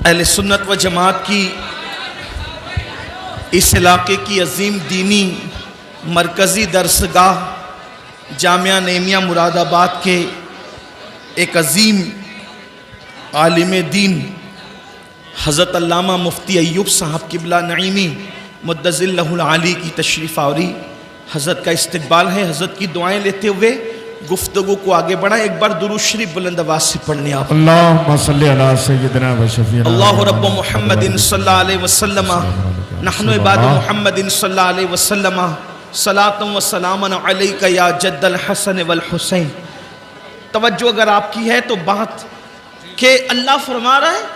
اہل سنت و جماعت کی اس علاقے کی عظیم دینی مرکزی درسگاہ جامعہ نعیمیہ مراد آباد کے ایک عظیم عالم دین حضرت علامہ مفتی ایوب صاحب قبلہ نعیمی مدظ اللہ العالی کی تشریف آوری، حضرت کا استقبال ہے۔ حضرت کی دعائیں لیتے ہوئے گفتگو کو آگے بڑھائیں۔ ایک بار درود شریف بلند آواز سے پڑھنے آپ۔ اللہم صلی علی سیدنا و شفیعنا اللہ رب محمد صلی اللہ علیہ وسلم نحن عباد محمد صلی اللہ علیہ وسلم صلاۃ و سلام علیک یا جد الحسن والحسین۔ توجہ اگر آپ کی ہے تو بات کہ اللہ فرما رہا ہے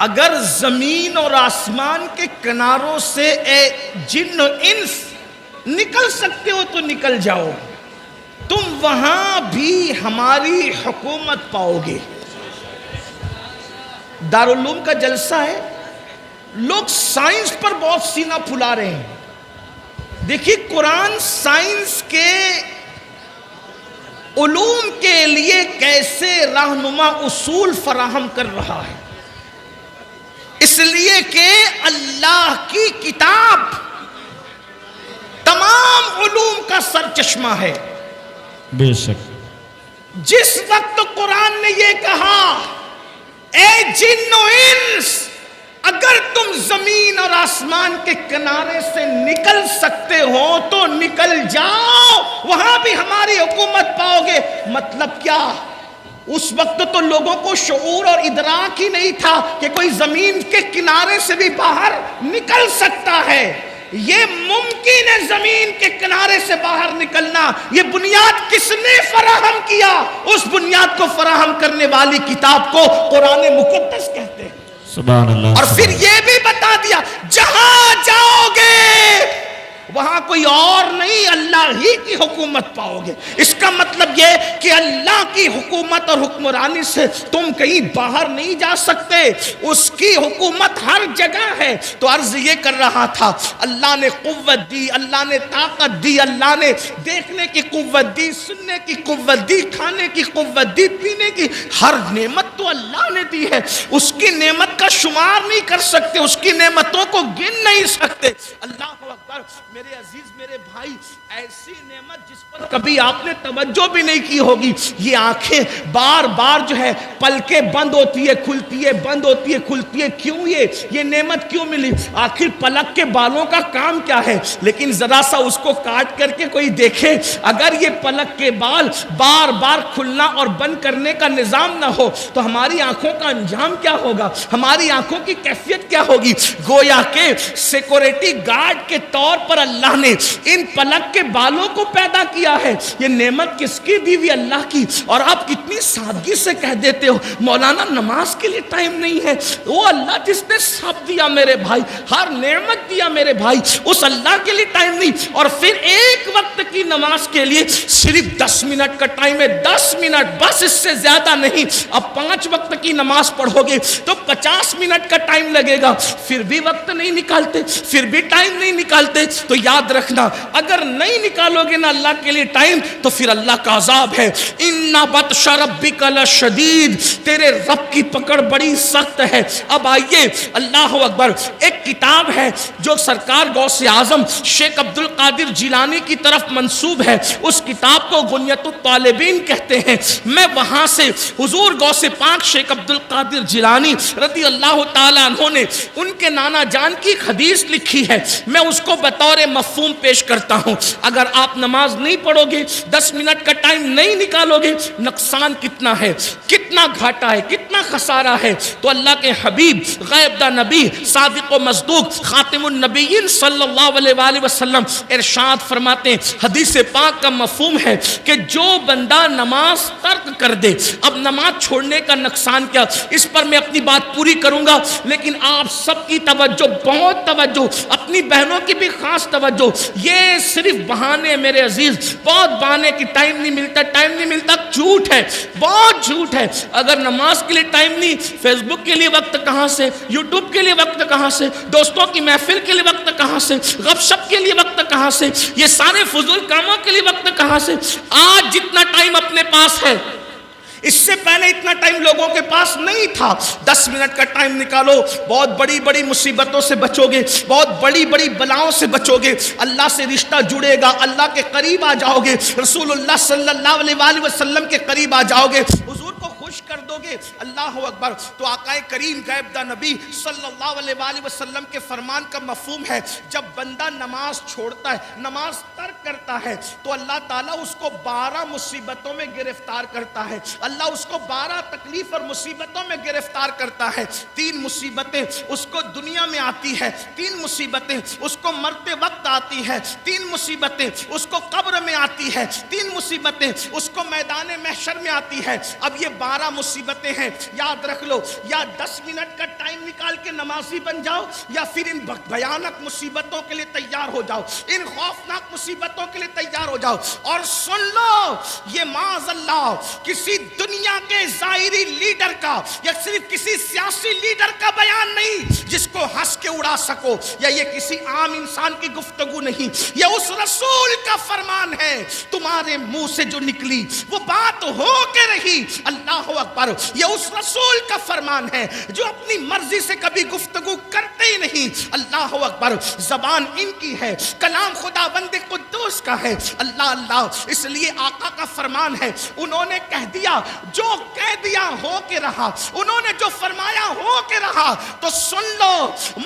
اگر زمین اور آسمان کے کناروں سے اے جن و انس نکل سکتے ہو تو نکل جاؤ، تم وہاں بھی ہماری حکومت پاؤ گے۔ دارالعلوم کا جلسہ ہے، لوگ سائنس پر بہت سینہ پھلا رہے ہیں۔ دیکھیے قرآن سائنس کے علوم کے لیے کیسے رہنما اصول فراہم کر رہا ہے، اس لیے کہ اللہ کی کتاب تمام علوم کا سرچشمہ ہے۔ بے شک جس وقت قرآن نے یہ کہا اے جن و انس اگر تم زمین اور آسمان کے کنارے سے نکل سکتے ہو تو نکل جاؤ، وہاں بھی ہماری حکومت پاؤ گے۔ مطلب کیا؟ اس وقت تو لوگوں کو شعور اور ادراک ہی نہیں تھا کہ کوئی زمین کے کنارے سے بھی باہر نکل سکتا ہے۔ یہ ممکن ہے زمین کے کنارے سے باہر نکلنا۔ یہ بنیاد کس نے فراہم کیا؟ اس بنیاد کو فراہم کرنے والی کتاب کو قرآن مقدس کہتے ہیں۔ سبحان اللہ۔ اور پھر یہ بھی بتا دیا جہاں جاؤ گے وہاں کوئی اور نہیں، اللہ ہی کی حکومت پاؤ گے۔ اس کا مطلب یہ کہ اللہ کی حکومت اور حکمرانی سے تم کہیں باہر نہیں جا سکتے، اس کی حکومت ہر جگہ ہے۔ تو عرض یہ کر رہا تھا اللہ نے قوت دی، اللہ نے طاقت دی، اللہ نے دیکھنے کی قوت دی، سننے کی قوت دی، کھانے کی قوت دی، پینے کی، ہر نعمت تو اللہ نے دی ہے۔ اس کی نعمت کا شمار نہیں کر سکتے، اس کی نعمتوں کو گن نہیں سکتے۔ اللہ اکبر۔ میرے عزیز میرے بھائی، ایسی نعمت جس پر کبھی آپ نے توجہ بھی نہیں کی ہوگی، یہ آنکھیں بار بار جو ہے پلکیں بند ہوتی ہے کھلتی ہے، بند ہوتی ہے کھلتی ہے، کیوں یہ نعمت کیوں ملی؟ آخر پلک کے بالوں کا کام کیا ہے؟ لیکن ذرا سا اس کو کاٹ کر کے کوئی دیکھے، اگر یہ پلک کے بال بار بار کھلنا اور بند کرنے کا نظام نہ ہو تو ہماری آنکھوں کا انجام کیا ہوگا؟ ہماری آنکھوں کی کیفیت کیا ہوگی؟ گویا کہ سیکورٹی گارڈ کے طور پر اللہ نے ان پلک کے بالوں کو پیدا کیا ہے۔ یہ نعمت کس کی دی ہوئی؟ اللہ کی۔ اور آپ کتنی سادگی سے کہہ دیتے ہو مولانا نماز کے لیے ٹائم نہیں ہے۔ وہ اللہ جس نے سب دیا میرے بھائی، ہر نعمت دیا میرے بھائی، اس اللہ کے لیے ٹائم نہیں۔ اور پھر ایک وقت کی نماز کے لیے صرف 10 منٹ کا ٹائم ہے، 10 منٹ بس، اس سے زیادہ نہیں۔ اب 5 وقت کی نماز پڑھو گے تو 50 منٹ کا ٹائم لگے گا، پھر بھی وقت نہیں نکالتے، پھر بھی ٹائم نہیں نکالتے۔ تو یاد رکھنا اگر نہیں نکالو گے نا اللہ کے لیے ٹائم تو پھر اللہ کا عذاب ہے۔ ان بطش ربک لشدید، تیرے رب کی پکڑ بڑی سخت ہے۔ اب آئیے اللہ اکبر، ایک کتاب ہے جو سرکار غوث اعظم شیخ عبد القادر جیلانی کی طرف منسوب ہے، اس کتاب کو غنیۃ الطالبین کہتے ہیں۔ میں وہاں سے حضور غوث پاک شیخ عبد القادر جیلانی رضی اللہ تعالی عنہ نے ان کے نانا جان کی حدیث لکھی ہے، میں اس کو بطور مفہوم پیش کرتا ہوں۔ اگر آپ نماز نہیں پڑھو گے، 10 منٹ کا ٹائم نہیں نکالو گے، نقصان کتنا ہے، کتنا گھاٹا ہے، کتنا خسارہ ہے۔ تو اللہ کے حبیب غیب دا نبی صادق و مصدوق خاتم النبیین صلی اللہ علیہ وآلہ وسلم ارشاد فرماتے ہیں، حدیث پاک کا مفہوم ہے کہ جو بندہ نماز ترک کر دے، اب نماز چھوڑنے کا نقصان کیا، اس پر میں اپنی بات پوری کروں گا، لیکن آپ سب کی توجہ، بہت توجہ، اپنی بہنوں کی بھی خاص توجہ۔ یہ صرف بہانے میرے عزیز، بہت بہانے کی ٹائم نہیں ملتا، جھوٹ ہے، بہت جھوٹ ہے۔ اگر نماز کے لیے ٹائم نہیں، فیس بک کے لیے وقت کہاں سے، یوٹیوب کے لیے وقت کہاں سے، دوستوں کی محفل کے لیے وقت کہاں سے، غب شپ کے لیے وقت کہاں سے، یہ سارے فضول کاموں کے لیے وقت کہاں سے؟ آج جتنا ٹائم اپنے پاس ہے اس سے پہلے اتنا ٹائم لوگوں کے پاس نہیں تھا. 10 منٹ کا ٹائم نکالو, بہت بڑی بڑی مصیبتوں سے بچو گے, بہت بڑی بڑی بلاؤں سے بچو گے, اللہ سے رشتہ جڑے گا, اللہ کے قریب آ جاؤ گے, رسول اللہ صلی اللہ علیہ وآلہ وسلم کے قریب آ جاؤ گے, حضور کو خوش کر دو گے. اللہ اکبر. تو آقا کریم غیب دا نبی صلی اللہ علیہ وآلہ وسلم کے فرمان کا مفہوم ہے, جب بندہ نماز چھوڑتا ہے, نماز ترک کرتا ہے, تو اللہ تعالیٰ اس کو 12 مصیبتوں میں گرفتار کرتا ہے. اللہ اس کو 12 تکلیف اور مصیبتوں میں گرفتار کرتا ہے. 3 مصیبتیں اس کو دنیا میں آتی ہے, 3 مصیبتیں اس کو مرتے وقت آتی ہے, 3 مصیبتیں اس کو قبر میں آتی ہے, 3 مصیبتیں اس کو میدان محشر میں آتی ہے. اب یہ 12 مصیبتیں ہیں, یاد رکھ لو. یا 10 منٹ کا ٹائم نکال کے نمازی بن جاؤ, یا پھر ان بھیانک مصیبتوں کے لیے تیار ہو جاؤ, ان خوفناک مصیبتوں کے لیے تیار ہو جاؤ. اور سن لو, یہ معاذ اللہ کسی دنیا کے ظاہری لیڈر کا یا صرف کسی سیاسی لیڈر کا بیان نہیں جس کو ہنس کے اڑا سکو, یا یہ کسی عام انسان کی گفتگو نہیں, یہ اس رسول کا فرمان ہے. تمہارے منہ سے جو نکلی وہ بات ہو کے رہی. اللہ اکبر. یہ اس رسول کا فرمان ہے جو اپنی مرضی سے کبھی گفتگو کرتے ہی نہیں. اللہ اکبر. زبان ان کی ہے, کلام خدا بند قدوس کا ہے. اللہ اللہ. اس لیے آقا کا فرمان ہے, انہوں نے کہہ دیا, جو کہہ دیا ہو کے رہا, انہوں نے جو فرمایا ہو کے رہا. تو سن لو,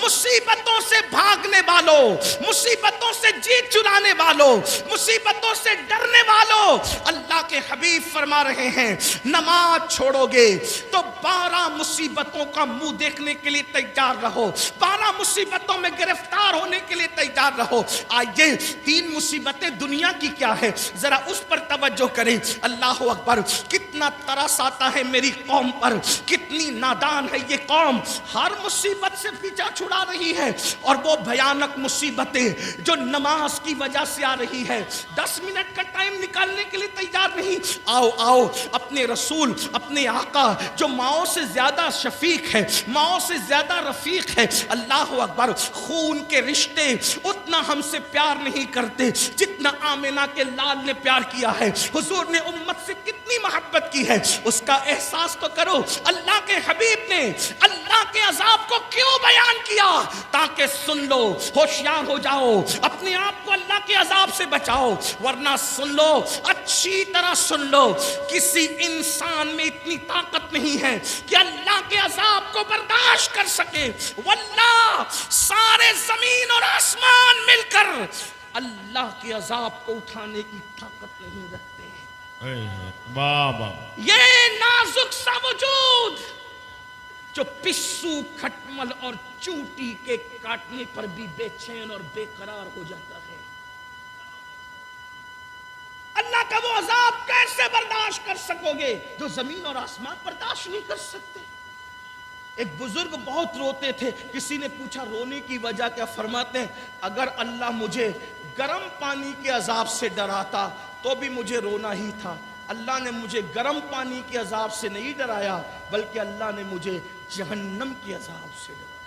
مصیبتوں سے بھاگنے والوں, مصیبتوں سے جیت چرانے والوں, مصیبتوں سے ڈرنے والوں, اللہ کے حبیب فرما رہے ہیں, نماز چھوڑو گے تو 12 مصیبتوں کا منہ دیکھنے کے لیے تیار رہو, 12 مصیبتوں میں گرفتار ہونے کے لیے تیار رہو. آئیے 3 مصیبتیں دنیا کی کیا ہے, ذرا اس پر توجہ کریں. اللہ اکبر. کتنا ترس آتا ہے میری قوم پر, کتنی نادان ہے یہ قوم, ہر مصیبت سے پیچھا چھڑا رہی ہے. اور وہ بھیانک مصیبتیں جو نماز کی وجہ سے آ رہی ہے, 10 منٹ کا ٹائم نکالنے کے لیے تیار نہیں. آؤ آؤ, اپنے رسول, اپنے آقا جو ماؤں سے زیادہ شفیق ہے, ماؤں سے زیادہ رفیق ہے. اللہ اکبر. خون کے رشتے اتنا ہم سے پیار نہیں کرتے جتنا آمنہ کے لال نے پیار کیا ہے. حضور نے امت سے کتنی محبت کی ہے, اس کا احساس تو کرو. اللہ کے حبیب نے اللہ کے عذاب کو کیوں بیان کیا, تاکہ سن لو, ہوشیار ہو جاؤ, اپنے آپ کو اللہ کے عذاب سے بچاؤ. ورنہ سن لو, اچھی طرح سن لو, کسی انسان میں اتنی طاقت نہیں ہے کہ اللہ کے عذاب کو برداشت کر سکے. واللہ سارے زمین اور آسمان مل کر اللہ کے عذاب کو اٹھانے کی طاقت نہیں رکھتے. بابا یہ نازک سا وجود جو پسو, کھٹمل اور چونٹی کے کاٹنے پر بھی بے چین اور بے قرار ہو جاتا ہے, اللہ کا وہ عذاب کیسے برداشت کر سکو گے جو زمین اور آسمان برداشت نہیں کر سکتے. ایک بزرگ بہت روتے تھے, کسی نے پوچھا رونے کی وجہ کیا, فرماتے ہیں اگر اللہ مجھے گرم پانی کے عذاب سے ڈراتا تو بھی مجھے رونا ہی تھا. اللہ نے مجھے گرم پانی کے عذاب سے نہیں ڈرایا, بلکہ اللہ نے مجھے جہنم کے عذاب سے ڈرایا.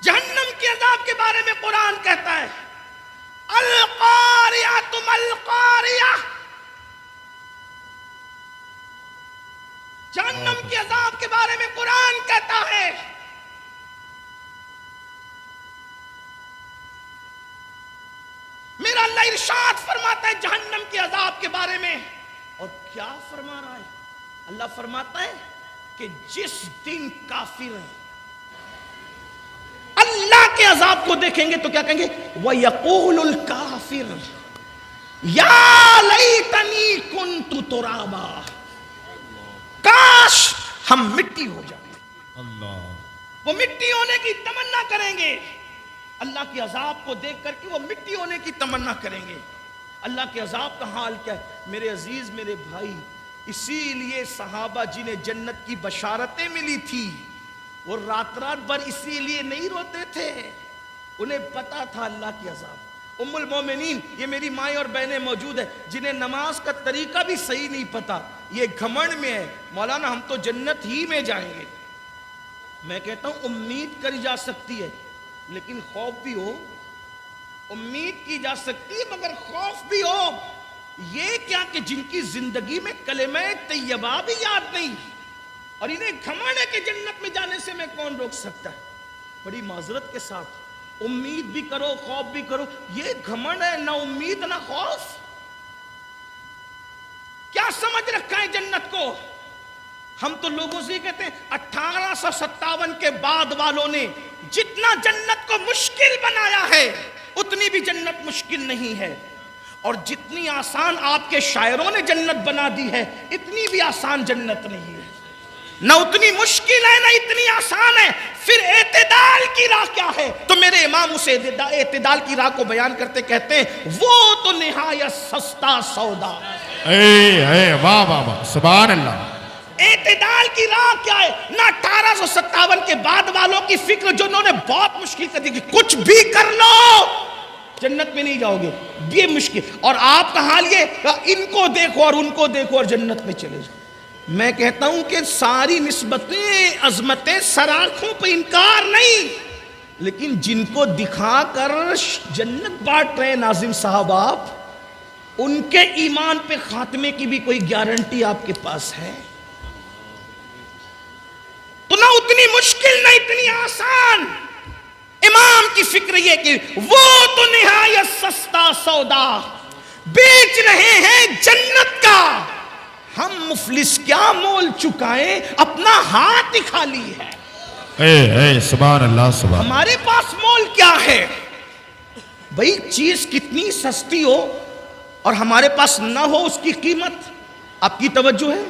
جہنم کے عذاب کے بارے میں قرآن کہتا ہے, القاریہ القاریہ. جہنم کے عذاب کے بارے میں قرآن کہتا ہے, میرا اللہ ارشاد فرماتا ہے جہنم کے عذاب کے بارے میں. اور کیا فرما رہا ہے اللہ؟ فرماتا ہے کہ جس دن کافر اللہ کے عذاب کو دیکھیں گے تو کیا کہیں گے, وَيَقُولُ الْكَافِرُ يَا لَيْتَنِي كُنْتُ تُرَابًا. کاش ہم مٹی ہو جائیں. اللہ, وہ مٹی ہونے کی تمنا کریں گے, اللہ کے عذاب کو دیکھ کر کے وہ مٹی ہونے کی تمنا کریں گے. اللہ کے عذاب کا حال کیا ہے میرے عزیز, میرے بھائی؟ اسی لیے صحابہ جنہیں جنت کی بشارتیں ملی تھی وہ رات بھر اسی لیے نہیں روتے تھے, انہیں پتا تھا اللہ کی عذاب. ام المومنین, یہ میری مائیں اور بہنیں موجود ہیں جنہیں نماز کا طریقہ بھی صحیح نہیں پتا, یہ گھمنڈ میں ہے مولانا ہم تو جنت ہی میں جائیں گے. میں کہتا ہوں امید کری جا سکتی ہے لیکن خوف بھی ہو. امید کی جا سکتی ہے مگر خوف بھی ہو. یہ کیا کہ جن کی زندگی میں کلمہ طیبہ بھی یاد نہیں اور انہیں گھمنڈ ہے کہ جنت میں جانے سے میں کون روک سکتا ہے. بڑی معذرت کے ساتھ امید بھی کرو خوف بھی کرو, یہ گھمنڈ ہے, نہ امید نہ خوف. کیا سمجھ رکھا ہے جنت کو؟ ہم تو لوگوں سے کہتے ہیں 1857 کے بعد والوں نے جتنا جنت کو مشکل بنایا ہے اتنی بھی جنت مشکل نہیں ہے, اور جتنی آسان آپ کے شاعروں نے جنت بنا دی ہے اتنی بھی آسان جنت نہیں ہے. نہ اتنی مشکل ہے نہ اتنی آسان ہے. پھر اعتدال کی راہ کیا ہے؟ تو میرے امام اسے اعتدال کی راہ کو بیان کرتے کہتے ہیں وہ تو نہایت سستا سودا. واہ واہ واہ سبحان اللہ. اعتدال کی راہ کیا ہے؟ نہ 1857 کے بعد والوں کی فکر جو انہوں نے بہت مشکل کر دی کہ کچھ بھی کر لو جنت میں نہیں جاؤ گے, یہ مشکل. اور آپ کا حال یہ ان کو دیکھو اور ان کو دیکھو اور جنت میں چلے جاؤ. میں کہتا ہوں کہ ساری نسبتیں عظمتیں سراخوں پہ انکار نہیں, لیکن جن کو دکھا کر جنت بانٹ رہے ناظم صاحب آپ, ان کے ایمان پہ خاتمے کی بھی کوئی گارنٹی آپ کے پاس ہے؟ تو نہ اتنی مشکل نہ اتنی آسان. امام کی فکر یہ کہ وہ تو نہایت سستا سودا بیچ رہے ہیں جنت کا, ہم مفلس کیا مول چکائیں اپنا ہاتھ ہی خالی ہے. سبحان اللہ سبحان. ہمارے پاس مول کیا ہے بھئی؟ چیز کتنی سستی ہو اور ہمارے پاس نہ ہو اس کی قیمت آپ کی توجہ ہے؟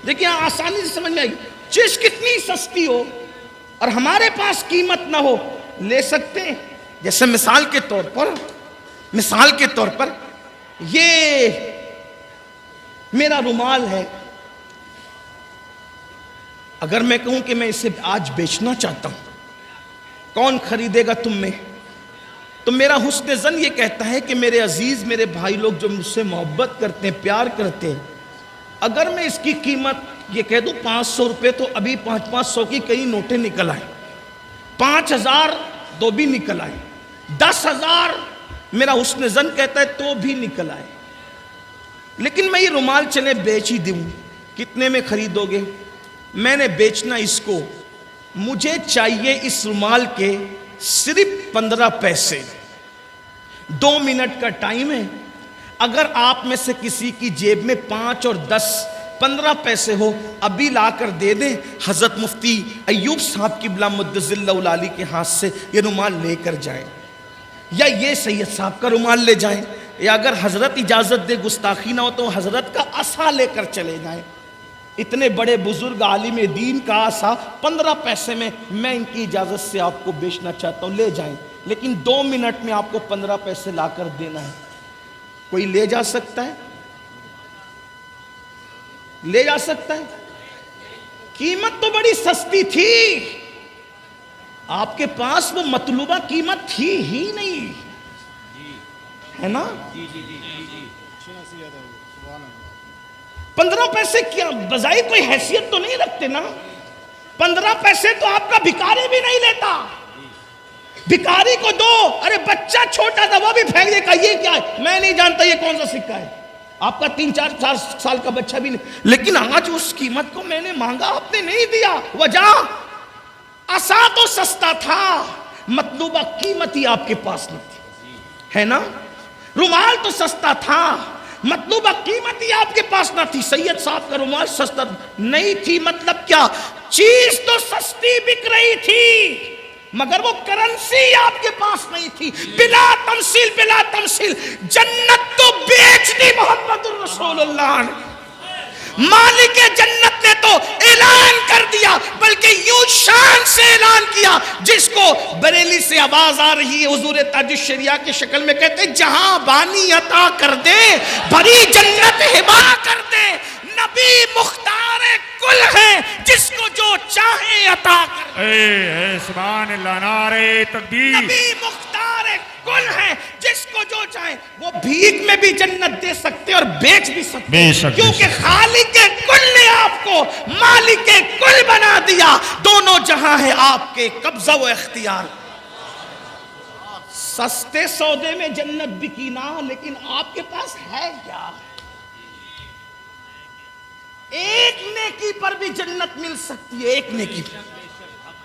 دیکھیں آسانی سے سمجھ میں آئے گی. چیز کتنی سستی ہو اور ہمارے پاس قیمت نہ ہو, لے سکتے ہیں. جیسے مثال کے طور پر یہ میرا رومال ہے, اگر میں کہوں کہ میں اسے آج بیچنا چاہتا ہوں, کون خریدے گا تم میں؟ تو میرا حسن ظن یہ کہتا ہے کہ میرے عزیز میرے بھائی لوگ جو مجھ سے محبت کرتے ہیں پیار کرتے ہیں, اگر میں اس کی قیمت یہ کہہ دوں 500 روپے تو ابھی 500 کی کئی نوٹیں نکل آئیں, 5000 تو بھی نکل آئیں, 10,000 میرا حسن ظن کہتا ہے تو بھی نکل آئے. لیکن میں یہ رومال چلے بیچ ہی دوں, کتنے میں خریدو گے؟ میں نے بیچنا اس کو, مجھے چاہیے اس رومال کے صرف 15 پیسے. 2 منٹ کا ٹائم ہے. اگر آپ میں سے کسی کی جیب میں 5 اور 10 15 پیسے ہو, ابھی لا کر دے دیں. حضرت مفتی ایوب صاحب کی بلا مدظل العالی کے ہاتھ سے یہ رومال لے کر جائیں, یا یہ سید صاحب کا رومال لے جائیں, یا اگر حضرت اجازت دے گستاخی نہ ہو تو حضرت کا عصا لے کر چلے جائیں. اتنے بڑے بزرگ عالم دین کا عصا 15 پیسے میں میں ان کی اجازت سے آپ کو بیچنا چاہتا ہوں, لے جائیں. لیکن 2 منٹ میں آپ کو 15 پیسے لا کر دینا ہے. کوئی لے جا سکتا ہے؟ لے جا سکتا ہے؟ قیمت تو بڑی سستی تھی, آپ کے پاس وہ مطلوبہ قیمت تھی ہی نہیں, ہے نا؟ 15 پیسے کیا بظاہر کوئی حیثیت تو نہیں رکھتے نا. 15 پیسے تو آپ کا بھکاری بھی نہیں لیتا. بھکاری کو دو, ارے بچہ چھوٹا تھا وہ بھی پھینک دے گا, یہ کیا ہے میں نہیں جانتا یہ کون سا سکہ ہے. آپ کا 3-4 سال کا بچہ بھی نہیں. لیکن آج اس قیمت کو میں نے مانگا, آپ نے نہیں دیا. وجہ عصا تو سستا تھا, مطلوبہ قیمت ہی آپ کے پاس نہیں تھی, ہے نا؟ رومال تو سستا تھا, مطلوبہ قیمت ہی آپ کے پاس نہ تھی. سید صاحب کا رومال سستا نہیں تھی, مطلب کیا؟ چیز تو سستی بک رہی تھی مگر وہ کرنسی آپ کے پاس نہیں تھی. بلا تمثیل جنت تو بیچ دی محمد الرسول اللہ نے. مالک جنت نے تو اعلان کر دیا, بلکہ یوں شان سے اعلان کیا جس کو بریلی سے آواز آ رہی ہے حضور تاج الشریعہ کی شکل میں کہتے جہاں بانی عطا کر دے بھری جنت ہبا کر دے. نبی مختار کل ہے جس کو جو چاہے عطا کر دے. سبحان اللہ, نعرہ تکبیر. نبی مختار کل ہے جس کو جو چاہے, وہ بھیک میں بھی جنت دے سکتے اور بیچ بھی سکتے, کیونکہ خالق کل نے آپ کو مالک کل بنا دیا. دونوں جہاں ہے آپ کے قبضہ و اختیار. سستے سودے میں جنت بکی نا، لیکن آپ کے پاس ہے کیا؟ ایک نیکی پر بھی جنت مل سکتی ہے، ایک نیکی پر،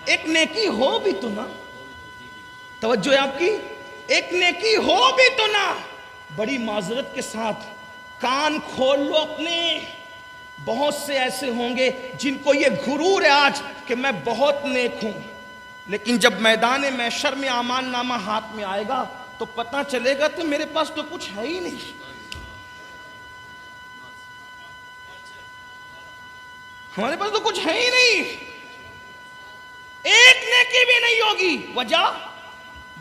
ایک نیکی ہو بھی تو نا، توجہ ہے آپ کی، ایک نیکی ہو بھی تو نا۔ بڑی معذرت کے ساتھ کان کھول لو اپنے، بہت سے ایسے ہوں گے جن کو یہ غرور ہے آج کہ میں بہت نیک ہوں، لیکن جب میدان محشر میں اعمال نامہ ہاتھ میں آئے گا تو پتہ چلے گا تو میرے پاس تو کچھ ہے ہی نہیں، ہمارے پاس تو کچھ ہے ہی نہیں، ایک نیکی بھی نہیں ہوگی۔ وجہ،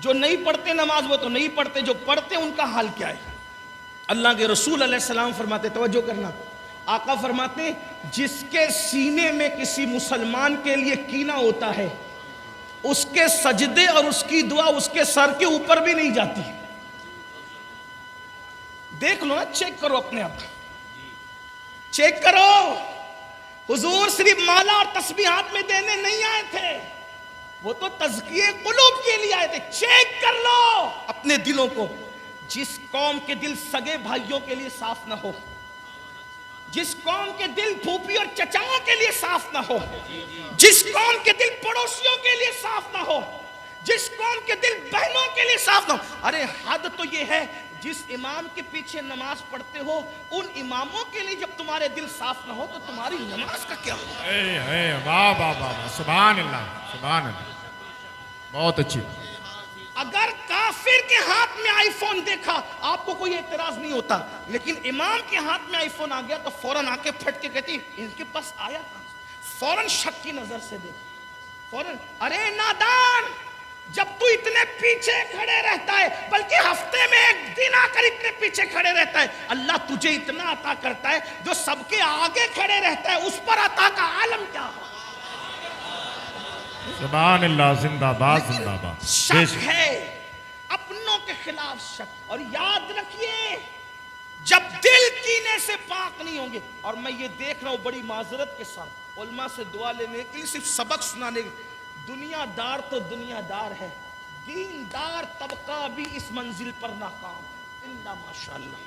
جو نہیں پڑھتے نماز وہ تو نہیں پڑھتے، جو پڑھتے ان کا حال کیا ہے؟ اللہ کے رسول علیہ السلام فرماتے، توجہ کرنا، آقا فرماتے ہیں جس کے سینے میں کسی مسلمان کے لیے کینہ ہوتا ہے، اس کے سجدے اور اس کی دعا اس کے سر کے اوپر بھی نہیں جاتی۔ دیکھ لو نا، چیک کرو اپنے آپ، چیک کرو۔ حضور صرف مالا اور تسبیحات میں دینے نہیں آئے تھے، وہ تو تزکیے قلوب کے لیے آئے تھے۔ چیک کر لو اپنے دلوں کو۔ جس قوم کے دل سگے بھائیوں کے لیے صاف نہ ہو، جس قوم کے دل پھوپھی اور چچاؤں کے لیے صاف نہ ہو، جس قوم کے دل پڑوسیوں کے لیے صاف نہ ہو، جس قوم کے دل بہنوں کے لیے صاف نہ ہو، ارے حد تو یہ ہے جس امام کے پیچھے نماز پڑھتے ہو ان اماموں کے لیے جب تمہارے دل صاف نہ ہو تو تمہاری نماز کا کیا ہو؟ واہ واہ واہ، سبحان اللہ، سبحان اللہ، بہت اچھی۔ اگر کافر کے ہاتھ میں آئی فون دیکھا آپ کو کوئی اعتراض نہیں ہوتا، لیکن امام کے ہاتھ میں آئی فون آ گیا تو فوراً آ کے پھٹ کے کہتی ان کے پاس آیا کہاں سے؟ فوراً شک کی نظر سے دیکھ، فوراً، ارے نادان، جب تو اتنے پیچھے کھڑے رہتا ہے، بلکہ ہفتے میں ایک دن آ کر اتنے پیچھے کھڑے رہتا ہے، اللہ تجھے اتنا عطا کرتا ہے جو سب کے آگے کھڑے رہتا ہے، اس پر عطا کا عالم کیا ہو؟ سبحان اللہ، زندہ باد، زندہ باد۔ شک ہے، اپنوں کے خلاف شک۔ اور یاد رکھیے جب دل کینے سے پاک نہیں ہوں گے، اور میں یہ دیکھ رہا ہوں بڑی معذرت کے ساتھ علماء سے دعا لینے کے لیے، صرف سبق سنانے کے، دنیا دار تو دنیا دار ہے، دیندار طبقہ بھی اس منزل پر ناکام ہے، الا ماشاءاللہ،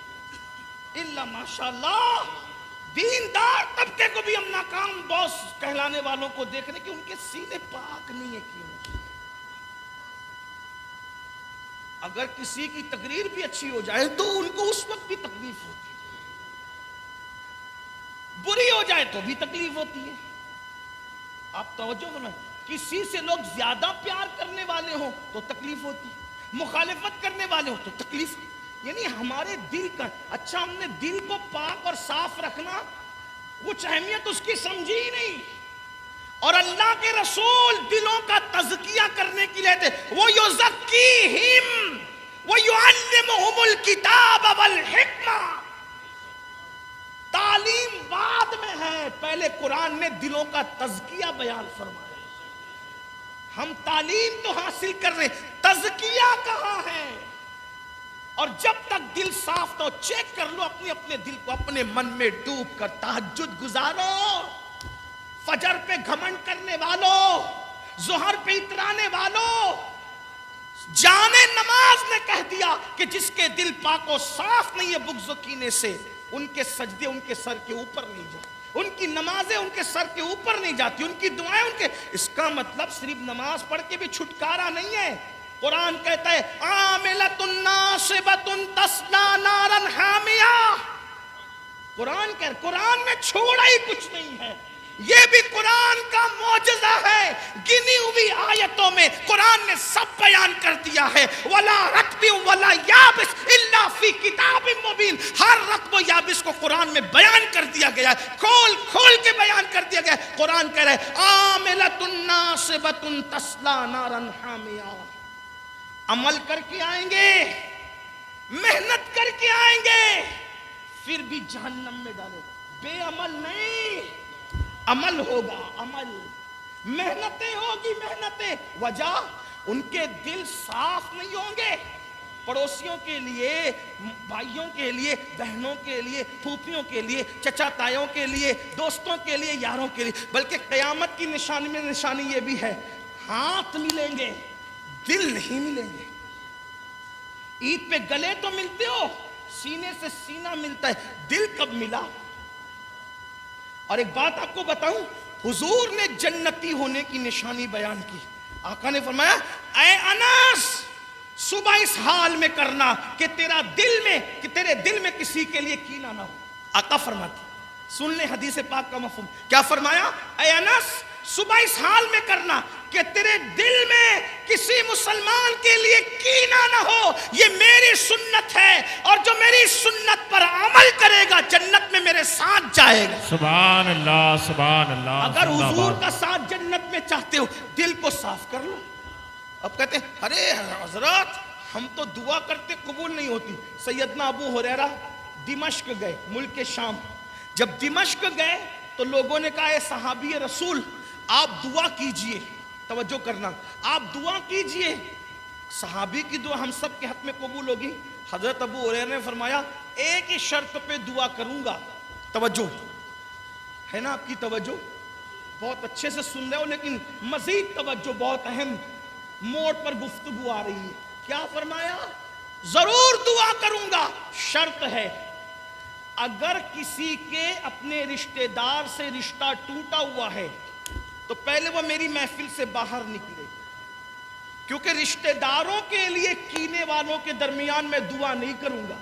الا ماشاءاللہ۔ دیندار طبقے کو بھی ہم ناکام باس کہلانے والوں کو دیکھنے کہ ان کے سینے پاک نہیں ہے کیوں؟ اگر کسی کی تقریر بھی اچھی ہو جائے تو ان کو اس وقت بھی تکلیف ہوتی ہے، بری ہو جائے تو بھی تکلیف ہوتی ہے۔ آپ توجہ کرنا، کسی سے لوگ زیادہ پیار کرنے والے ہوں تو تکلیف ہوتی ہے، مخالفت کرنے والے ہوں تو تکلیف، یعنی ہمارے دل کا، اچھا ہم نے دل کو پاک اور صاف رکھنا، کچھ اہمیت اس کی سمجھی ہی نہیں۔ اور اللہ کے رسول دلوں کا تزکیہ کرنے کے لیے تھے، وہ یزکیہم ویعلمہم الکتاب والحکمہ۔ تعلیم بعد میں ہے، پہلے قرآن نے دلوں کا تزکیہ بیان فرمایا۔ ہم تعلیم تو حاصل کر رہے، تزکیہ کہاں ہے؟ اور جب تک دل صاف نہ ہو، چیک کر لو اپنے اپنے دل کو، اپنے من میں ڈوب کر تہجد گزارو، فجر پہ گھمنڈ کرنے والوں، ظہر پہ اترانے والوں، جانے نماز نے کہہ دیا کہ جس کے دل پاک و صاف نہیں ہے بغض و کینے سے، ان کے سجدے ان کے سر کے اوپر نہیں جاتے، ان کی نمازیں ان کے سر کے اوپر نہیں جاتی، ان کی دعائیں ان کے، اس کا مطلب صرف نماز پڑھ کے بھی چھٹکارا نہیں ہے۔ قرآن کہتا ہے عاملۃ ناصبۃ تصلی نارا حامیہ، قرآن میں چھوڑا ہی کچھ نہیں ہے، یہ بھی قرآن کا معجزہ ہے۔ گنی ہوئی آیتوں میں قرآن نے سب بیان کر دیا ہے، وَلَا رَطْبٍ وَلَا يَابِسٍ إِلَّا فِي كِتَابٍ مُبِينٍ، ہر رطب و یابس کو قرآن میں بیان کر دیا گیا ہے، کھول کھول کے بیان کر دیا گیا ہے۔ قرآن کہہ رہا ہے عاملۃ ناصبۃ تصلی نارا حامیہ، عمل کر کے آئیں گے، محنت کر کے آئیں گے، پھر بھی جہنم میں ڈالے، بے عمل نہیں، عمل ہوگا، عمل، محنتیں ہوگی، محنتیں۔ وجہ ان کے دل صاف نہیں ہوں گے، پڑوسیوں کے لیے، بھائیوں کے لیے، بہنوں کے لیے، پھوپھیوں کے لیے، چچا تایوں کے لیے، دوستوں کے لیے، یاروں کے لیے، بلکہ قیامت کی نشانی میں نشانی یہ بھی ہے، ہاتھ ملیں گے، دل نہیں ملیں گے۔ عید پہ گلے تو ملتے ہو، سینے سے سینہ ملتا ہے، دل کب ملا؟ اور ایک بات آپ کو بتاؤں، حضور نے جنتی ہونے کی نشانی بیان کی. آقا نے فرمایا اے انس صبح اس حال میں کرنا کہ تیرے دل میں کسی کے لیے کینہ نہ ہو. آقا فرماتے، سن لیں حدیث پاک کا مفہوم. کیا فرمایا؟ اے انس صبح اس حال میں کرنا کہ تیرے دل میں کسی مسلمان کے لیے کینہ نہ ہو، یہ میری سنت ہے، اور جو میری سنت پر عمل کرے گا جنت میں میرے ساتھ جائے گا. سبحان اللہ سبحان اللہ. اگر حضور کا ساتھ جنت میں چاہتے ہو دل کو صاف کر لو. اب کہتے ہیں ارے حضرات ہم تو دعا کرتے قبول نہیں ہوتی. سیدنا ابو ہریرہ دمشق گئے، ملک شام. جب دمشق گئے تو لوگوں نے کہا اے صحابی رسول آپ دعا کیجئے. توجہ کرنا، آپ دعا کیجئے، صحابی کی دعا ہم سب کے حق میں قبول ہوگی. حضرت ابو ہریرہ نے فرمایا ایک ہی شرط پہ دعا کروں گا. توجہ ہے نا آپ کی توجہ؟ بہت اچھے سے سن رہے ہو لیکن مزید توجہ، بہت اہم موڑ پر گفتگو آ رہی ہے. کیا فرمایا؟ ضرور دعا کروں گا، شرط ہے اگر کسی کے اپنے رشتہ دار سے رشتہ ٹوٹا ہوا ہے تو پہلے وہ میری محفل سے باہر نکلے، کیونکہ رشتہ داروں کے لیے کینے والوں کے درمیان میں دعا نہیں کروں گا.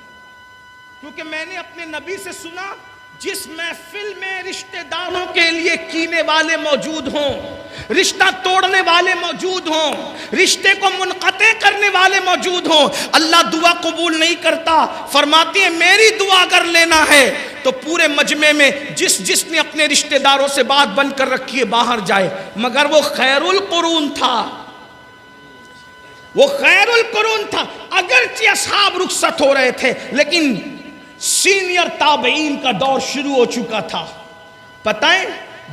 کیونکہ میں نے اپنے نبی سے سنا جس محفل میں رشتہ داروں کے لیے کینے والے موجود ہوں، رشتہ توڑنے والے موجود ہوں، رشتے کو منقطع کرنے والے موجود ہوں، اللہ دعا قبول نہیں کرتا. فرماتے ہیں میری دعا اگر لینا ہے تو پورے مجمع میں جس نے اپنے رشتہ داروں سے بات بند کر رکھی ہے باہر جائے. مگر وہ خیر القرون تھا، وہ خیر القرون تھا. اگرچہ اصحاب رخصت ہو رہے تھے لیکن سینئر تابعین کا دور شروع ہو چکا تھا. پتہ ہے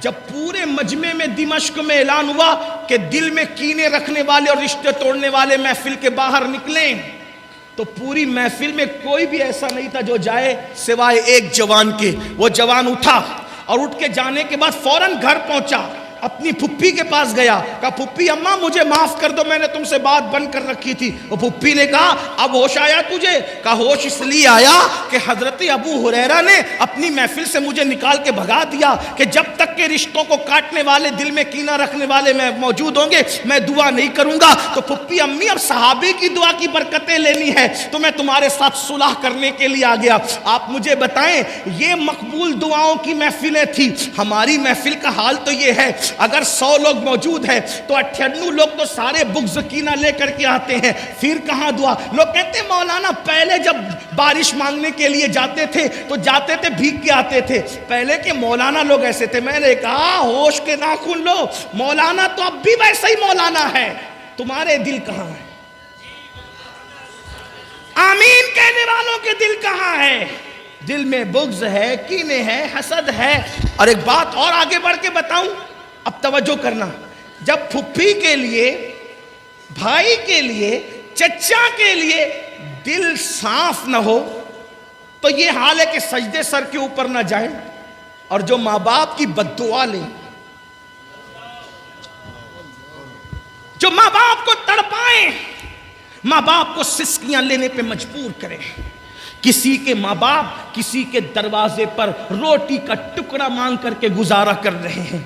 جب پورے مجمع میں دمشق میں اعلان ہوا کہ دل میں کینے رکھنے والے اور رشتے توڑنے والے محفل کے باہر نکلیں تو پوری محفل میں کوئی بھی ایسا نہیں تھا جو جائے سوائے ایک جوان کے. وہ جوان اٹھا اور اٹھ کے جانے کے بعد فوراً گھر پہنچا، اپنی پھپھی کے پاس گیا، کہا پھپھی اماں مجھے معاف کر دو، میں نے تم سے بات بند کر رکھی تھی. وہ پھپھی نے کہا اب ہوش آیا تجھے؟ کہا ہوش اس لیے آیا کہ حضرت ابو ہریرہ نے اپنی محفل سے مجھے نکال کے بھگا دیا کہ جب تک کہ رشتوں کو کاٹنے والے دل میں کینہ رکھنے والے میں موجود ہوں گے میں دعا نہیں کروں گا. تو پھپھی امی اب صحابی کی دعا کی برکتیں لینی ہے تو میں تمہارے ساتھ صلح کرنے کے لیے آ گیا. آپ مجھے بتائیں یہ مقبول دعاؤں کی محفلیں تھی. ہماری محفل کا حال تو یہ ہے اگر 100 لوگ موجود ہیں تو 98 لوگ تو سارے بغض کینہ لے کر کے آتے ہیں، پھر کہاں دعا؟ لوگ کہتے ہیں مولانا پہلے جب بارش مانگنے کے لیے جاتے تھے تو جاتے تھے بھیگ کے آتے تھے، پہلے کے مولانا لوگ ایسے تھے. میں نے کہا ہوش کے ناخن لو، مولانا تو اب بھی ویسا ہی مولانا ہے، تمہارے دل کہاں ہے؟ آمین کہنے والوں کے دل کہاں ہے؟ دل میں بغض ہے، کینے ہے، حسد ہے. اور ایک بات اور آگے بڑھ کے بتاؤں، اب توجہ کرنا، جب پھپھی کے لیے، بھائی کے لیے، چچا کے لیے دل صاف نہ ہو تو یہ حال ہے کہ سجدے سر کے اوپر نہ جائیں اور جو ماں باپ کی بد دعا لیں، جو ماں باپ کو تڑپائیں، ماں باپ کو سسکیاں لینے پہ مجبور کریں. کسی کے ماں باپ کسی کے دروازے پر روٹی کا ٹکڑا مانگ کر کے گزارا کر رہے ہیں،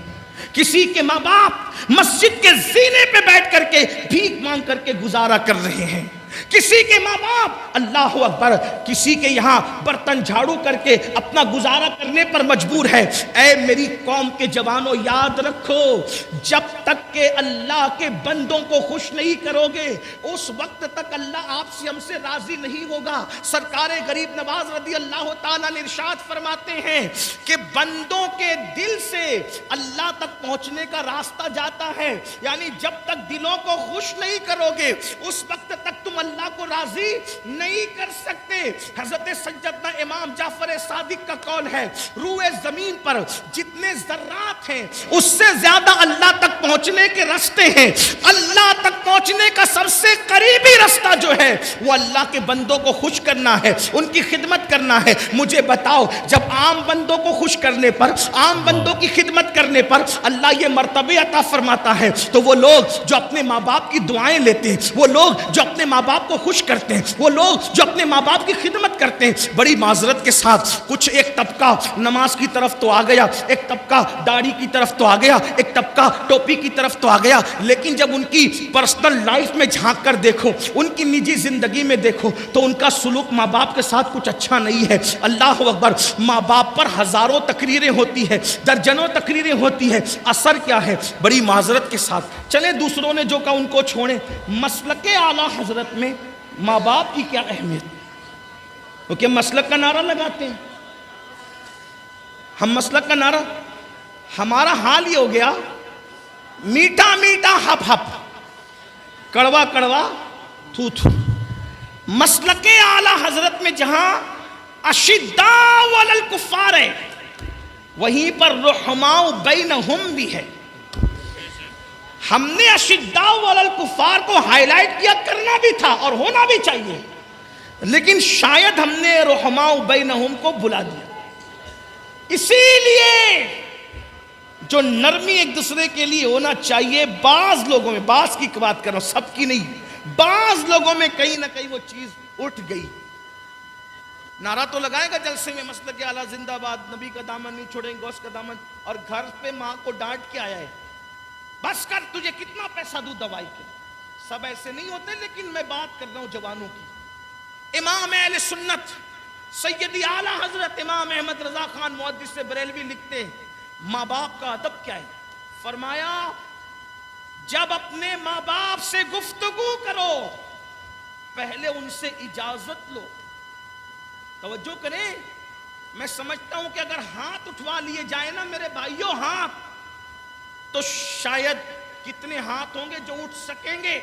کسی کے ماں باپ مسجد کے زینے پہ بیٹھ کر کے بھیک مانگ کر کے گزارا کر رہے ہیں، کسی کے ماں باپ اللہ اکبر کسی کے یہاں برتن جھاڑو کر کے اپنا گزارا کرنے پر مجبور ہے. اے میری قوم کے جوانوں یاد رکھو جب تک کہ اللہ کے بندوں کو خوش نہیں کرو گے اس وقت تک اللہ آپ سے ہم سے راضی نہیں ہوگا. سرکار غریب نواز رضی اللہ تعالیٰ نے ارشاد فرماتے ہیں کہ بندوں کے دل سے اللہ تک پہنچنے کا راستہ جاتا ہے، یعنی جب تک دلوں کو خوش نہیں کرو گے اس وقت تک تم اللہ کو راضی نہیں کر سکتے. حضرت سیدنا امام جعفر صادق کا قول ہے روئے زمین پر جتنے ذرات ہیں اس سے زیادہ اللہ تک پہنچنے کے راستے ہیں. اللہ تک پہنچنے کا سب سے قریبی راستہ جو ہے وہ اللہ کے بندوں کو خوش کرنا ہے، ان کی خدمت کرنا ہے. مجھے بتاؤ جب عام بندوں کو خوش کرنے پر، عام بندوں کی خدمت کرنے پر اللہ یہ مرتبے عطا فرماتا ہے تو وہ لوگ جو اپنے ماں باپ کی دعائیں لیتے ہیں، وہ لوگ جو اپنے ماں باپ کو خوش کرتے ہیں، وہ لوگ جو اپنے ماں باپ کی خدمت کرتے ہیں، بڑی معذرت کے ساتھ کچھ ایک طبقہ نماز کی طرف تو آ گیا، ایک طبقہ داڑھی کی طرف تو آ گیا، ایک طبقہ ٹوپی کی طرف تو آ گیا، لیکن جب ان کی پرسنل لائف میں جھانک کر دیکھو، ان کی نجی زندگی میں دیکھو تو ان کا سلوک ماں باپ کے ساتھ کچھ اچھا نہیں ہے۔ اللہ اکبر، ماں باپ پر ہزاروں تقریریں ہوتی ہے، درجنوں تقریریں ہوتی ہے، اثر کیا ہے؟ بڑی معذرت کے ساتھ چلیں دوسروں نے جو کہا ان کو چھوڑیں، مسلک اعلیٰ حضرت میں ماں باپ کی کیا اہمیت؟ کیونکہ مسلک کا نعرہ لگاتے ہیں ہم، مسلک کا نعرہ، ہمارا حال یہ ہو گیا میٹھا میٹھا ہپ ہپ، کڑوا کڑوا تھو تھو۔ مسلک اعلیٰ حضرت میں جہاں اشداء علی الکفار ہے، وہیں پر رحماء بینہم بھی ہے۔ ہم نے اشداء علی الکفار کو ہائی لائٹ کیا، کرنا بھی تھا اور ہونا بھی چاہیے، لیکن شاید ہم نے رحماء بینہم کو بلا دیا۔ اسی لیے جو نرمی ایک دوسرے کے لیے ہونا چاہیے، بعض لوگوں میں، بعض کی بات کر رہا ہوں، سب کی نہیں، بعض لوگوں میں کہیں نہ کہیں وہ چیز اٹھ گئی۔ نعرہ تو لگائے گا جلسے میں مسلک اعلیٰ زندہ باد، نبی کا دامن نہیں چھوڑیں گے، غوث کا دامن، اور گھر پہ ماں کو ڈانٹ کے آیا ہے، بس کر، تجھے کتنا پیسہ دوں دوائی کے۔ سب ایسے نہیں ہوتے، لیکن میں بات کر رہا ہوں جوانوں کی۔ امام اہل سنت سیدی اعلیٰ حضرت امام احمد رضا خان محدث بریلوی لکھتے ہیں ماں باپ کا ادب کیا ہے؟ فرمایا جب اپنے ماں باپ سے گفتگو کرو پہلے ان سے اجازت لو۔ توجہ کریں، میں سمجھتا ہوں کہ اگر ہاتھ اٹھوا لیے جائیں نا میرے بھائیوں ہاتھ، تو شاید کتنے ہاتھ ہوں گے جو اٹھ سکیں گے؟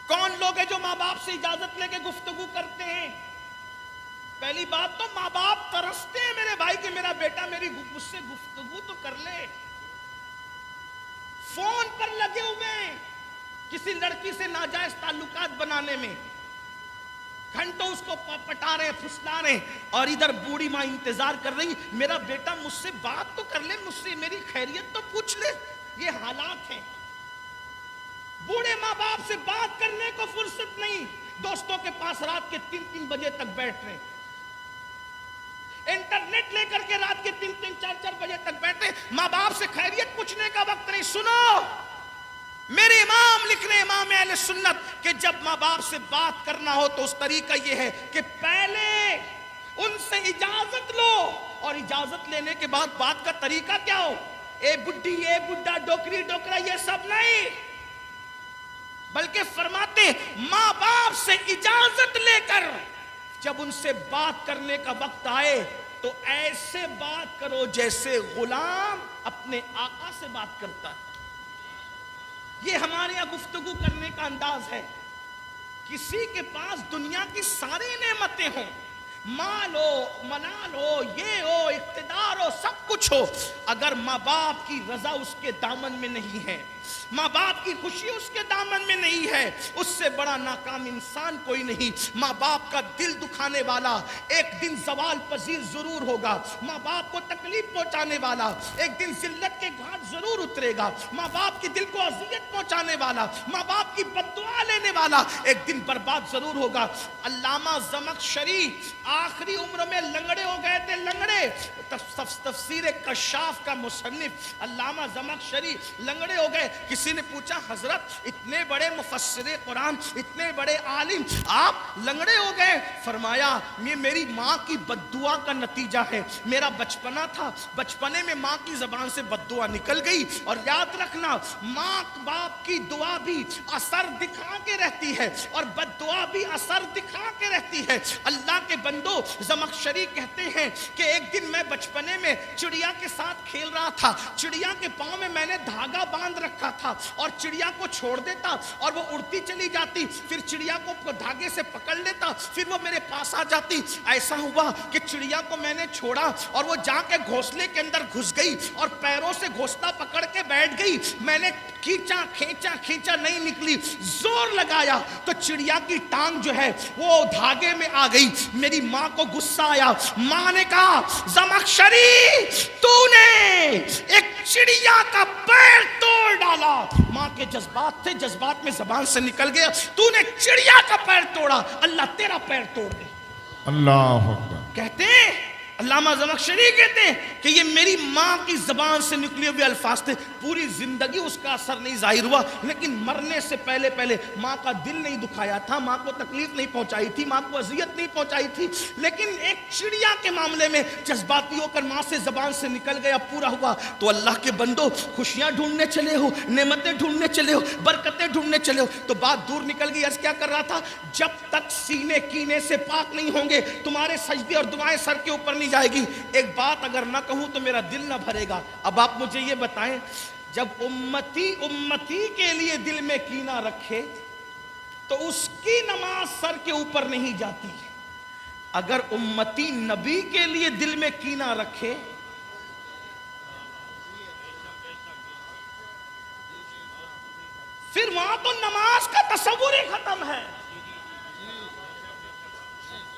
کون لوگ ہیں جو ماں باپ سے اجازت لے کے گفتگو کرتے ہیں؟ پہلی بات تو ماں باپ ترستے ہیں میرے بھائی کہ میرا بیٹا مجھ سے گفتگو تو کر لے۔ فون پر لگے ہوئے ہیں کسی لڑکی سے ناجائز تعلقات بنانے میں، گھنٹوں اس کو پٹا رہے ہیں، پھسلا رہے ہیں، اور ادھر بوڑھی ماں انتظار کر رہی میرا بیٹا مجھ سے بات تو کر لے، مجھ سے میری خیریت تو پوچھ لے۔ یہ حالات ہیں، بوڑھے ماں باپ سے بات کرنے کو فرصت نہیں، دوستوں کے پاس رات کے 3-3 بجے تک بیٹھ رہے ہیں، انٹرنیٹ لے کر کے رات کے 3-3 4-4 بجے تک بیٹھے، ماں باپ سے خیریت پوچھنے کا وقت نہیں۔ سنو، میرے امام لکھ رہے، امام اہل سنت، کہ جب ماں باپ سے بات کرنا ہو تو اس طریقہ یہ ہے کہ پہلے ان سے اجازت لو، اور اجازت لینے کے بعد بات کا طریقہ کیا ہو؟ اے بڈھی، اے بڈھا، ڈوکری ڈوکرا، یہ سب نہیں، بلکہ فرماتے ماں باپ سے اجازت لے کر جب ان سے بات کرنے کا وقت آئے تو ایسے بات کرو جیسے غلام اپنے آقا سے بات کرتا ہے۔ یہ ہمارے یہاں گفتگو کرنے کا انداز ہے۔ کسی کے پاس دنیا کی ساری نعمتیں ہوں، مال ہو، منال ہو، یہ ہو، اقتدار ہو، سب کچھ ہو، اگر ماں باپ کی رضا اس کے دامن میں نہیں ہے، ماں باپ کی خوشی اس کے دامن میں نہیں ہے، اس سے بڑا ناکام انسان کوئی نہیں۔ ماں باپ کا دل دکھانے والا ایک دن زوال پذیر ضرور ہوگا، ماں باپ کو تکلیف پہنچانے والا ایک دن ذلت کے گھاٹ ضرور اترے گا، ماں باپ کے دل کو اذیت پہنچانے والا، ماں باپ کی بد دعا لینے والا ایک دن برباد ضرور ہوگا۔ علامہ زمخشری آخری عمر میں لنگڑے ہو گئے تھے، لنگڑے، تفسیر کشاف کا مصنف علامہ زمخشری لنگڑے ہو گئے۔ کسی نے پوچھا حضرت اتنے بڑے مفسر قرآن، اتنے بڑے عالم، آپ لنگڑے ہو گئے؟ فرمایا یہ میری ماں کی بد دعا کا نتیجہ ہے۔ میرا بچپنا تھا، بچپنے میں ماں کی زبان سے بد دعا نکل گئی، اور یاد رکھنا ماں باپ کی دعا بھی اثر دکھا کے رہتی ہے اور بد دعا بھی اثر دکھا کے رہتی ہے۔ اللہ کے بندو، زمخشری کہتے ہیں کہ ایک دن میں بچپنے میں چڑیا کے ساتھ کھیل رہا تھا، چڑیا کے پاؤں میں میں نے دھاگا باندھ رکھا تھا، اور چڑیا کو چھوڑ دیتا اور وہ اڑتی چلی جاتی، پھر چڑیا کو دھاگے سے پکڑ لیتا، پھر وہ میرے پاس آ جاتی۔ ایسا ہوا کہ چڑیا کو میں نے چھوڑا اور وہ جا کے گھونسلے کے اندر گھس گئی اور پیروں سے گھونسلہ پکڑ کے بیٹھ گئی۔ میں نے کھینچا کھینچا کھینچا، نہیں نکلی، زور لگایا تو چڑیا کی ٹانگ جو ہے وہ دھاگے میں آ گئی۔ میری ماں کو غصہ آیا، ماں نے کہا زمخشری تو نے ایک چڑیا کا پیر توڑ ڈالا. ماں کے جذبات تھے, جذبات میں زبان سے نکل گیا, تو نے چڑیا کا پیر توڑا, اللہ تیرا پیر توڑ دے. اللہ اکبر. کہتے ہیں علامہ زمخشری کہتے ہیں کہ یہ میری ماں کی زبان سے نکلے ہوئے الفاظ تھے. پوری زندگی اس کا اثر نہیں ظاہر ہوا, لیکن مرنے سے پہلے پہلے ماں کا دل نہیں دکھایا تھا, ماں کو تکلیف نہیں پہنچائی تھی, ماں کو اذیت نہیں پہنچائی تھی. لیکن ایک چڑیا کے معاملے میں جذباتی ہو کر ماں سے زبان سے نکل گیا, پورا ہوا. تو اللہ کے بندو, خوشیاں ڈھونڈنے چلے ہو, نعمتیں ڈھونڈنے چلے ہو, برکتیں ڈھونڈنے چلے ہو, تو بات دور نکل گئی. عرض کیا کر رہا تھا, جب تک سینے کینے سے پاک نہیں ہوں گے تمہارے سجدے اور دعائیں سر کے اوپر نہیں جائے گی. ایک بات اگر نہ کہوں تو میرا دل نہ بھرے گا. اب آپ مجھے یہ بتائیں, جب امتی کے لیے دل میں کینہ رکھے تو اس کی نماز سر کے اوپر نہیں جاتی. اگر امتی نبی کے لیے دل میں کینہ رکھے پھر وہاں تو نماز کا تصور ہی ختم ہے.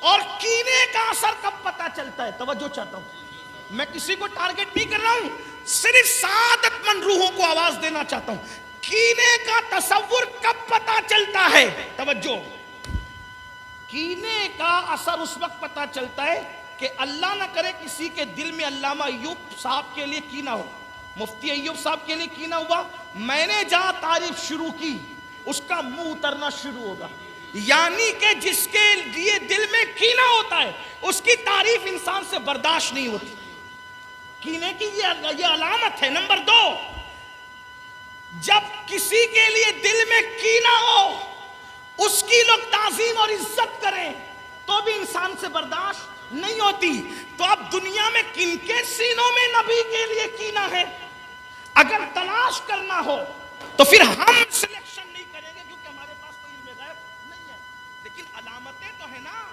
اور کینے کا اثر کب پتا چلتا ہے؟ توجہ چاہتا ہوں, میں کسی کو ٹارگٹ نہیں کر رہا ہوں, صرف سعادت مند روحوں کو آواز دینا چاہتا ہوں. کینے کا تصور کب پتا چلتا ہے؟ توجہ, کینے کا اثر اس وقت پتا چلتا ہے کہ اللہ نہ کرے کسی کے دل میں علامہ ایوب صاحب کے لیے کینہ ہو, مفتی ایوب صاحب کے لیے کینہ ہوا, میں نے جہاں تعریف شروع کی اس کا منہ اترنا شروع ہوگا. یعنی کہ جس کے لیے دل میں کینہ ہوتا ہے اس کی تعریف انسان سے برداشت نہیں ہوتی. کینے کی یہ علامت ہے. نمبر 2, جب کسی کے لیے دل میں کینہ ہو اس کی لوگ تعظیم اور عزت کریں تو بھی انسان سے برداشت نہیں ہوتی. تو اب دنیا میں کن کے سینوں میں نبی کے لیے کینہ ہے؟ اگر تلاش کرنا ہو تو پھر ہم سلیکشن نہیں کریں گے کیونکہ ہمارے پاس کوئی علم غیب نہیں ہے. لیکن علامتیں تو ہے نا.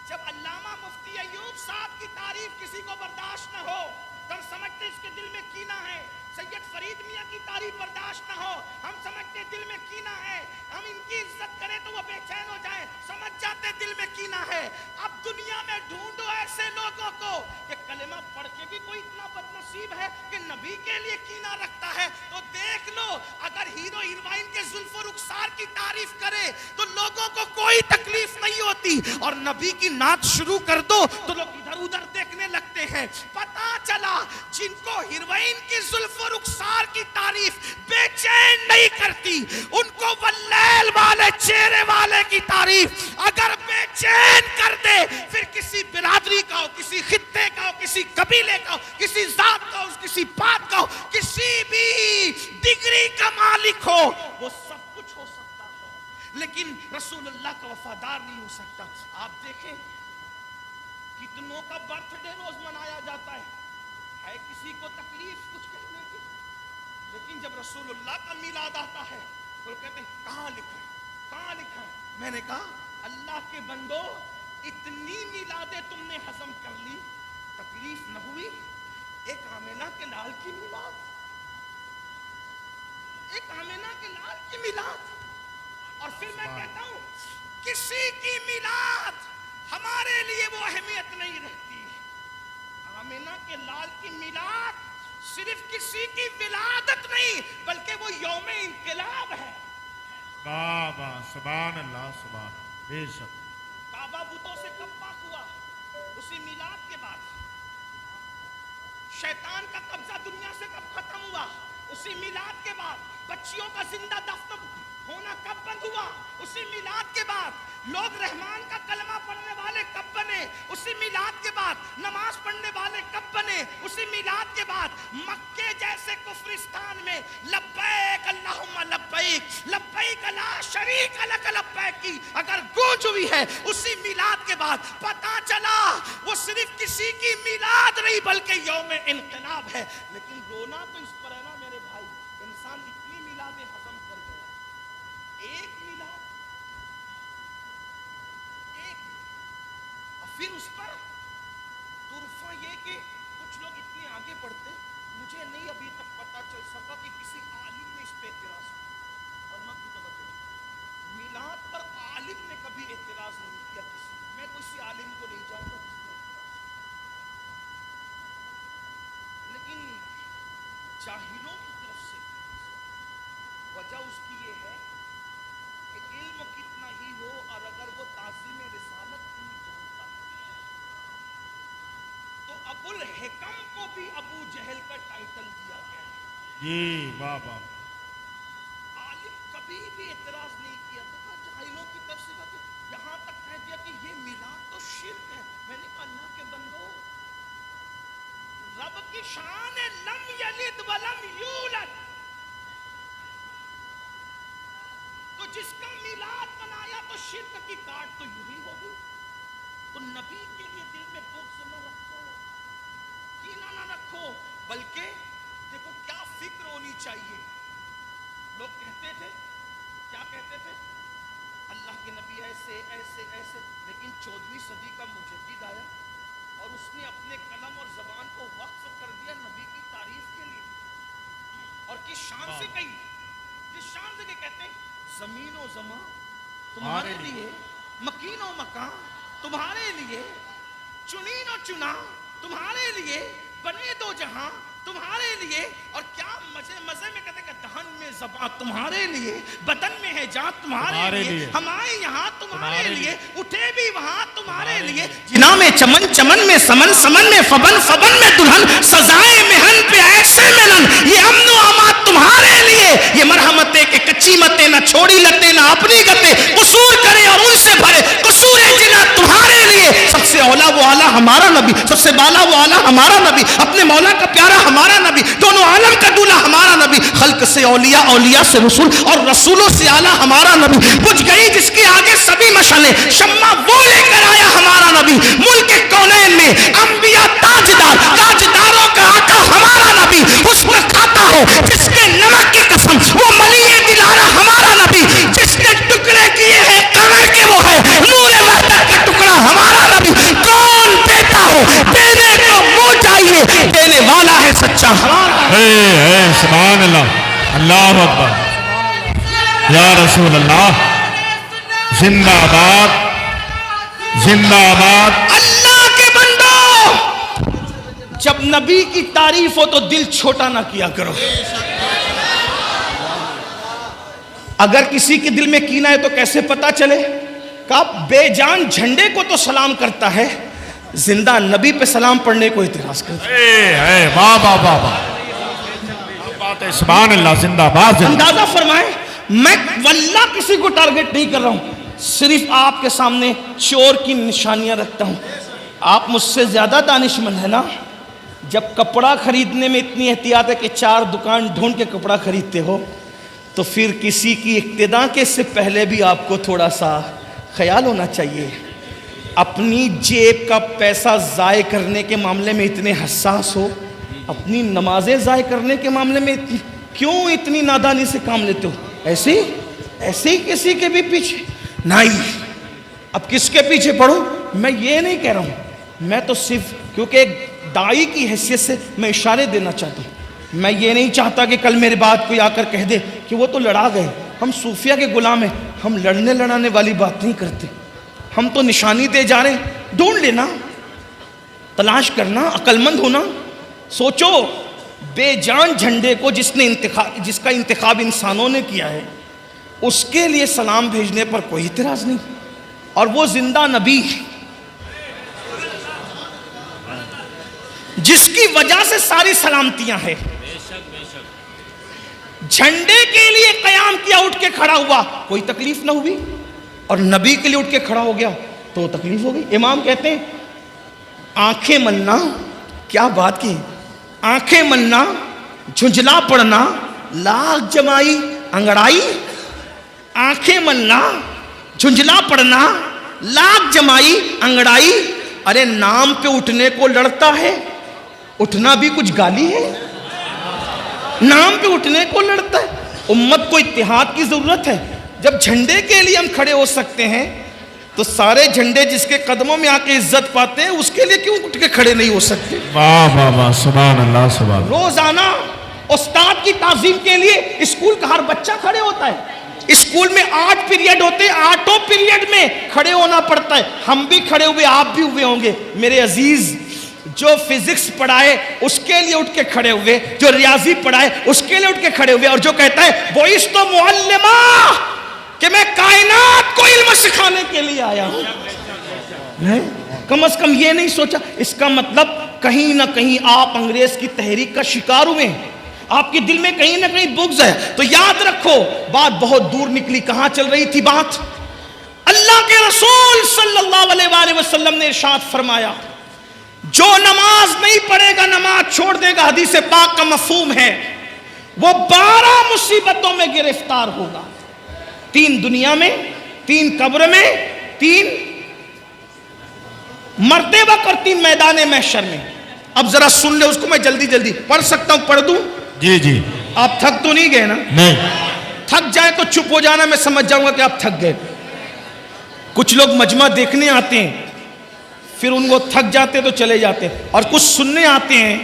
جب علامہ مفتی ایوب صاحب کی تعریف کسی کو برداشت نہ ہو تو ہم سمجھتے اس کے دل میں کینہ ہے. سید فرید میاں کی تعریف برداشت نہ ہو, ہم سمجھتے دل میں کینہ ہے. ہم ان کی عزت کریں تو وہ بے چین ہو جائیں, سمجھ جاتے دل میں کینہ ہے. اب دنیا میں ڈھونڈو ایسے لوگوں کو کہ کلمہ پڑھ کے بھی کوئی اتنا بدنصیب ہے کہ نبی کے لیے کینہ رکھتا ہے. تو دیکھ لو, اگر ہیرو ہیروئن کے زلف و رخسار کی تعریف کرے تو لوگوں کو کوئی تکلیف نہیں ہوتی, اور نبی کی نعت شروع کر دو تو لوگ ادھر ادھر دیکھنے لگتے ہیں. پتا چلا جن کو ہیروئن کی زلف و رخسار کی تعریف بے چین نہیں کرتی, ان کو واللیل والے چہرے والے کی تعریف اگر بے چین کر دے, پھر کسی برادری کا ہو, کسی خطے کا ہو, کسی قبیلے کا ہو, کسی ذات کا ہو, کسی بات کا ہو, کسی بھی ڈگری کا مالک ہو, وہ سب کچھ ہو سکتا ہو لیکن رسول اللہ کا وفادار نہیں ہو سکتا. آپ دیکھیں کتنوں کا برتھ ڈے روز منایا جاتا ہے کسی کو تکلیف کچھ کہنے کی, لیکن جب رسول اللہ کا میلاد آتا ہے تو کہتے ہیں کہاں لکھا ہے, کہاں لکھا ہے. میں نے کہا اللہ کے بندو, اتنی میلادیں تم نے ہضم کر لی, تکلیف نہ ہوئی؟ ایک آمینہ کے لال کی میلاد, ایک آمینہ کے لال کی میلاد. اور پھر میں کہتا ہوں کسی کی میلاد ہمارے لیے وہ اہمیت نہیں رہتی. آمینہ کے لال کی میلاد صرف کسی کی ولادت نہیں بلکہ وہ یوم انقلاب ہے. بابا سبحان اللہ, سبحان بے شک. کعبہ بتوں سے کب پاک ہوا؟ اسی میلاد کے بعد. شیطان کا قبضہ دنیا سے کب ختم ہوا؟ اسی میلاد کے بعد. بچیوں کا زندہ دفن ہونا کب بند ہوا؟ اسی میلاد کے بعد. لوگ رحمان کا کلمہ پڑھنے والے کب بنے؟ اسی میلاد کے بعد. نماز پڑھنے والے کب بنے؟ اسی میلاد کے بعد. مکے جیسے کفرستان میں لبیک اللہم لبیک, لبیک لا شریک لک لبیک کی اگر گونج ہوئی ہے اسی میلاد کے بعد. پتا چلا وہ صرف کسی کی میلاد نہیں بلکہ یوم انقلاب ہے. لیکن رونا تو اس پر ہے نا میرے بھائی, انسان اتنی میلادیں ہضم کر گیا, ایک میلاد, ایک, اور پھر اس پر طرفہ یہ کہ کچھ لوگ اتنے آگے بڑھتے, مجھے نہیں ابھی تک پتا چل سکا کہ کسی عالم نے اس پہ اعتراض کیا. اور میں توجہ, میلاد پر عالم نے کبھی اعتراض نہیں کیا کسی, میں کسی عالم کو نہیں جانتا جس نے اعتراض کیا. لیکن جاہلوں کی طرف سے وجہ اس کی یہ ہے کہ علم کتنا ہی ہو اور اگر وہ تعظیم رسالت کو نہیں جانتا تو ابو الحکم کو بھی ابو جہل کا ٹائٹل دیا گیا ہے. جی واہ واہ. عالم کبھی بھی اعتراض نہیں کیا تو کہا جاہلوں کی طرف سے بات یہاں تک کہہ دیا کہ یہ میلاد تو شرک ہے. میں نے کہا اللہ کے بندو رب کی شان ہے لم یلد ولم یولد. تو جس کا میلاد منایا تو شرک کی کاٹ تو یوں ہی ہوگی. تو نبی کے لیے دل میں بغض نہ رکھو, کینہ نہ رکھو, بلکہ دیکھو کیا فکر ہونی چاہیے. لوگ کہتے تھے, کیا کہتے تھے, اللہ کے نبی ایسے ایسے ایسے, لیکن 14ویں صدی کا مجدد آیا اور اس نے اپنے قلم اور زبان کو وقف کر دیا نبی کی تعریف کے لیے. اور کس شان سے کہی, کس شان سے کہتے ہیں زمین و زمان تمہارے لیے, مکین و مکان تمہارے لیے, چنین و چنا تمہارے لیے, بنے دو جہاں تمہارے لیے. اور کیا مزے میں کہتے کہ دہن میں زبان تمہارے لیے, بدن میں ہے جان تمہارے لیے, ہم آئے یہاں تمہارے لیے, اٹھے بھی وہاں تمہارے لیے. جنا میں چمن, چمن میں سمن, سمن میں فبن, فبن میں دلہن, سزائے مہن پہ ایسے ملن, یہ امن و امان تمہارے لیے. یہ مرحمتیں کہ کچی متیں نہ چھوڑی لتے نہ اپنی گتے, قصور کرے اور ان سے بھرے قصور جنا تمہارے لیے. سب سے اولا وہ اعلیٰ ہمارا نبی, سب سے بالا وہ اعلیٰ ہمارا نبی, اپنے مولا کا پیارا ہمارا نبی, دونوں عالم کا دولہ ہمارا نبی, خلق سے اولیاء, اولیاء سے رسول اور رسولوں سے اعلیٰ ہمارا نبی. بجھ گئی جس کے آگے سبھی مشعلیں, شمع وہ لے کر آیا ہمارا نبی. ملک کونین میں انبیاء تاجدار, تاجداروں کا آقا ہمارا نبی. اس پر کھاتا ہے جس کے نمک کی قسم, وہ ملی دلارا ہمارا نبی. جس نے ٹکڑے کیے ہیں کمر کے وہ ہے نور وحدت کا ٹکڑا ہمارا نبی. کون دیتا ہے دینے کو وہ چاہیے, دینے والا ہے سچا ہمارا. سبحان اللہ, اللہ اکبر, یا رسول اللہ, زندہ آباد, زندہ آباد. اللہ کے بندو, جب نبی کی تعریف ہو تو دل چھوٹا نہ کیا کرو. اگر کسی کے دل میں کینہ ہے تو کیسے پتا چلے؟ کہ بے جان جھنڈے کو تو سلام کرتا ہے, زندہ نبی پہ سلام پڑھنے کو اعتراض کرتا ہے. واہ واہ واہ واہ, سبحان اللہ, زندہ باد. اندازہ فرمائیں, میں واللہ کسی کو ٹارگٹ نہیں کر رہا ہوں, صرف آپ کے سامنے چور کی نشانیاں رکھتا ہوں. آپ مجھ سے زیادہ دانشمند ہے نا. جب کپڑا خریدنے میں اتنی احتیاط ہے کہ 4 دکان ڈھونڈ کے کپڑا خریدتے ہو, تو پھر کسی کی اقتداء کے سے پہلے بھی آپ کو تھوڑا سا خیال ہونا چاہیے. اپنی جیب کا پیسہ ضائع کرنے کے معاملے میں اتنے حساس ہو, اپنی نمازیں ضائع کرنے کے معاملے میں کیوں اتنی نادانی سے کام لیتے ہو؟ ایسے ہی کسی کے بھی پیچھے نہیں. اب کس کے پیچھے پڑھو میں یہ نہیں کہہ رہا ہوں, میں تو صرف کیونکہ ایک داعی کی حیثیت سے میں اشارے دینا چاہتا ہوں. میں یہ نہیں چاہتا کہ کل میرے بعد کوئی آ کر کہہ دے کہ وہ تو لڑا گئے, ہم صوفیہ کے غلام ہیں, ہم لڑنے لڑانے والی بات نہیں کرتے. ہم تو نشانی دے جا رہے ہیں, ڈھونڈ لینا, تلاش کرنا, عقل مند ہونا. سوچو بے جان جھنڈے کو جس کا انتخاب انسانوں نے کیا ہے, اس کے لیے سلام بھیجنے پر کوئی اعتراض نہیں. اور وہ زندہ نبی جس کی وجہ سے ساری سلامتیاں ہیں, جھنڈے کے لیے قیام کیا, اٹھ کے کھڑا ہوا, کوئی تکلیف نہ ہوئی, اور نبی کے لیے اٹھ کے کھڑا ہو گیا تو تکلیف ہو گئی. امام کہتے ہیں آنکھیں ملنا, کیا بات کی, آنکھیں ملنا, جھنجھلا پڑنا, لاکھ جمائی انگڑائی. آنکھیں ملنا, جھنجھلا پڑنا, لاکھ جمائی انگڑائی. ارے نام پہ اٹھنے کو لڑتا ہے, اٹھنا بھی کچھ گالی ہے؟ نام پہ اٹھنے کو لڑتا ہے. امت کو اتحاد کی ضرورت ہے. جب جھنڈے کے لیے ہم کھڑے ہو سکتے ہیں تو سارے جھنڈے جس کے قدموں میں آ کے عزت پاتے ہیں اس کے لیے کیوں اٹھ کے کھڑے نہیں ہو سکتے؟ واہ واہ واہ, سبحان اللہ, سبحان. روزانہ استاد کی تعظیم کے لیے اسکول کا ہر بچہ کھڑے ہوتا ہے. اسکول میں 8 پیریڈ ہوتے ہیں, 8 پیریڈ میں کھڑے ہونا پڑتا ہے. ہم بھی کھڑے ہوئے, آپ بھی ہوئے ہوں گے. میرے عزیز جو فزکس پڑھائے اس کے لیے اٹھ کے کھڑے ہوئے, جو ریاضی پڑھائے اس کے لیے اٹھ کے کھڑے ہوئے, اور جو کہتا ہے وہ اس تو معلمہ کہ میں کائنات کو علم سکھانے کے لیے آیا ہوں. کم از کم یہ نہیں سوچا. اس کا مطلب کہیں نہ کہیں آپ انگریز کی تحریک کا شکار ہوئے ہیں, آپ کے دل میں کہیں نہ کہیں بغض ہے. تو یاد رکھو بات بہت دور نکلی. کہاں چل رہی تھی بات؟ اللہ کے رسول صلی اللہ علیہ وآلہ وسلم نے ارشاد فرمایا جو نماز نہیں پڑھے گا, نماز چھوڑ دے گا, حدیث پاک کا مفہوم ہے وہ 12 مصیبتوں میں گرفتار ہوگا. 3 دنیا میں, 3 قبر میں, 3 مرتے وقت اور 3 میدان محشر میں. اب ذرا سن لے اس کو, میں جلدی جلدی پڑھ سکتا ہوں, پڑھ دوں؟ جی جی. آپ تھک تو نہیں گئے نا؟ نہیں. تھک جائے تو چپ ہو جانا, میں سمجھ جاؤں گا کہ آپ تھک گئے. کچھ لوگ مجمع دیکھنے آتے ہیں, پھر ان کو تھک جاتے تو چلے جاتے, اور کچھ سننے آتے ہیں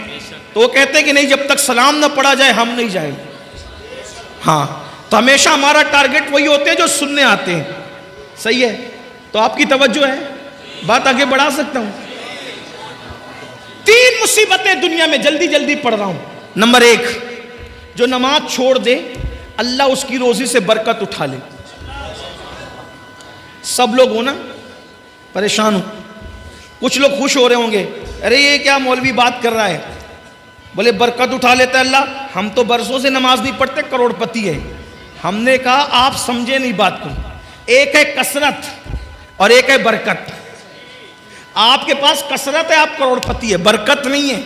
تو وہ کہتے ہیں کہ نہیں جب تک سلام نہ پڑھا جائے ہم نہیں جائیں. ہاں, تو ہمیشہ ہمارا ٹارگٹ وہی ہوتے ہیں جو سننے آتے ہیں. صحیح ہے, تو آپ کی توجہ ہے, بات آگے بڑھا سکتا ہوں. 3 مصیبتیں دنیا میں, جلدی جلدی پڑھ رہا ہوں. نمبر 1, جو نماز چھوڑ دے اللہ اس کی روزی سے برکت اٹھا لے. سب لوگ ہو نا پریشان ہو, کچھ لوگ خوش ہو رہے ہوں گے, ارے یہ کیا مولوی بات کر رہا ہے, بولے برکت اٹھا لیتا ہے اللہ. ہم تو برسوں سے نماز نہیں پڑھتے, کروڑ پتی ہے. ہم نے کہا آپ سمجھے نہیں بات کو. ایک ہے کثرت اور ایک ہے برکت. آپ کے پاس کثرت ہے, آپ کروڑ پتی ہے, برکت نہیں ہے.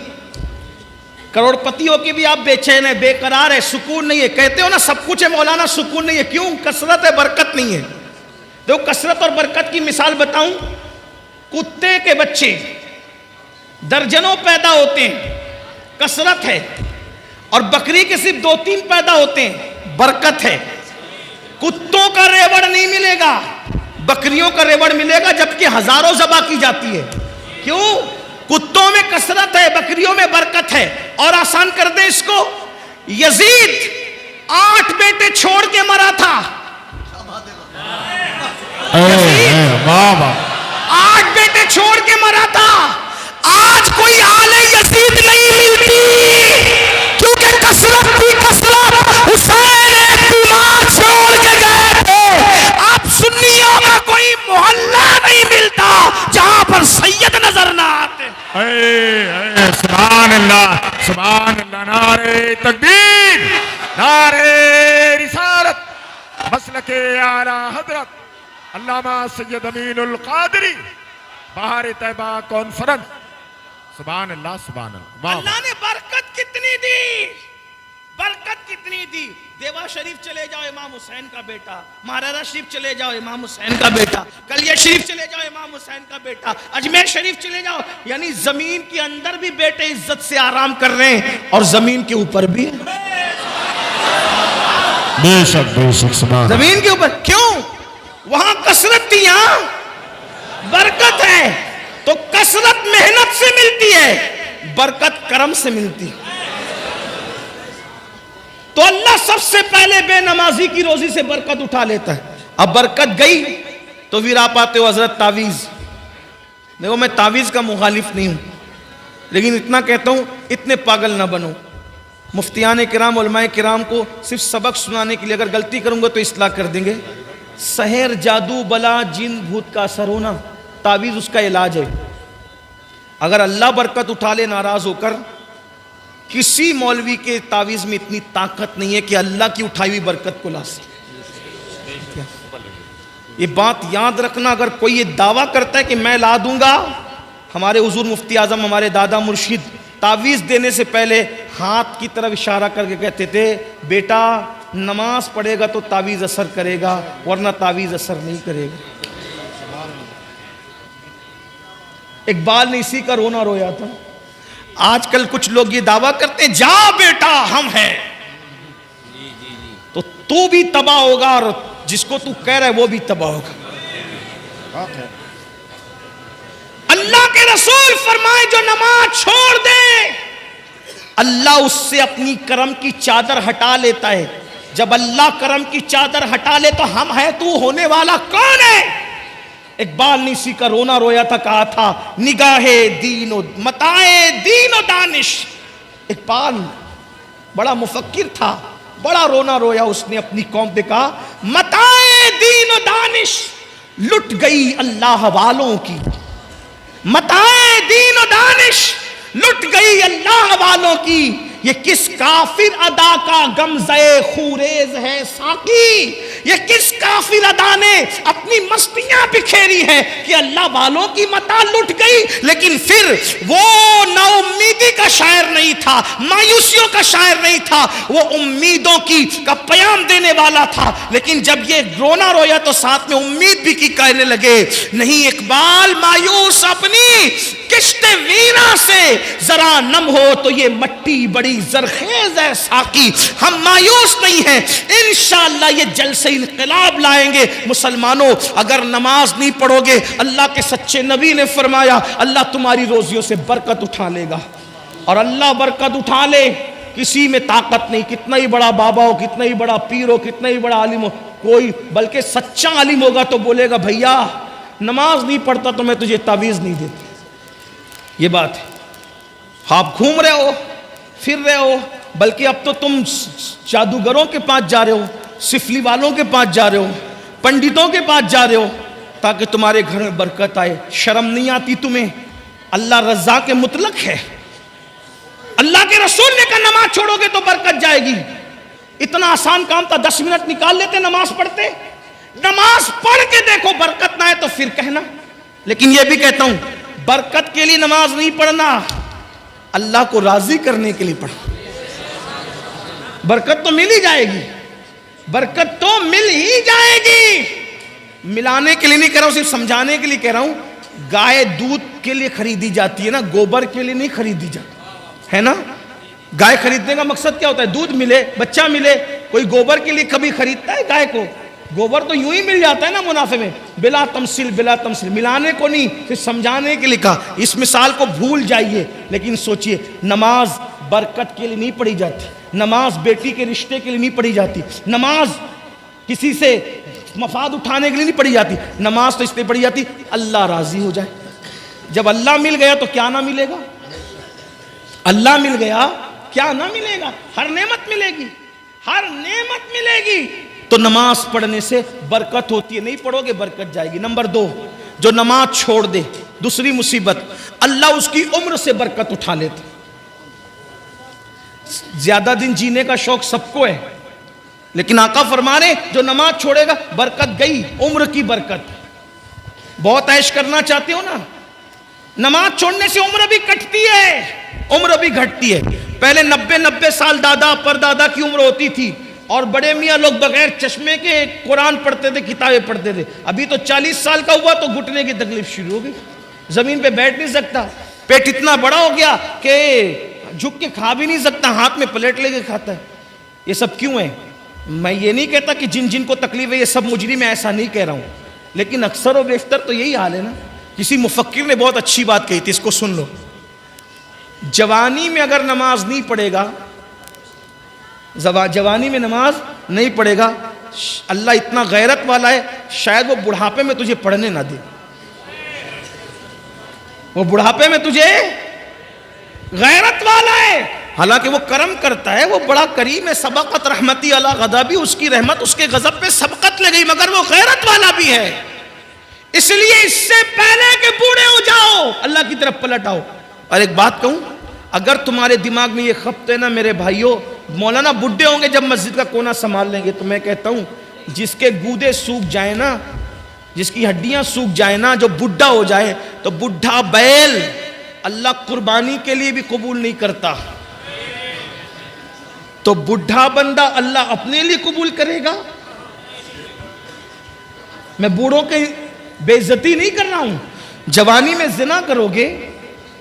کروڑ پتی ہو کے بھی آپ بے چین ہے, بے قرار ہے, سکون نہیں ہے. کہتے ہو نا سب کچھ ہے مولانا, سکون نہیں ہے. کیوں؟ کثرت ہے, برکت نہیں ہے. دیکھو کثرت اور برکت کی مثال بتاؤں. کتے کے بچے درجنوں پیدا ہوتے ہیں, کثرت ہے. اور بکری کے صرف 2-3 پیدا ہوتے ہیں, برکت ہے. کتوں کا ریوڑ نہیں ملے گا, بکریوں کا ریوڑ ملے گا, جبکہ ہزاروں ذبح کی جاتی ہے. کیوں؟ کتوں میں کثرت ہے, بکریوں میں برکت ہے. اور آسان کر دیں اس کو, یزید 8 بیٹے چھوڑ کے مرا تھا. 8 بیٹے چھوڑ کے مرا تھا. آج کوئی آل یزید نہیں ملتی, کیونکہ کثرت کی کثرت. حسین ایک بیمار چھوڑ کے گئے تھے. آپ سنیوں کا کوئی محلہ نہیں ملتا جہاں پر سید نظر نہ آتے. سبحان اللہ, سبحان اللہ. نعرہ تکبیر, نعرہ رسالت. مسلک اعلی حضرت علامہ سید امین القادری, بہار طیبہ کانفرنس. سبحان اللہ, سبحان اللہ. اللہ نے برکت کتنی دی, برکت کتنی دی. دیوا شریف چلے جاؤ, امام حسین کا بیٹا. مہارارا شریف چلے جاؤ, امام حسین کا بیٹا. کلیہ شریف چلے جاؤ, امام حسین کا بیٹا. اجمیر شریف چلے جاؤ. یعنی زمین کے اندر بھی بیٹے عزت سے آرام کر رہے ہیں, اور زمین کے اوپر بھی بے شک, بے شک. سبحان زمین کے اوپر. کیوں؟ وہاں کثرت تھی, یہاں برکت ہے. تو کثرت محنت سے ملتی ہے, برکت کرم سے ملتی. تو اللہ سب سے پہلے بے نمازی کی روزی سے برکت اٹھا لیتا ہے. اب برکت گئی تو پھر آپ آتے ہو حضرت تعویذ. دیکھو میں تعویذ کا مخالف نہیں ہوں, لیکن اتنا کہتا ہوں اتنے پاگل نہ بنو. مفتیان کرام, علماء کرام کو صرف سبق سنانے کے لیے, اگر غلطی کروں گا تو اصلاح کر دیں گے. سحر, جادو, بلا, جن, بھوت کا اثر ہونا, تعویذ اس کا علاج ہے. اگر اللہ برکت اٹھا لے ناراض ہو کر, کسی مولوی کے تعویذ میں اتنی طاقت نہیں ہے کہ اللہ کی اٹھائی ہوئی برکت کو لا سکے. یہ بات یاد رکھنا. اگر کوئی یہ دعویٰ کرتا ہے کہ میں لا دوں گا, ہمارے حضور مفتی اعظم, ہمارے دادا مرشد تعویذ دینے سے پہلے ہاتھ کی طرف اشارہ کر کے کہتے تھے بیٹا نماز پڑھے گا تو تعویذ اثر کرے گا, ورنہ تعویذ اثر نہیں کرے گا. اقبال نے اسی کا رونا رویا تھا. آج کل کچھ لوگ یہ دعویٰ کرتے ہیں جا بیٹا ہم ہیں, تو بھی تباہ ہوگا اور جس کو تو کہہ رہا ہے وہ بھی تباہ ہوگا. اللہ کے رسول فرمائے جو نماز چھوڑ دے اللہ اس سے اپنی کرم کی چادر ہٹا لیتا ہے. جب اللہ کرم کی چادر ہٹا لے تو ہم ہے تو ہونے والا کون ہے؟ اقبال نے اسی کا رونا رویا تھا، کہا تھا نگاہ دین و متاع دین و دانش. اقبال بڑا مفکر تھا، بڑا رونا رویا اس نے اپنی قوم پہ، کہا متاع دین و دانش لٹ گئی اللہ والوں کی، متاع دین و دانش لٹ گئی اللہ والوں کی. یہ کس کافر ادا کا غمزہ خوریز ہے ساقی، یہ کس کافر ادا نے اپنی مستیاں بکھیری ہیں کہ اللہ والوں کی متاع لٹ گئی. لیکن پھر وہ نا امیدی کا شاعر نہیں تھا، مایوسیوں کا شاعر نہیں تھا، وہ امیدوں کا پیام دینے والا تھا. لیکن جب یہ رونا رویا تو ساتھ میں امید بھی کی کہنے لگے نہیں اقبال مایوس اپنی کشت ویرا سے ذرا نم ہو تو یہ مٹی بڑی زرخیز ہے ساقی. ہم مایوس نہیں ہیں، انشاءاللہ یہ جلسے انقلاب لائیں گے. مسلمانوں اگر نماز نہیں پڑھو گے، اللہ کے سچے نبی نے فرمایا اللہ تمہاری روزیوں سے برکت اٹھا لے گا. اور اللہ برکت اٹھا لے، کسی میں طاقت نہیں، کتنا ہی بڑا بابا ہو، کتنا ہی بڑا پیر ہو، کتنا ہی بڑا عالم ہو، کوئی بلکہ سچا عالم ہوگا تو بولے گا بھیا نماز نہیں پڑھتا تو میں تجھے تعویذ نہیں دیتا. یہ بات ہے. آپ گھوم رہے ہو، پھر رہے ہو، بلکہ اب تو تم جادوگروں کے پاس جا رہے ہو، سفلی والوں کے پاس جا رہے ہو، پنڈتوں کے پاس جا رہے ہو تاکہ تمہارے گھر میں برکت آئے. شرم نہیں آتی تمہیں؟ اللہ رزاق مطلق ہے. اللہ کے رسول نے کہا نماز چھوڑو گے تو برکت جائے گی. اتنا آسان کام تھا، 10 منٹ نکال لیتے نماز پڑھتے. نماز پڑھ کے دیکھو برکت نہ آئے تو پھر کہنا. لیکن یہ بھی کہتا ہوں برکت کے لیے نماز نہیں پڑھنا، اللہ کو راضی کرنے کے لیے پڑھو. برکت تو مل ہی جائے گی، برکت تو مل ہی جائے گی. ملانے کے لیے نہیں کہہ رہا ہوں، صرف سمجھانے کے لیے کہہ رہا ہوں. گائے دودھ کے لیے خریدی جاتی ہے نا، گوبر کے لیے نہیں خریدی جاتی ہے نا. گائے خریدنے کا مقصد کیا ہوتا ہے؟ دودھ ملے، بچہ ملے. کوئی گوبر کے لیے کبھی خریدتا ہے گائے کو؟ گوبر تو یوں ہی مل جاتا ہے نا منافع میں، بلا تمثیل بلا تمثیل. ملانے کو نہیں، صرف سمجھانے کے لیے کہا. اس مثال کو بھول جائیے، لیکن سوچئے نماز برکت کے لیے نہیں پڑھی جاتی، نماز بیٹی کے رشتے کے لیے نہیں پڑھی جاتی، نماز کسی سے مفاد اٹھانے کے لیے نہیں پڑھی جاتی. نماز تو اس لیے پڑھی جاتی اللہ راضی ہو جائے. جب اللہ مل گیا تو کیا نہ ملے گا؟ اللہ مل گیا کیا نہ ملے گا؟ ہر نعمت ملے گی، ہر نعمت ملے گی. تو نماز پڑھنے سے برکت ہوتی ہے. نہیں پڑھو گے برکت جائے گی. نمبر 2، جو نماز چھوڑ دے، دوسری مصیبت، اللہ اس کی عمر سے برکت اٹھا لیتا. زیادہ دن جینے کا شوق سب کو ہے، لیکن آقا فرما رہے جو نماز چھوڑے گا برکت گئی، عمر کی برکت. بہت عیش کرنا چاہتے ہو نا، نماز چھوڑنے سے عمر بھی کٹتی ہے، عمر بھی گھٹتی ہے. پہلے 90 سال دادا پر دادا کی عمر ہوتی تھی، اور بڑے میاں لوگ بغیر چشمے کے قرآن پڑھتے تھے، کتابیں پڑھتے تھے. ابھی تو 40 سال کا ہوا تو گھٹنے کی تکلیف شروع ہو گئی، زمین پہ بیٹھ نہیں سکتا، پیٹ اتنا بڑا ہو گیا کہ جھک کے کھا بھی نہیں سکتا، ہاتھ میں پلیٹ لے کے کھاتا ہے. یہ سب کیوں ہے؟ میں یہ نہیں کہتا کہ جن کو تکلیف ہے یہ سب مجرم ہے، ایسا نہیں کہہ رہا ہوں، لیکن اکثر و بیشتر تو یہی حال ہے نا. کسی مفکر نے بہت اچھی بات کہی تھی، اس کو سن لو. جوانی میں اگر نماز نہیں پڑھے گا، جوانی میں نماز نہیں پڑھے گا، اللہ اتنا غیرت والا ہے شاید وہ بڑھاپے میں تجھے پڑھنے نہ دے. وہ بڑھاپے میں تجھے غیرت والا ہے، حالانکہ وہ کرم کرتا ہے، وہ بڑا کریم ہے. سبقت رحمتی علی غضبی، اس کی رحمت اس کے غضب پہ سبقت لگئی، مگر وہ غیرت والا بھی ہے. اس لیے اس سے پہلے کہ بوڑھے ہو جاؤ اللہ کی طرف پلٹ آؤ. اور ایک بات کہوں، اگر تمہارے دماغ میں یہ خبط ہے نا میرے بھائیوں، مولانا بڈھے ہوں گے جب مسجد کا کونا سنبھال لیں گے، تو میں کہتا ہوں جس کے گودے سوکھ جائیں نا، جس کی ہڈیاں سوکھ جائیں نا، جو بڈھا ہو جائے، تو بڈھا بیل اللہ قربانی کے لیے بھی قبول نہیں کرتا. تو بڈھا بندہ اللہ اپنے لیے قبول کرے گا. میں بوڑھوں کی بے عزتی نہیں کر رہا ہوں. جوانی میں زنا کرو گے،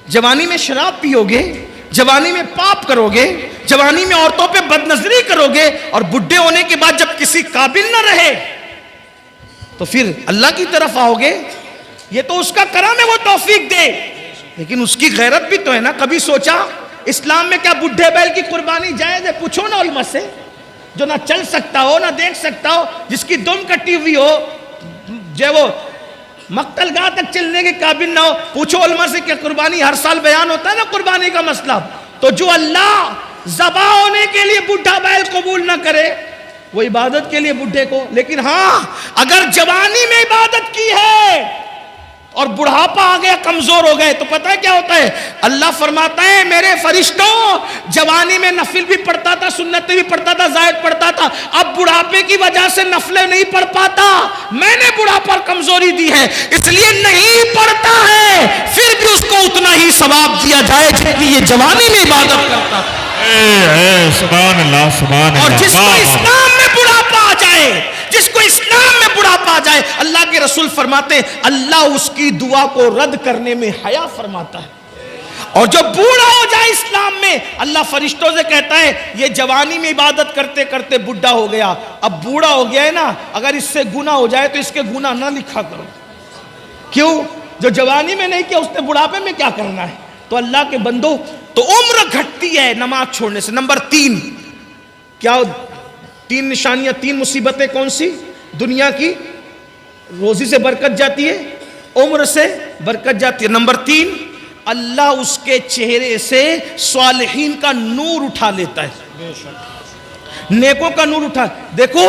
جوانی میں شراب پیو گے، جوانی میں پاپ کرو گے، جوانی میں عورتوں پہ بد نظری کرو گے، اور بڈھے ہونے کے بعد جب کسی قابل نہ رہے تو پھر اللہ کی طرف آؤ گے. یہ تو اس کا کرم ہے، وہ توفیق دے، لیکن اس کی غیرت بھی تو ہے نا. کبھی سوچا اسلام میں کیا بڈھے بیل کی قربانی جائز ہے؟ پوچھو نا علماء سے. جو نہ چل سکتا ہو، نہ دیکھ سکتا ہو، جس کی دم کٹی ہوئی ہو، جو وہ مقتل گاہ تک چلنے کے قابل نہ ہو. پوچھو علماء سے کہ قربانی ہر سال بیان ہوتا ہے نا قربانی کا مسئلہ, تو جو اللہ ذبح ہونے کے لیے بڈھا بیل قبول نہ کرے وہ عبادت کے لیے بڈھے کو, لیکن ہاں اگر جوانی میں عبادت کی ہے اور بڑھاپا آ گیا, کمزور ہو گئے, تو پتہ ہے کیا ہوتا ہے؟ اللہ فرماتا ہے میرے فرشتوں, جوانی میں نفل بھی پڑھتا تھا, سنتیں بھی پڑھتا تھا, زائد پڑھتا تھا, اب بڑھاپے کی وجہ سے نفلیں نہیں پڑھ پاتا, میں نے بڑھاپا کمزوری دی ہے, اس لیے نہیں پڑھتا ہے, پھر بھی اس کو اتنا ہی ثواب دیا جائے جتنی یہ جوانی میں عبادت کرتا تھا. سبحان اللہ سبحان اللہ. اور جس کو اسلام میں بڑھاپا آ جائے, جس کو اسلام میں بڑھاپا آ جائے, اللہ کے رسول فرماتے ہیں اللہ اس کی دعا کو رد کرنے میں حیا فرماتا ہے. اور جو بوڑھا ہو جائے اسلام میں, اللہ فرشتوں سے کہتا ہے یہ جوانی میں عبادت کرتے کرتے بڈھا ہو گیا, اب بوڑھا ہو گیا ہے نا, اگر اس سے گناہ ہو جائے تو اس کے گناہ نہ لکھا کرو. کیوں؟ جو جوانی میں نہیں کیا اس نے بڑھاپے میں کیا کرنا ہے. تو اللہ کے بندو, تو عمر گھٹتی ہے نماز چھوڑنے سے. نمبر 3 کیا؟ 3 نشانیاں, 3 مصیبتیں کون سی؟ دنیا کی روزی سے برکت جاتی ہے, عمر سے برکت جاتی ہے. نمبر 3 اللہ اس کے چہرے سے صالحین کا نور اٹھا لیتا ہے, نیکوں کا نور اٹھا. دیکھو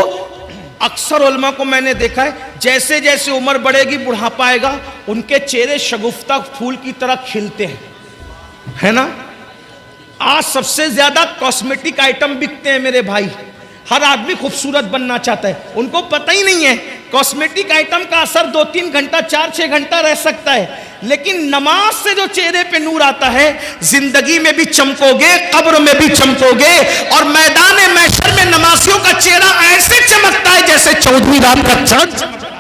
اکثر علماء کو میں نے دیکھا ہے جیسے جیسے عمر بڑھے گی بڑھاپا آئے گا ان کے چہرے شگفتہ پھول کی طرح کھلتے ہیں, ہے نا. آج سب سے زیادہ کاسمیٹک آئٹم بکتے ہیں میرے بھائی, ہر آدمی خوبصورت بننا چاہتا ہے, ان کو پتہ ہی نہیں ہے کاسمیٹک آئٹم کا اثر 2-3 گھنٹہ 4-6 گھنٹہ رہ سکتا ہے, لیکن نماز سے جو چہرے پہ نور آتا ہے زندگی میں بھی چمکو گے, قبر میں بھی چمکو گے, اور میدان محشر میں نمازیوں کا چہرہ ایسے چمکتا ہے جیسے 14ویں رات کا چاند چمکتا ہے.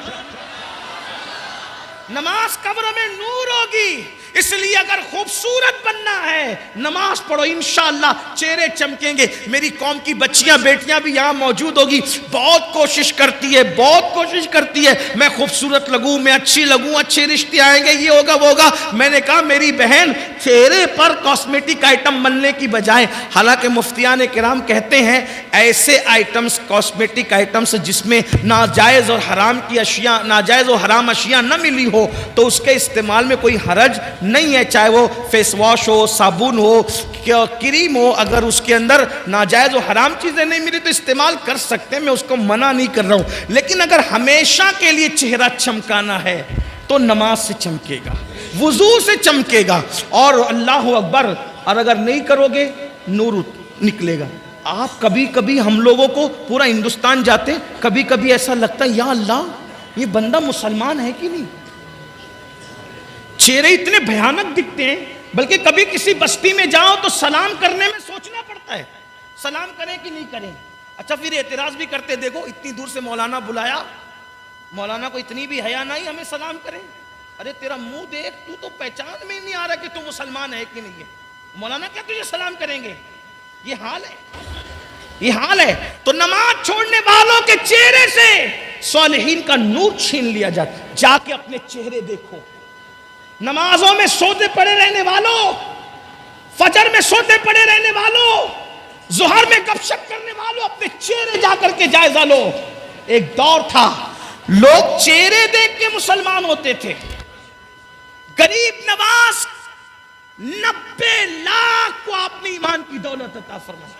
نماز قبر میں نور ہوگی, اس لیے اگر خوبصورت بننا ہے نماز پڑھو, انشاءاللہ چہرے چمکیں گے. میری قوم کی بچیاں بیٹیاں بھی یہاں موجود ہوگی, بہت کوشش کرتی ہے, بہت کوشش کرتی ہے میں خوبصورت لگوں, میں اچھی لگوں, اچھے رشتے آئیں گے, یہ ہوگا وہ ہوگا. میں نے کہا میری بہن چہرے پر کاسمیٹک آئٹم بننے کی بجائے, حالانکہ مفتیان کرام کہتے ہیں ایسے آئٹمز کاسمیٹک آئٹمز جس میں ناجائز اور حرام کی اشیاء, ناجائز اور حرام اشیاء نہ ملی ہو تو اس کے استعمال میں کوئی حرج نہیں ہے, چاہے وہ فیس واش ہو, صابن ہو, کریم ہو, اگر اس کے اندر ناجائز و حرام چیزیں نہیں ملی تو استعمال کر سکتے ہیں, میں اس کو منع نہیں کر رہا ہوں. لیکن اگر ہمیشہ کے لیے چہرہ چمکانا ہے تو نماز سے چمکے گا, وضو سے چمکے گا, اور اللہ اکبر, اور اگر نہیں کرو گے نور نکلے گا. آپ کبھی کبھی ہم لوگوں کو پورا ہندوستان جاتے, کبھی کبھی ایسا لگتا ہے یا اللہ یہ بندہ مسلمان ہے کہ نہیں, چہرے اتنے بھیانک دکھتے ہیں. بلکہ کبھی کسی بستی میں جاؤ تو سلام کرنے میں سوچنا پڑتا ہے, سلام کریں کہ نہیں کریں. اچھا پھر اعتراض بھی کرتے, دیکھو اتنی دور سے مولانا بلایا, مولانا کو اتنی بھی حیا نہیں ہمیں سلام کریں. ارے تیرا منہ دیکھ, تو تو پہچان میں نہیں آ رہا کہ تو مسلمان ہے کہ نہیں ہے, مولانا کیا تجھے سلام کریں گے؟ یہ حال ہے, یہ حال ہے. تو نماز چھوڑنے والوں کے چہرے سے صالحین کا نور چھین لیا جاتا. جا کے اپنے چہرے دیکھو. نمازوں میں سوتے پڑے رہنے والوں, فجر میں سوتے پڑے رہنے والوں, ظہر میں گپ شپ کرنے والوں, اپنے چہرے جا کر کے جائزہ لو. ایک دور تھا لوگ چہرے دیکھ کے مسلمان ہوتے تھے. غریب نواز 90 لاکھ کو آپ نے ایمان کی دولت عطا فرمائی.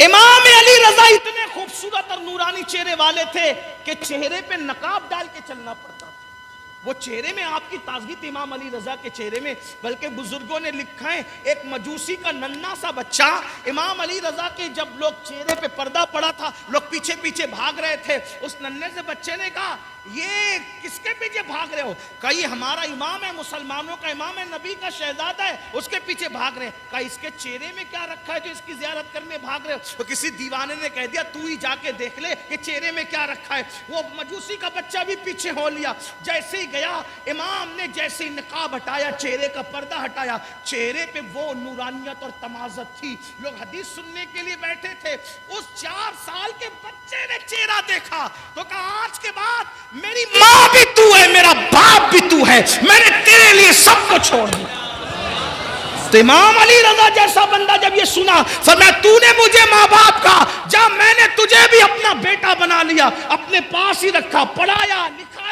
امام علی رضا اتنے خوبصورت اور نورانی چہرے والے تھے کہ چہرے پہ نقاب ڈال کے چلنا پڑتا تھا. وہ چہرے میں آپ کی تازگی تھی امام علی رضا کے چہرے میں. بلکہ بزرگوں نے لکھا ہے ایک مجوسی کا ننھا سا بچہ امام علی رضا کے جب لوگ چہرے پہ پردہ پڑا تھا, لوگ پیچھے پیچھے بھاگ رہے تھے. اس ننھے سے بچے نے کہا یہ کس کے پیچھے بھاگ رہے ہو؟ کہا یہ ہمارا امام ہے, مسلمانوں کا امام ہے, نبی کا شہزادہ ہے, اس کے پیچھے بھاگ رہے ہیں. کہا اس کے چہرے میں کیا رکھا ہے جو اس کی زیارت کرنے بھاگ رہے ہو؟ تو کسی دیوانے نے کہہ دیا تو ہی جا کے دیکھ لے کہ چہرے میں کیا رکھا ہے. وہ مجوسی کا بچہ بھی پیچھے ہو لیا. جیسے ہی گیا, امام نے جیسے ہی نقاب ہٹایا, چہرے کا پردہ ہٹایا, چہرے پہ وہ نورانیت اور تمازت تھی. لوگ حدیث سننے کے لیے بیٹھے تھے. اس 4 سال کے بچے نے چہرہ دیکھا تو کہا آج کے بعد میری ماں بھی تو ہے, میرا باپ بھی تو ہے, میں نے تیرے لیے سب کو چھوڑ دیا. تو امام علی رضا جیسا بندہ جب یہ سنا, فرمایا تو نے مجھے ماں باپ کا, جب میں نے تجھے بھی اپنا بیٹا بنا لیا, اپنے پاس ہی رکھا, پڑھایا, لکھایا,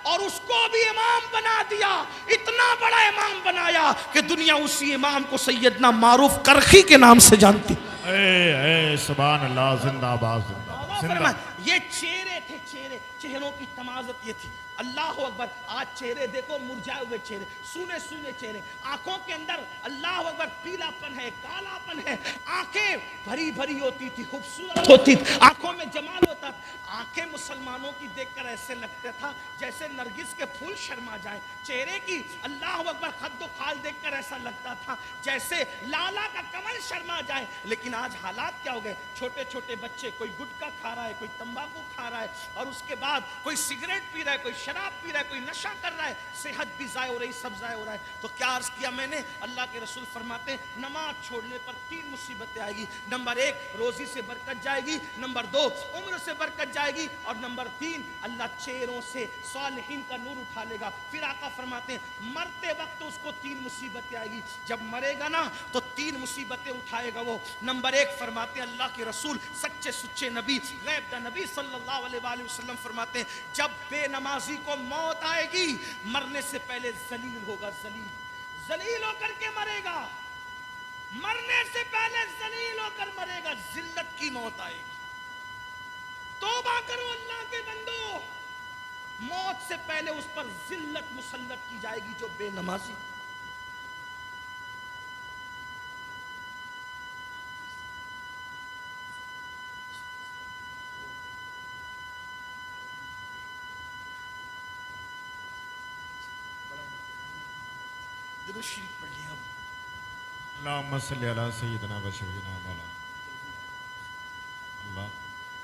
اور اس کو بھی امام بنا دیا، اتنا بڑا امام بنایا کہ دنیا اسی امام کو سیدنا معروف کرخی کے نام سے جانتی۔ اے سبحان اللہ، زندہ باد، زندہ۔ یہ چہرے تھے، چہروں کی تمازت یہ تھی۔ اللہ اکبر، آج چہرے دیکھو مرجھائے ہوئے چہرے، سونے سونے چہرے، آنکھوں کے اندر اللہ اکبر پیلا پن ہے، کالا پن ہے، آنکھیں بھری بھری ہوتی تھی، خوبصورت ہوتی تھی، آنکھوں میں جمال ہوتا تھا۔ آنکھیں مسلمانوں کی دیکھ کر ایسے لگتا تھا جیسے نرگس کے پھول شرما جائیں، چہرے کی اللہ اکبر خد و خال دیکھ کر ایسا لگتا تھا جیسے لالا کا کمل شرما جائے۔ لیکن آج حالات کیا ہو گئے، چھوٹے چھوٹے بچے، کوئی گٹکا کھا رہا ہے، کوئی تمباکو کھا رہا ہے، اور اس کے بعد کوئی سگریٹ پی رہا ہے، کوئی شراب پی رہا ہے، کوئی نشہ کر رہا ہے، صحت بھی ضائع ہو رہی، سب ضائع ہو رہا ہے۔ تو کیا عرض کیا میں نے، اللہ کے رسول فرماتے ہیں نماز چھوڑنے پر 3 مصیبتیں آئے گی۔ نمبر 1 روزی سے برکت جائے گی، نمبر 2 عمر سے برکت جائے گی، اور نمبر 3 اللہ چہروں سے صالحین کا نور اٹھا لے گا۔ پھر آقا فرماتے ہیں مرتے وقت اس کو 3 مصیبتیں آئے گی، جب مرے گا نا تو 3 مصیبتیں اٹھائے گا وہ۔ نمبر 1 فرماتے ہیں اللہ کے رسول سچے سچے نبی غیب دا نبی صلی اللہ علیہ وآلہ وسلم فرماتے ہیں جب بے نمازی کو موت آئے گی مرنے سے پہلے ذلیل ہوگا، ذلیل ہو کر کے مرے گا، مرنے سے پہلے ذلیل ہو کر مرے گا، ذلت کی موت آئے گی۔ توبہ کرو اللہ کے بندو، موت سے پہلے اس پر ذلت مسلط کی جائے گی جو بے نمازی۔ درود شریف پڑھ لیا اللہم صلی علی سیدنا و شفیعنا مولانا اللہ۔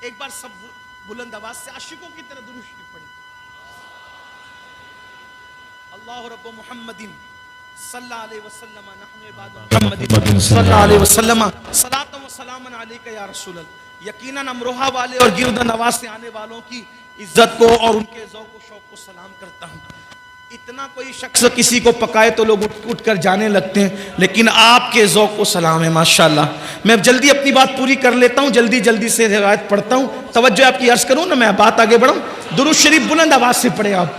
ایک بار سب بلند آواز سے عاشقوں کی طرح درود شریف پڑھیں۔ اللہ رب محمد صلی اللہ علیہ وسلم نحن عباد محمد صلی اللہ علیہ وسلم صلاۃ و سلام علیک یا رسول اللہ۔ یقیناً امروہہ والے اور گرد نواز سے آنے والوں کی عزت کو اور ان کے ذوق و شوق کو سلام کرتا ہوں۔ اتنا کوئی شخص کسی کو پکائے تو لوگ اٹھ کر جانے لگتے ہیں، لیکن آپ کے ذوق کو سلام ہے ماشاءاللہ۔ میں جلدی اپنی بات پوری کر لیتا ہوں، جلدی سے روایت پڑھتا ہوں، توجہ آپ کی عرض کروں نا، میں بات آگے بڑھوں۔ درود شریف بلند آواز سے پڑھیں آپ۔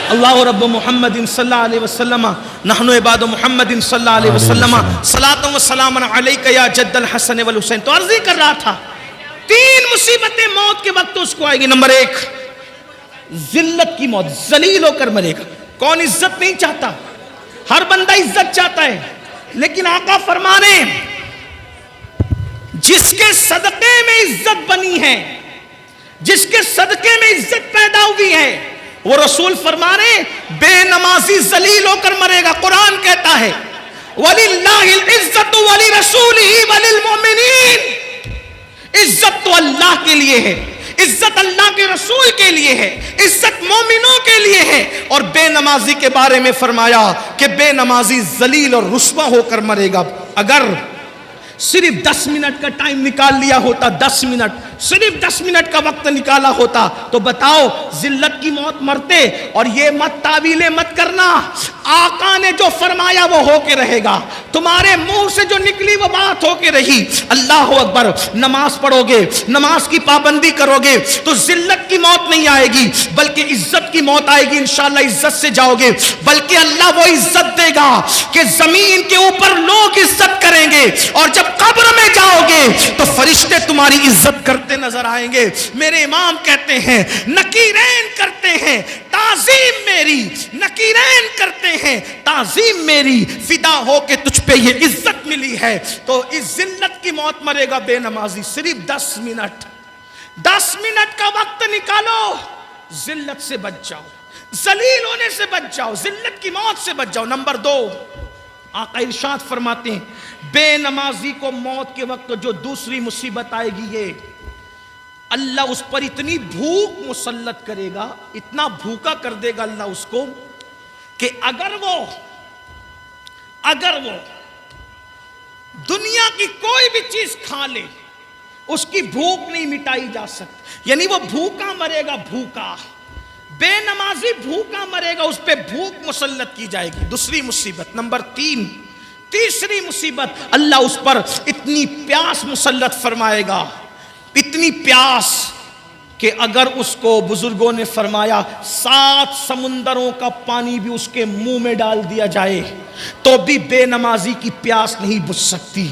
اللہ رب محمد صلی اللہ علیہ وسلم نحن عباد محمد صلی اللہ علیہ وسلم صلاۃ و سلام علیک یا جد الحسن والحسین۔ تو عرض ہی کر رہا تھا 3 مصیبتیں موت کے وقت اس کو آئے گی۔ نمبر 1 ذلت کی موت، ذلیل ہو کر مرے گا۔ کون عزت نہیں چاہتا؟ ہر بندہ عزت چاہتا ہے، لیکن آقا فرمانے جس کے صدقے میں عزت بنی ہے، جس کے صدقے میں عزت پیدا ہوئی ہے، وہ رسول فرمانے بے نمازی ذلیل ہو کر مرے گا۔ قرآن کہتا ہے وَلِلَّهِ الْعِزَّةُ وَلِرَسُولِهِ وَلِلْمُؤْمِنِينَ، عزت تو اللہ کے لیے ہے، عزت اللہ کے رسول کے لیے ہے، عزت مومنوں کے لیے ہے۔ اور بے نمازی کے بارے میں فرمایا کہ بے نمازی ذلیل اور رسوا ہو کر مرے گا۔ اگر صرف 10 منٹ کا ٹائم نکال لیا ہوتا، 10 منٹ، صرف 10 منٹ کا وقت نکالا ہوتا تو بتاؤ ذلت کی موت مرتے۔ اور یہ مت تعویلیں مت کرنا، آقا نے جو فرمایا وہ ہو کے رہے گا، تمہارے منہ سے جو نکلی وہ بات ہو کے رہی۔ اللہ اکبر، نماز پڑھو گے، نماز کی پابندی کرو گے تو ذلت کی موت نہیں آئے گی بلکہ عزت کی موت آئے گی، انشاءاللہ عزت سے جاؤ گے۔ بلکہ اللہ وہ عزت دے گا کہ زمین کے اوپر لوگ عزت کریں گے، اور جب قبر میں جاؤ گے تو فرشتے تمہاری عزت کرتے نظر آئیں گے۔ میرے امام کہتے ہیں نکیرین کرتے ہیں تعظیم میری، نکیرین کرتے ہیں تعظیم میری، فدا ہو کے تجھ پہ یہ عزت ملی ہے۔ تو اس ذلت کی موت مرے گا بے نمازی۔ صرف 10 منٹ کا وقت نکالو، ذلت سے بچ جاؤ، ذلیل ہونے سے بچ جاؤ، ذلت کی موت سے بچ جاؤ۔ نمبر 2 آقا ارشاد فرماتے ہیں بے نمازی کو موت کے وقت جو دوسری مصیبت آئے گی، یہ اللہ اس پر اتنی بھوک مسلط کرے گا، اتنا بھوکا کر دے گا اللہ اس کو کہ اگر وہ دنیا کی کوئی بھی چیز کھا لے اس کی بھوک نہیں مٹائی جا سکتی، یعنی وہ بھوکا مرے گا، بھوکا۔ بے نمازی بھوکا مرے گا، اس پہ بھوک مسلط کی جائے گی۔ دوسری مصیبت نمبر 3، تیسری مصیبت اللہ اس پر اتنی پیاس مسلط فرمائے گا، اتنی پیاس کہ اگر اس کو بزرگوں نے فرمایا 7 سمندروں کا پانی بھی اس کے منہ میں ڈال دیا جائے تو بھی بے نمازی کی پیاس نہیں بجھ سکتی۔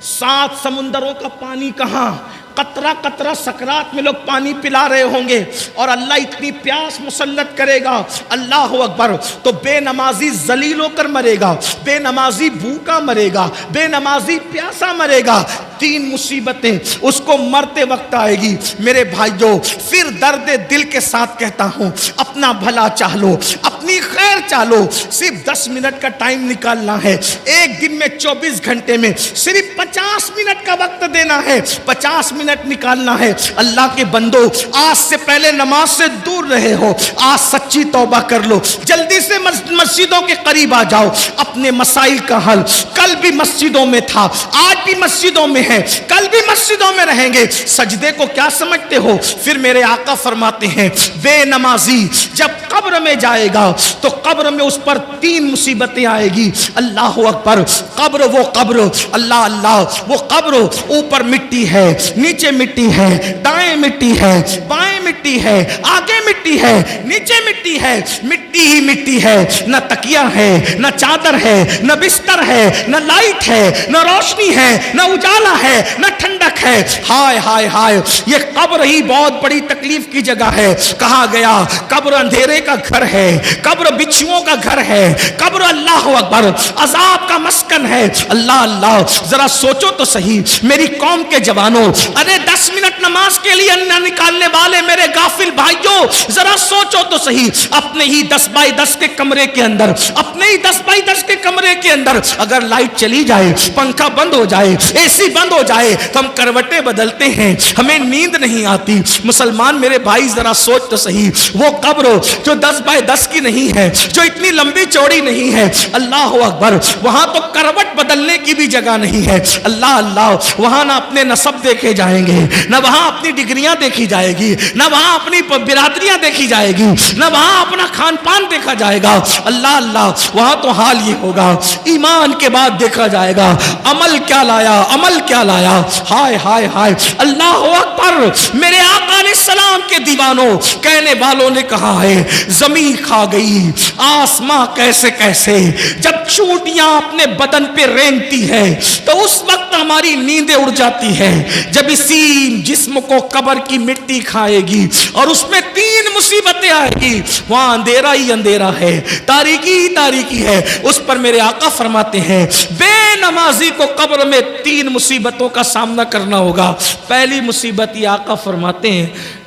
7 سمندروں کا پانی کہاں، قطرہ قطرہ سکرات میں لوگ پانی پلا رہے ہوں گے اور اللہ اتنی پیاس مسلط کرے گا، اللہ اکبر، تو بے نمازی ذلیل ہو کر مرے گا، بے نمازی بھوکا مرے گا، بے نمازی پیاسا مرے گا۔ 3 مصیبتیں اس کو مرتے وقت آئے گی۔ میرے بھائیوں، پھر درد دل کے ساتھ کہتا ہوں، اپنا بھلا چاہ لو، اپنی خیر چاہ لو، صرف 10 منٹ کا ٹائم نکالنا ہے، ایک دن میں 24 گھنٹے میں صرف 50 منٹ کا وقت دینا ہے، 50 منٹ نکالنا ہے۔ اللہ کے بندو، آج سے پہلے نماز سے دور رہے ہو، آج سچی توبہ کر لو، جلدی سے مسجدوں کے قریب آ جاؤ، اپنے مسائل کا حل کل بھی مسجدوں میں تھا، آج بھی مسجدوں میں ہے، کل بھی مسجدوں میں رہیں گے۔ سجدے کو کیا سمجھتے ہو؟ پھر میرے آقا فرماتے ہیں بے نمازی جب قبر میں جائے گا تو قبر میں اس پر 3 مصیبتیں آئے گی۔ اللہ اکبر، قبر وہ قبر، اللہ اللہ، وہ قبر اوپر مٹی ہے، نیچے مٹی ہے، دائیں مٹی ہے، بائیں مٹی ہے، آگے مٹی ہے، نیچے مٹی ہے، مٹی ہی مٹی ہے، نہ تکیہ ہے، نہ چادر ہے، نہ بستر ہے، نہ لائٹ ہے، نہ روشنی ہے، نہ اجالا ہے، نہ ٹھنڈک ہے۔ ہائے ہائے ہائے، یہ قبر ہی بہت بڑی تکلیف کی جگہ ہے۔ کہا گیا قبر اندھیرے کا گھر ہے، قبر بچھوؤں کا گھر ہے، قبر اللہ اکبر عذاب کا مسکن ہے۔ اللہ اللہ، ذرا سوچو تو صحیح میری قوم کے جوانوں، ارے 10 منٹ نماز کے لیے نہ نکالنے والے میرے غافل بھائیوں، ذرا سوچو تو صحیح، اپنے ہی 10 بائی 10 کے کمرے کے اندر، اپنے ہی 10 بائی 10 کے کمرے کے اندر اگر لائٹ چلی جائے، پنکھا بند ہو جائے، اے سی بند ہو جائے تو ہم کروٹیں بدلتے ہیں، ہمیں نیند نہیں آتی۔ مسلمان میرے بھائی ذرا سوچ تو صحیح، وہ قبر جو 10 بائی 10 کی نہیں ہے، جو اتنی لمبی چوڑی نہیں ہے، اللہ اکبر، وہاں تو کروٹ بدلنے کی بھی جگہ نہیں ہے۔ اللہ اللہ، وہاں نہ اپنے نسب دیکھے جائیں گے، نہ وہاں اپنی ڈگریاں دیکھی جائے گی، نہ وہاں اپنی برادریاں دیکھی جائے گی، نہ وہاں اپنا کھان پان دیکھا جائے گا۔ اللہ اللہ، وہاں تو حال یہ ہوگا، ایمان کے بعد دیکھا جائے گا عمل کیا لایا، عمل کیا لایا۔ ہائے ہائے ہائے، اللہ اکبر، میرے آقا علیہ السلام کے دیوانوں، کہنے والوں نے کہا ہے زمین کھا گئی آسماں کیسے کیسے، جب چونٹیاں اپنے بدن پہ رینگتی ہے تو اس وقت ہماری نیندیں اڑ جاتی ہے، جب اسی جسم کو قبر کی مٹی کھائے گی اور اس میں 3 مصیبتیں آئے گی، وہاں اندھیرا ہی اندھیرا ہے، تاریکی ہی تاریکی ہے، اس پر میرے آقا فرماتے ہیں بے نمازی کو قبر میں 3 مصیبتوں کا سامنا کرنا ہوگا۔ پہلی مصیبت یہ آقا فرماتے ہیں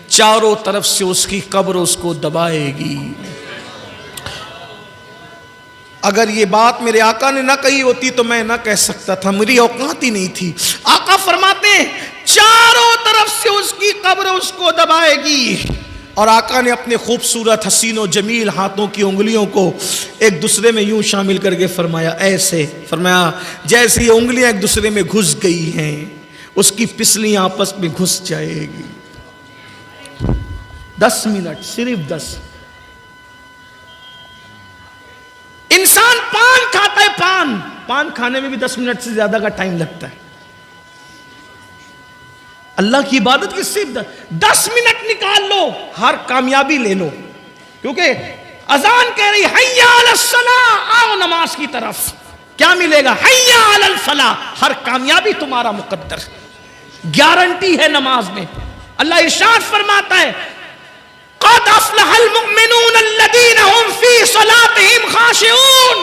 چاروں طرف سے اس کی قبر اس کو دبائے گی۔ اگر یہ بات میرے آقا نے نہ کہی ہوتی تو میں نہ کہہ سکتا تھا، میری اوقات ہی نہیں تھی۔ آقا فرماتے ہیں چاروں طرف سے اس کی قبر اس کو دبائے گی، اور آقا نے اپنے خوبصورت حسین و جمیل ہاتھوں کی انگلیوں کو ایک دوسرے میں یوں شامل کر کے فرمایا، ایسے فرمایا جیسے یہ انگلیاں ایک دوسرے میں گھس گئی ہیں اس کی پسلیاں آپس میں گھس جائے گی۔ 10 منٹ، صرف 10۔ انسان پان کھاتا ہے، پان کھانے میں بھی 10 منٹ سے زیادہ کا ٹائم لگتا ہے۔ اللہ کی عبادت کی صرف 10 منٹ نکال لو، ہر کامیابی لے لو، کیونکہ اذان کہہ رہی حی علی الصلاۃ، آؤ نماز کی طرف، کیا ملے گا؟ حی علی الفلاح، ہر کامیابی تمہارا مقدر، گارنٹی ہے نماز میں۔ اللہ ارشاد فرماتا ہے قد افلح المؤمنون الذین هم فی صلاتهم خاشعون،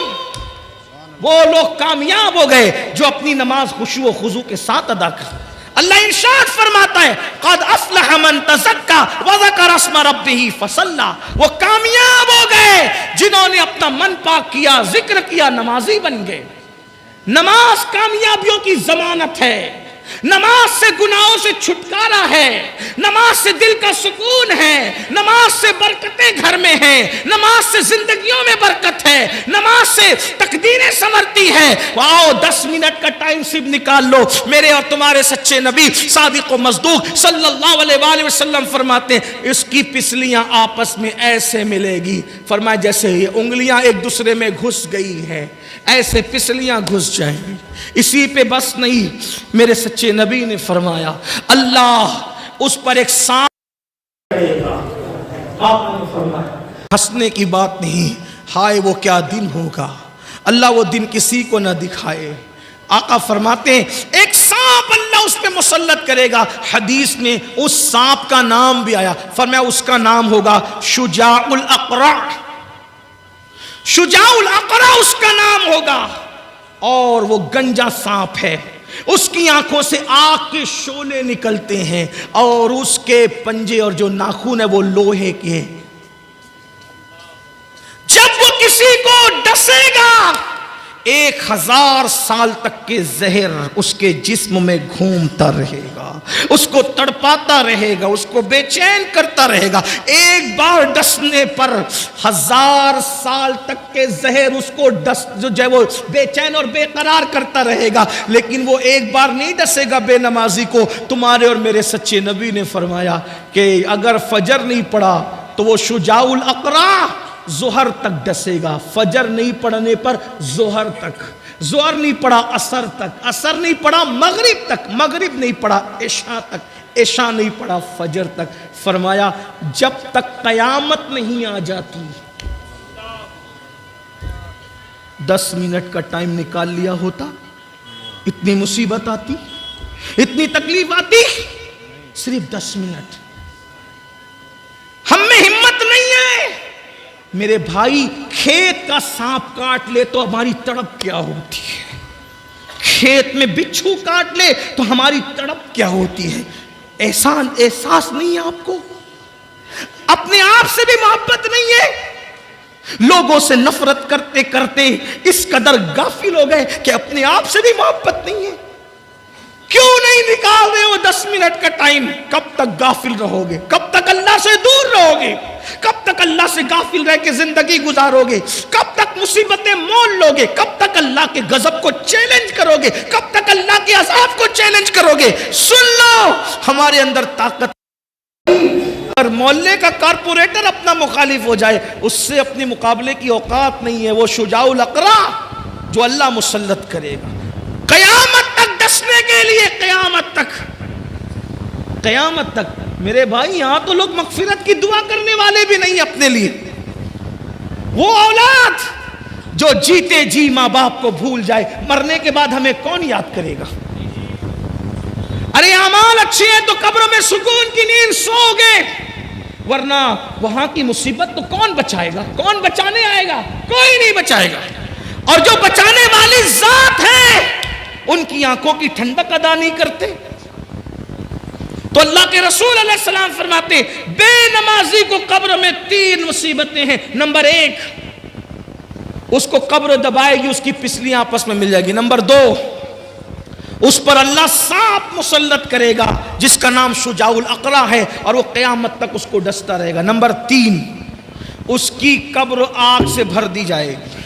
وہ لوگ کامیاب ہو گئے جو اپنی نماز خشوع و خضوع کے ساتھ ادا کرتے۔ اللہ ارشاد فرماتا ہے قد افلح من تزکا وذکر اسم ربہ فصلی، وہ کامیاب ہو گئے جنہوں نے اپنا من پاک کیا، ذکر کیا، نمازی بن گئے۔ نماز کامیابیوں کی ضمانت ہے، نماز سے گناہوں سے چھٹکارا ہے، نماز سے دل کا سکون ہے، نماز سے برکتیں گھر میں ہیں، نماز سے زندگیوں میں برکت ہے، نماز سے تقدیریں سنورتی ہیں۔ واؤ، 10 منٹ کا ٹائم صرف نکال لو۔ میرے اور تمہارے سچے نبی صادق و مصدوق صلی اللہ علیہ وآلہ وسلم فرماتے ہیں اس کی پسلیاں آپس میں ایسے ملے گی، فرمایا جیسے یہ انگلیاں ایک دوسرے میں گھس گئی ہیں ایسے پسلیاں گھس جائیں گی۔ اسی پہ بس نہیں، میرے سچے نبی نے فرمایا اللہ اس پر ایک سانپ آپ نے فرمایا ہنسنے کی بات نہیں، ہائے وہ کیا دن ہوگا، اللہ وہ دن کسی کو نہ دکھائے۔ آقا فرماتے ہیں ایک سانپ اللہ اس پہ مسلط کرے گا، حدیث میں اس سانپ کا نام بھی آیا، فرمایا اس کا نام ہوگا شجاع الاقرع، شجاع الاقرع اس کا نام ہوگا، اور وہ گنجا سانپ ہے، اس کی آنکھوں سے آگ کے شعلے نکلتے ہیں، اور اس کے پنجے اور جو ناخن ہے وہ لوہے کے ہیں۔ جب وہ کسی کو ڈسے گا 1000 سال تک کے زہر اس کے جسم میں گھومتا رہے گا، اس کو تڑپاتا رہے گا، اس کو بے چین کرتا رہے گا، ایک بار ڈسنے پر 1000 سال تک کے زہر اس کو جو ہے وہ بے چین اور بے قرار کرتا رہے گا، لیکن وہ ایک بار نہیں ڈسے گا بے نمازی کو۔ تمہارے اور میرے سچے نبی نے فرمایا کہ اگر فجر نہیں پڑا تو وہ شجاع الاقرع ظہر تک ڈسے گا، فجر نہیں پڑھنے پر ظہر تک، ظہر نہیں پڑھا عصر تک، عصر نہیں پڑھا مغرب تک، مغرب نہیں پڑھا عشاء تک، عشاء نہیں پڑھا فجر تک۔ فرمایا جب تک قیامت نہیں آ جاتی، 10 منٹ کا ٹائم نکال لیا ہوتا، اتنی مصیبت آتی، اتنی تکلیف آتی، صرف 10 منٹ۔ ہم میں ہمت نہیں ہے میرے بھائی، کھیت کا سانپ کاٹ لے تو ہماری تڑپ کیا ہوتی ہے، کھیت میں بچھو کاٹ لے تو ہماری تڑپ کیا ہوتی ہے۔ احساس نہیں ہے آپ کو، اپنے آپ سے بھی محبت نہیں ہے، لوگوں سے نفرت کرتے کرتے اس قدر غافل ہو گئے کہ اپنے آپ سے بھی محبت نہیں ہے۔ کیوں نہیں نکال رہے ہو 10 منٹ کا ٹائم؟ کب تک غافل رہو گے؟ کب تک اللہ سے دور رہو گے؟ کب تک اللہ سے غافل رہ کے زندگی گزارو گے؟ کب تک مصیبتیں مول لو گے؟ کب تک اللہ کے غضب کو چیلنج کرو گے؟ کب تک اللہ کے عذاب کو چیلنج کرو گے؟ سن لو، ہمارے اندر طاقت، اور محلے کا کارپوریٹر اپنا مخالف ہو جائے اس سے اپنے مقابلے کی اوقات نہیں ہے۔ وہ شجاع الاقرع جو اللہ مسلط کرے گا قیامت تک ڈسنے کے لیے، قیامت تک۔ میرے بھائی یہاں تو لوگ مغفرت کی دعا کرنے والے بھی نہیں اپنے لیے۔ وہ اولاد جو جیتے جی ماں باپ کو بھول جائے، مرنے کے بعد ہمیں کون یاد کرے گا؟ ارے اعمال اچھے ہیں تو قبر میں سکون کی نیند سو گے، ورنہ وہاں کی مصیبت تو کون بچائے گا؟ کون بچانے آئے گا؟ کوئی نہیں بچائے گا۔ اور جو بچانے والی ذات ہے ان کی آنکھوں کی ٹھنڈک ادا نہیں کرتے۔ تو اللہ کے رسول علیہ السلام فرماتے بے نمازی کو قبر میں 3 مصیبتیں ہیں۔ نمبر 1، اس کو قبر دبائے گی، اس کی پسلیاں آپس میں مل جائے گی۔ نمبر 2، اس پر اللہ سانپ مسلط کرے گا جس کا نام شجاع الاقرع ہے، اور وہ قیامت تک اس کو ڈستا رہے گا۔ نمبر 3، اس کی قبر آگ سے بھر دی جائے گی،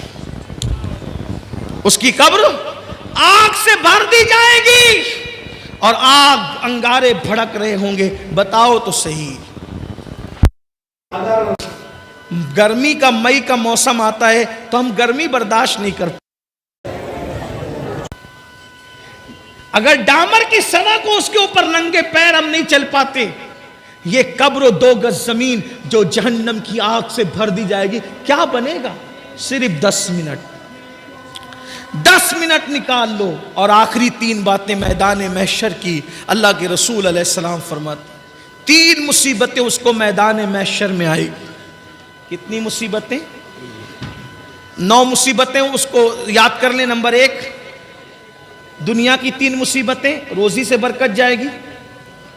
اس کی قبر آگ سے بھر دی جائے گی، اور آگ انگارے بھڑک رہے ہوں گے۔ بتاؤ تو صحیح، اگر گرمی کا مئی کا موسم آتا ہے تو ہم گرمی برداشت نہیں کرتے، اگر ڈامر کی سڑک ہو اس کے اوپر ننگے پیر ہم نہیں چل پاتے۔ یہ قبر 2 گز زمین جو جہنم کی آگ سے بھر دی جائے گی، کیا بنے گا؟ صرف 10 منٹ، 10 منٹ نکال لو۔ اور آخری 3 باتیں میدان محشر کی اللہ کے رسول علیہ السلام فرماتے 3 مصیبتیں اس کو میدان محشر میں آئے گی۔ کتنی مصیبتیں؟ 9 مصیبتیں اس کو یاد کر لیں۔ نمبر 1، دنیا کی 3 مصیبتیں، روزی سے برکت جائے گی،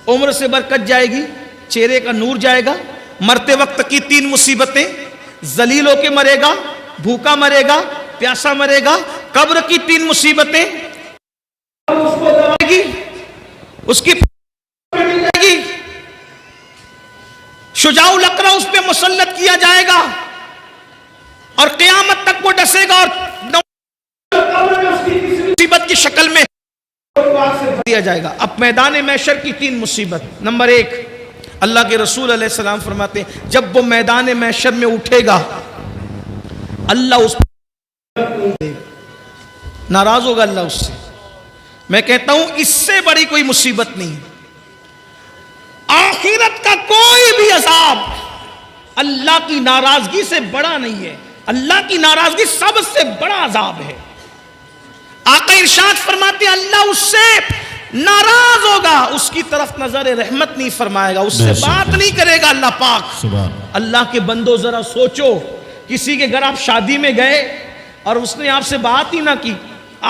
عمر سے برکت جائے گی، چہرے کا نور جائے گا۔ مرتے وقت کی 3 مصیبتیں، ذلیل ہو کے مرے گا، بھوکا مرے گا، پیاسا مرے گا۔ قبر کی 3 مصیبتیں، اس کو دبائے گی، اس کی جائے گی، شجاع الاقرع اس پہ مسلط کیا جائے گا، اور قیامت تک وہ ڈسے گا، اور مصیبت کی شکل میں دیا جائے گا۔ اب میدان محشر کی 3 مصیبت۔ نمبر 1، اللہ کے رسول علیہ السلام فرماتے ہیں جب وہ میدان محشر میں اٹھے گا، اللہ اس ناراض ہوگا، اللہ اس سے۔ میں کہتا ہوں اس سے بڑی کوئی مصیبت نہیں۔ آخرت کا کوئی بھی عذاب اللہ کی ناراضگی سے بڑا نہیں ہے. اللہ کی ناراضگی سب سے بڑا عذاب ہے. آقا ارشاد فرماتے ہیں اللہ اس سے ناراض ہوگا, اس کی طرف نظر رحمت نہیں فرمائے گا, اس سے بات نہیں کرے گا اللہ پاک. اللہ کے بندو ذرا سوچو, کسی کے گھر آپ شادی میں گئے اور اس نے آپ سے بات ہی نہ کی,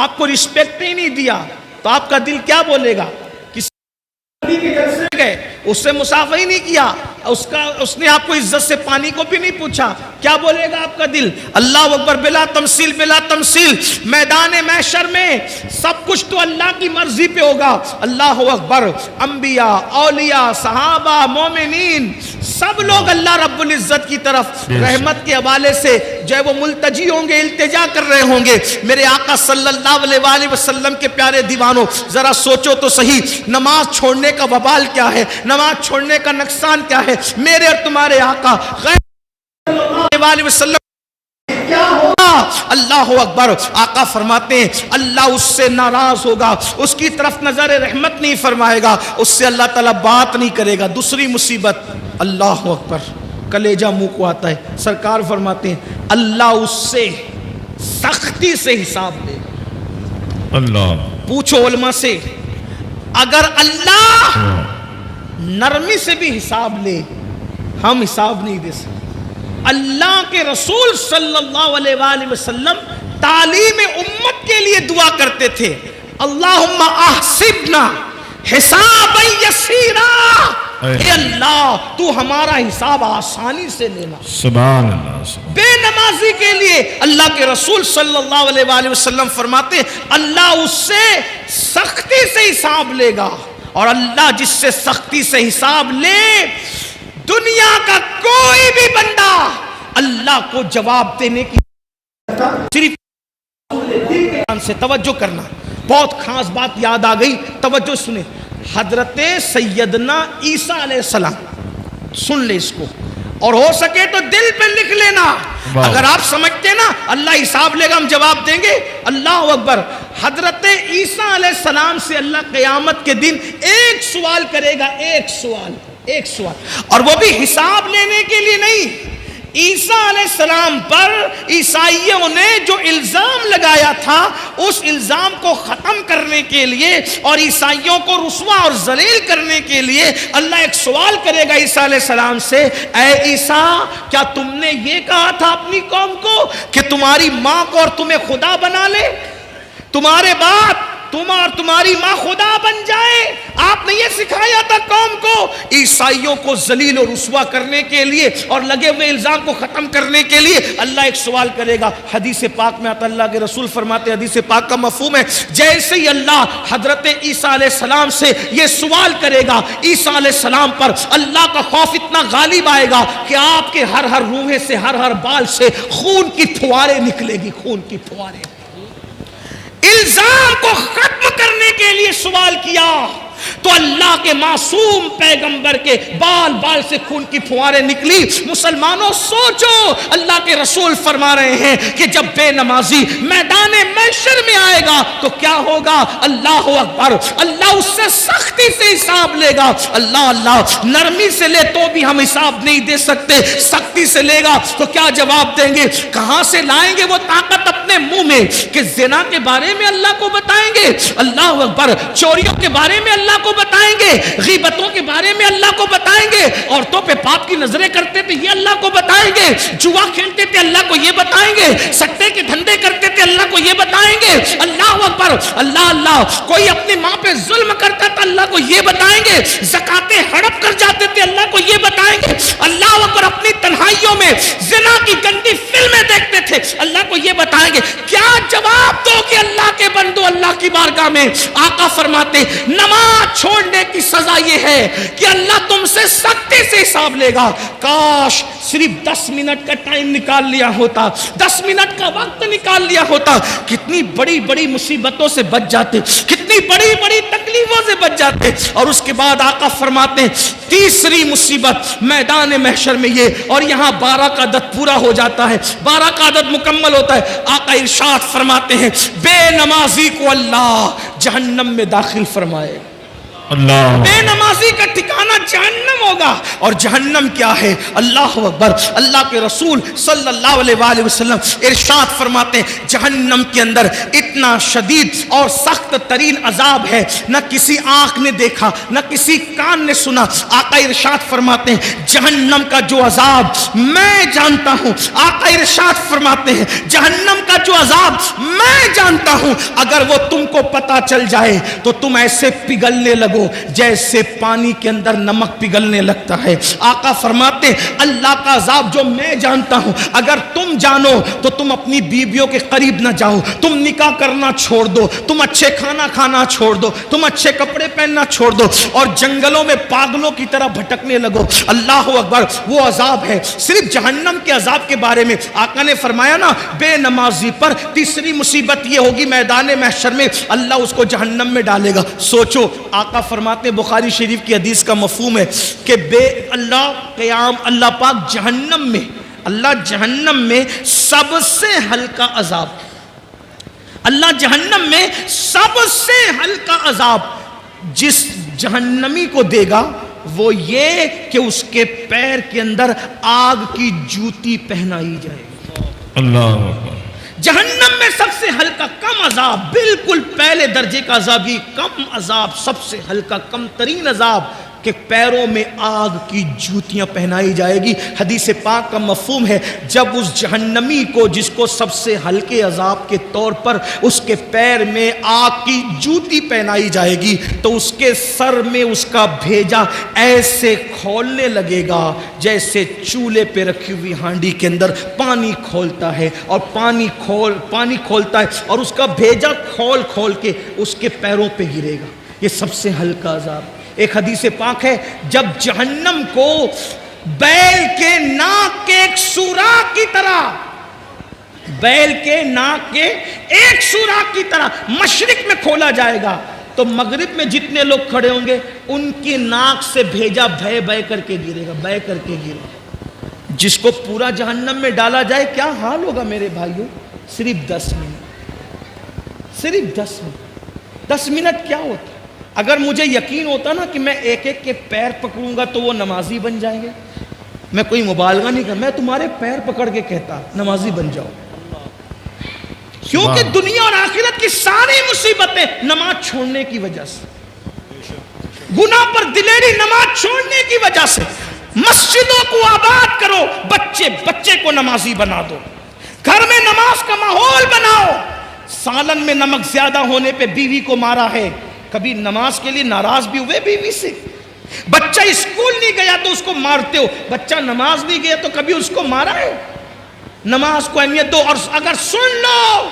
آپ کو رسپیکٹ ہی نہیں دیا, تو آپ کا دل کیا بولے گا؟ کسی کے گھر سے گئے, اس سے مصافحہ ہی نہیں کیا, اس نے آپ کو عزت سے پانی کو بھی نہیں پوچھا, کیا بولے گا آپ کا دل؟ اللہ اکبر. بلا تمثیل, بلا تمثیل میدان محشر میں سب کچھ تو اللہ کی مرضی پہ ہوگا. اللہ اکبر. انبیاء, اولیاء, صحابہ, مومنین سب لوگ اللہ رب العزت کی طرف رحمت کے حوالے سے جو ہے وہ ملتجی ہوں گے, التجا کر رہے ہوں گے. میرے آقا صلی اللہ علیہ وآلہ وسلم کے پیارے دیوانوں, ذرا سوچو تو صحیح, نماز چھوڑنے کا وبال کیا ہے, نماز چھوڑنے کا نقصان کیا ہے. میرے اور تمہارے آقا صلی اللہ علیہ وسلم کیا ہوگا؟ اللہ اکبر. آقا فرماتے ہیں اللہ اس سے ناراض ہوگا, اس کی طرف نظر رحمت نہیں فرمائے گا, اس سے اللہ تعالیٰ بات نہیں کرے گا. دوسری مصیبت, اللہ اکبر, کلیجہ منہ کو آتا ہے. سرکار فرماتے ہیں اللہ اس سے سختی سے حساب لے گا. اللہ. پوچھو علماء سے, اگر اللہ نرمی سے بھی حساب لے, ہم حساب نہیں دے سکتے. اللہ کے رسول صلی اللہ علیہ وآلہ وسلم تعلیم امت کے لیے دعا کرتے تھے, اللہم احسبنا حسابا یسیرا, اے اللہ تو ہمارا حساب آسانی سے لینا. سبحان اللہ. بے نمازی کے لیے اللہ کے رسول صلی اللہ علیہ وآلہ وسلم فرماتے اللہ اس سے سختی سے حساب لے گا, اور اللہ جس سے سختی سے حساب لے, دنیا کا کوئی بھی بندہ اللہ کو جواب دینے کی صرف سے. توجہ کرنا, بہت خاص بات یاد آ گئی, توجہ سنیں. حضرت سیدنا عیسیٰ علیہ السلام, سن لے اس کو, اور ہو سکے تو دل پہ لکھ لینا. اگر آپ سمجھتے نا اللہ حساب لے گا ہم جواب دیں گے, اللہ اکبر. حضرت عیسیٰ علیہ السلام سے اللہ قیامت کے دن ایک سوال کرے گا, ایک سوال, اور وہ بھی حساب لینے کے لیے نہیں. عیسیٰ علیہ السلام پر عیسائیوں نے جو الزام لگایا تھا, اس الزام کو ختم کرنے کے لیے اور عیسائیوں کو رسوا اور ذلیل کرنے کے لیے اللہ ایک سوال کرے گا عیسیٰ علیہ السلام سے, اے عیسیٰ کیا تم نے یہ کہا تھا اپنی قوم کو کہ تمہاری ماں کو اور تمہیں خدا بنا لے, تمہارے باپ تم اور تمہاری ماں خدا بن جائے؟ آپ نے یہ سکھایا تھا قوم کو. عیسائیوں کو ذلیل و رسوا کرنے کے لیے اور لگے ہوئے الزام کو ختم کرنے کے لیے اللہ ایک سوال کرے گا. حدیث پاک میں آتا, اللہ کے رسول فرماتے, حدیث پاک کا مفہوم ہے جیسے ہی اللہ حضرت عیسیٰ علیہ السلام سے یہ سوال کرے گا, عیسیٰ علیہ السلام پر اللہ کا خوف اتنا غالب آئے گا کہ آپ کے ہر روحے سے, ہر بال سے خون کی پھواریں نکلے گی, خون کی پھواریں. الزام کو ختم کرنے کے لیے سوال کیا تو اللہ کے معصوم پیغمبر کے بال سے خون کی پھواریں نکلی. مسلمانوں سوچو, اللہ کے رسول فرما رہے ہیں کہ جب بے نمازی میدان محشر میں آئے گا تو کیا ہوگا؟ اللہ اکبر. اللہ اس سے سختی سے حساب لے گا. اللہ نرمی سے لے تو بھی ہم حساب نہیں دے سکتے, سختی سے لے گا تو کیا جواب دیں گے؟ کہاں سے لائیں گے وہ طاقت اپنے منہ میں کہ زنا کے بارے میں اللہ کو بتائیں گے, اللہ اکبر, چوریوں کے بارے میں اللہ کو بتائیں گے, غیبتوں کے بارے میں اللہ کو بتائیں گے, عورتوں پہ پاپ کی نظریں کرتے تھے یہ اللہ کو بتائیں گے, جوا کھیلتے تھے اللہ کو یہ بتائیں گے, سٹے کے دھندے کرتے تھے اللہ کو یہ بتائیں گے. اللہ اکبر. اللہ کوئی اپنی ماں پہ ظلم کرتا تھا اللہ کو یہ بتائیں گے, زکاتیں ہڑپ کر جاتے تھے اللہ کو یہ بتائیں گے. اللہ اکبر. اپنی تنہائیوں میں زنا کی گندی فلمیں دیکھتے تھے اللہ کو یہ بتائیں گے. کیا جواب دو کہ اللہ کے بندو اللہ کی بارگاہ میں؟ آقا فرماتے نماز چھوڑنے کی سزا یہ ہے کہ اللہ تم سے سختی سے حساب لے گا. کاش صرف 10 منٹ کا ٹائم نکال لیا ہوتا, 10 منٹ کا وقت نکال لیا ہوتا, کتنی بڑی بڑی مصیبتوں سے بچ جاتے, کتنی بڑی بڑی تکلیفوں سے بچ جاتے. اور اس کے بعد آقا فرماتے ہیں تیسری مصیبت میدان محشر میں یہ, اور یہاں 12 کا عدد پورا ہو جاتا ہے, 12 کا عدد مکمل ہوتا ہے. آقا ارشاد فرماتے ہیں بے نمازی کو اللہ جہنم میں داخل فرمائے. اللہ بے نمازی کا ٹھکانہ جہنم ہوگا. اور جہنم کیا ہے؟ اللہ اکبر. اللہ کے رسول صلی اللہ علیہ وآلہ وسلم ارشاد فرماتے ہیں جہنم کے اندر اتنا شدید اور سخت ترین عذاب ہے نہ کسی آنکھ نے دیکھا نہ کسی کان نے سنا. آقا ارشاد فرماتے ہیں جہنم کا جو عذاب میں جانتا ہوں. آقا ارشاد فرماتے ہیں جہنم کا جو عذاب میں جانتا ہوں اگر وہ تم کو پتا چل جائے تو تم ایسے پگھلنے لگو جیسے پانی کے اندر نمک پگھلنے لگتا ہے. آقا فرماتے ہیں اللہ کا عذاب جو میں جانتا ہوں اگر تم جانو تو تم اپنی بیویوں کے قریب نہ جاؤ, تم نکاح کرنا چھوڑ دو, تم اچھے کھانا کھانا چھوڑ دو, تم اچھے کپڑے پہننا چھوڑ دو اور جنگلوں میں پاگلوں کی طرح بھٹکنے لگو. اللہ اکبر. وہ عذاب ہے. صرف جہنم کے عذاب کے بارے میں آقا نے فرمایا نا بے نمازی پر تیسری مصیبت یہ ہوگی میدان محشر میں اللہ اس کو جہنم میں ڈالے گا. سوچو آقا فرماتے ہیں بخاری شریف کی حدیث کا مفہوم ہے کہ بے اللہ قیام اللہ پاک جہنم میں اللہ جہنم میں سب سے ہلکا عذاب اللہ جہنم میں سب سے ہلکا عذاب جس جہنمی کو دے گا وہ یہ کہ اس کے پیر کے اندر آگ کی جوتی پہنائی جائے. اللہ اکبر. جہنم میں سب سے ہلکا کم عذاب, بالکل پہلے درجے کا عذاب, یہ کم عذاب, سب سے ہلکا کم ترین عذاب کہ پیروں میں آگ کی جوتیاں پہنائی جائے گی. حدیث پاک کا مفہوم ہے جب اس جہنمی کو جس کو سب سے ہلکے عذاب کے طور پر اس کے پیر میں آگ کی جوتی پہنائی جائے گی تو اس کے سر میں اس کا بھیجا ایسے کھولنے لگے گا جیسے چولہے پہ رکھی ہوئی ہانڈی کے اندر پانی کھولتا ہے اور پانی کھولتا ہے اور اس کا بھیجا کھول کھول کے اس کے پیروں پہ گرے گا. یہ سب سے ہلکا عذاب. ایک حدیث پاک ہے جب جہنم کو بیل کے ناک کے ایک سوراخ کی طرح بیل کے ناک کے ایک سوراخ کی طرح مشرق میں کھولا جائے گا تو مغرب میں جتنے لوگ کھڑے ہوں گے ان کی ناک سے بھیجا بھے بھے کر کے گرے گا, بھے کر کے گرے گا. جس کو پورا جہنم میں ڈالا جائے کیا حال ہوگا میرے بھائیوں؟ صرف 10 منٹ, صرف 10 منٹ. 10 منٹ کیا ہوتا؟ اگر مجھے یقین ہوتا نا کہ میں ایک ایک کے پیر پکڑوں گا تو وہ نمازی بن جائیں گے, میں کوئی مبالغہ نہیں کرتا, میں تمہارے پیر پکڑ کے کہتا نمازی بن جاؤ. کیونکہ دنیا اور آخرت کی ساری مصیبتیں نماز چھوڑنے کی وجہ سے, گناہ پر دلیری نماز چھوڑنے کی وجہ سے. مسجدوں کو آباد کرو, بچے بچے کو نمازی بنا دو, گھر میں نماز کا ماحول بناؤ. سالن میں نمک زیادہ ہونے پہ بیوی کو مارا ہے, کبھی نماز کے لیے ناراض بھی ہوئے بیوی سے. بچہ اسکول نہیں گیا تو اس کو مارتے ہو, بچہ نماز نہیں گیا تو کبھی اس کو مارا ہے؟ نماز کو اہمیت دو. اور اگر سن لو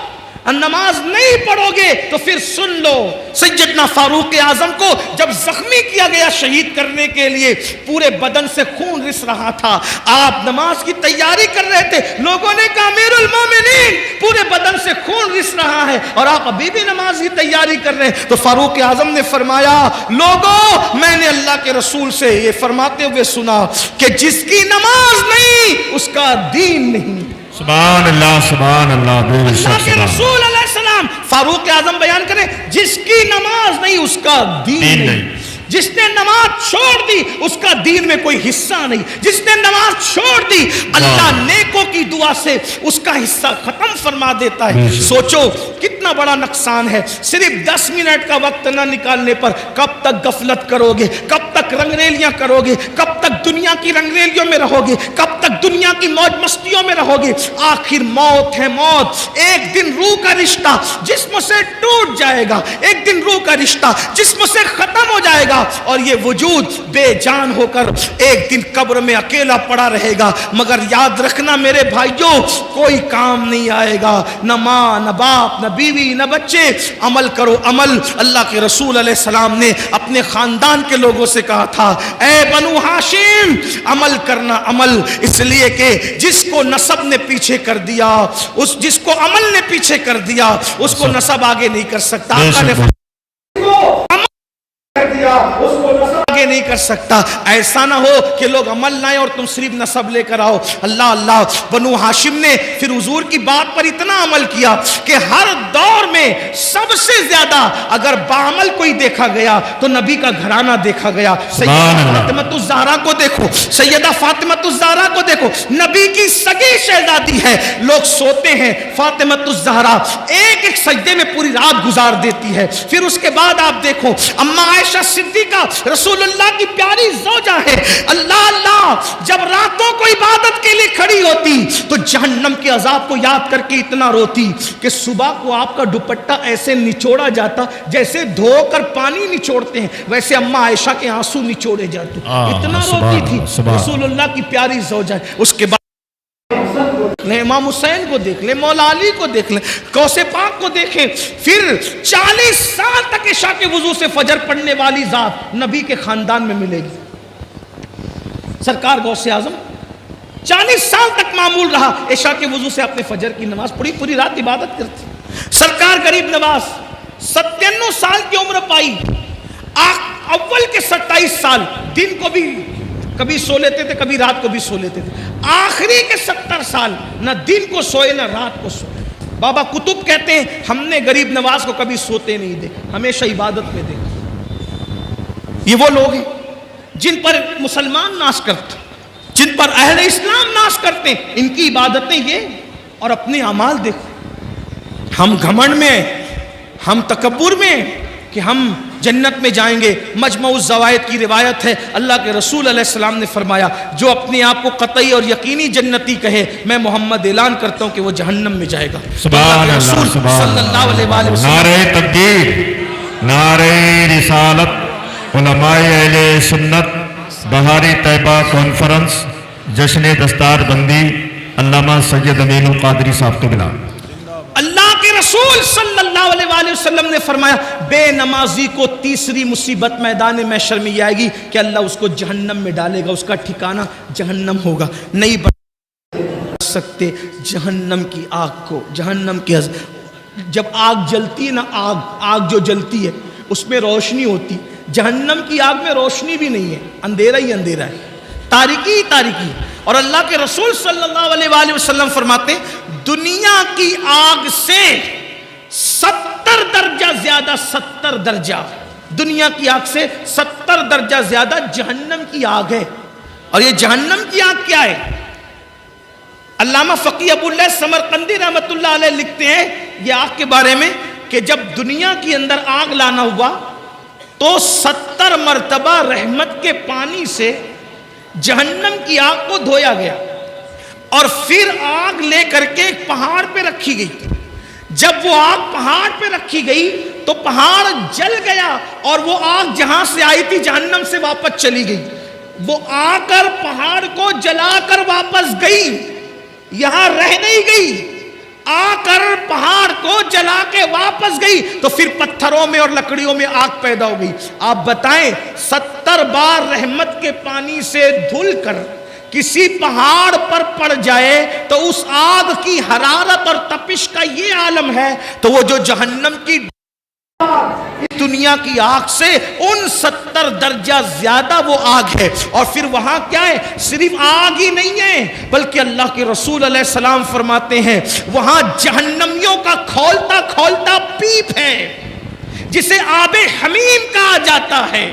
نماز نہیں پڑھو گے تو پھر سن لو سیدنا فاروق اعظم کو جب زخمی کیا گیا شہید کرنے کے لیے, پورے بدن سے خون رس رہا تھا, آپ نماز کی تیاری کر رہے تھے, لوگوں نے کہا امیر المومنین پورے بدن سے خون رس رہا ہے اور آپ ابھی بھی نماز کی تیاری کر رہے ہیں. تو فاروق اعظم نے فرمایا لوگوں میں نے اللہ کے رسول سے یہ فرماتے ہوئے سنا کہ جس کی نماز نہیں اس کا دین نہیں. سبحان اللہ سبحان اللہ. اللہ کے رسول علیہ السلام فاروق اعظم بیان کریں جس کی نماز نہیں اس کا دین نہیں. جس نے نماز چھوڑ دی اس کا دین میں کوئی حصہ نہیں. جس نے نماز چھوڑ دی اللہ نیکوں کی دعا سے اس کا حصہ ختم فرما دیتا ہے. سوچو کتنا بڑا نقصان ہے. صرف 10 منٹ کا وقت نہ نکالنے پر کب تک غفلت کرو گے, کب تک رنگریلیاں کرو گے, کب تک دنیا کی رنگریلیوں میں رہو گے, کب تک دنیا کی موج مستیوں میں رہو گے. آخر موت ہے موت. ایک دن روح کا رشتہ جسم سے ٹوٹ جائے گا, ایک دن روح کا رشتہ جسم سے ختم ہو جائے گا اور یہ وجود بے جان ہو کر ایک دن قبر میں اکیلا پڑا رہے گا. مگر یاد رکھنا میرے بھائیوں کوئی کام نہیں آئے گا, نہ ماں نہ باپ نہ بیوی نہ بچے. عمل کرو عمل. اللہ کے رسول علیہ السلام نے اپنے خاندان کے لوگوں سے کہا تھا اے بنو ہاشم عمل کرنا عمل, اس لیے کہ جس کو نسب نے پیچھے کر دیا, اس جس کو عمل نے پیچھے کر دیا اس کو نسب آگے نہیں کر سکتا. آقا نے آگے نہیں کر سکتا. ایسا نہ ہو کہ لوگ عمل لائیں اور تم صرف نسب لے کر آؤ. اللہ اللہ. بنو ہاشم نے پھر حضور کی بات پر اتنا عمل کیا کہ ہر دور میں سب سے زیادہ اگر بعمل کوئی دیکھا گیا تو نبی کا گھرانہ دیکھا گیا. سیدہ فاطمہ الزہرا کو دیکھو, سیدہ فاطمہ الزہرا کو دیکھو, نبی کی سگی شہزادی ہے. لوگ سوتے ہیں, فاطمہ الزہرا ایک ایک سجدے میں پوری رات گزار دیتی ہے. پھر اس کے بعد آپ دیکھو اما عائشہ صدیقہ رسول اللہ کی پیاری زوجہ ہے. اللہ اللہ, جب راتوں کو عبادت کے لیے کھڑی ہوتی تو جہنم کے عذاب کو یاد کر کے اتنا روتی کہ صبح کو آپ کا دوپٹہ ایسے نچوڑا جاتا جیسے دھو کر پانی نچوڑتے ہیں, ویسے اما عائشہ کے آنسو نچوڑے جاتے. اتنا روتی تھی رسول اللہ کی پیاری زوجہ. اس کے بعد امام حسین کو دیکھ لیں, مولا علی کو دیکھ لیں, غوث پاک کو دیکھیں. پھر 40 سال تک عشاء کے وضو سے فجر پڑھنے والی ذات نبی کے خاندان میں ملے گی. سرکار غوث اعظم 40 سال تک معمول رہا عشاء کے وضو سے اپنے فجر کی نماز پڑھی, پوری رات عبادت کرتی. سرکار غریب نواز 97 سال کی عمر پائی. اول کے 27 سال دن کو بھی کبھی سو لیتے تھے, کبھی رات کو بھی سو لیتے تھے. آخری کے 70 سال نہ دن کو سوئے نہ رات کو سوئے. بابا قطب کہتے ہیں ہم نے غریب نواز کو کبھی سوتے نہیں دیکھا, ہمیشہ عبادت میں دیکھا. یہ وہ لوگ ہیں جن پر مسلمان ناز کرتے, جن پر اہل اسلام ناز کرتے ہیں. ان کی عبادتیں یہ اور اپنے اعمال دیکھو. ہم گھمنڈ میں, ہم تکبر میں کہ ہم جنت میں جائیں گے. مجمع الزوائد کی روایت ہے, اللہ کے رسول علیہ السلام نے فرمایا جو اپنے آپ کو قطعی اور یقینی جنتی کہے میں محمد اعلان کرتا ہوں کہ وہ جہنم میں جائے گا. سبحان اللہ, صلی اللہ علیہ وسلم. نعرہ تکبیر, نعرہ رسالت. علماء اہل سنت بہاری طیبہ کانفرنس جشن دستار بندی علامہ سید امین القادری صاحب کو ملا. اللہ کے رسول صلی اللہ علیہ وسلم نے فرمایا بے نمازی کو تیسری مصیبت میدان محشر میں آئے گی کہ اللہ اس کو جہنم میں ڈالے گا, اس کا ٹھکانہ جہنم ہوگا. نہیں بچ سکتے جہنم کی آگ کو. جہنم کی جب آگ جلتی ہے نا, آگ جو جلتی ہے اس میں روشنی ہوتی. جہنم کی آگ میں روشنی بھی نہیں ہے, اندھیرا ہی اندھیرا ہے, تاریکی ہی تاریکی. اور اللہ کے رسول صلی اللہ علیہ وسلم فرماتے ہیں دنیا کی آگ سے 70 درجہ زیادہ, 70 درجہ دنیا کی آگ سے 70 درجہ زیادہ جہنم کی آگ ہے. اور یہ جہنم کی آگ کیا ہے؟ علامہ فقی ابو اللہ سمرقندی رحمت اللہ علیہ لکھتے ہیں یہ آگ کے بارے میں کہ جب دنیا کی اندر آگ لانا ہوا تو 70 مرتبہ رحمت کے پانی سے جہنم کی آگ کو دھویا گیا اور پھر آگ لے کر کے ایک پہاڑ پہ رکھی گئی. جب وہ آگ پہاڑ پہ رکھی گئی تو پہاڑ جل گیا اور وہ آگ جہاں سے آئی تھی جہنم سے واپس چلی گئی. وہ آ کر پہاڑ کو جلا کر واپس گئی, یہاں رہ نہیں گئی, آ کر پہاڑ کو جلا کے واپس گئی تو پھر پتھروں میں اور لکڑیوں میں آگ پیدا ہو گئی. آپ بتائیں 70 بار رحمت کے پانی سے دھل کر کسی پہاڑ پر پڑ جائے تو اس آگ کی حرارت اور تپش کا یہ عالم ہے, تو وہ جو جہنم کی دنیا کی آگ سے ان 70 درجہ زیادہ وہ آگ ہے. اور پھر وہاں کیا ہے, صرف آگ ہی نہیں ہے بلکہ اللہ کے رسول علیہ السلام فرماتے ہیں وہاں جہنمیوں کا کھولتا کھولتا پیپ ہے جسے آب حمیم کہا جاتا ہے.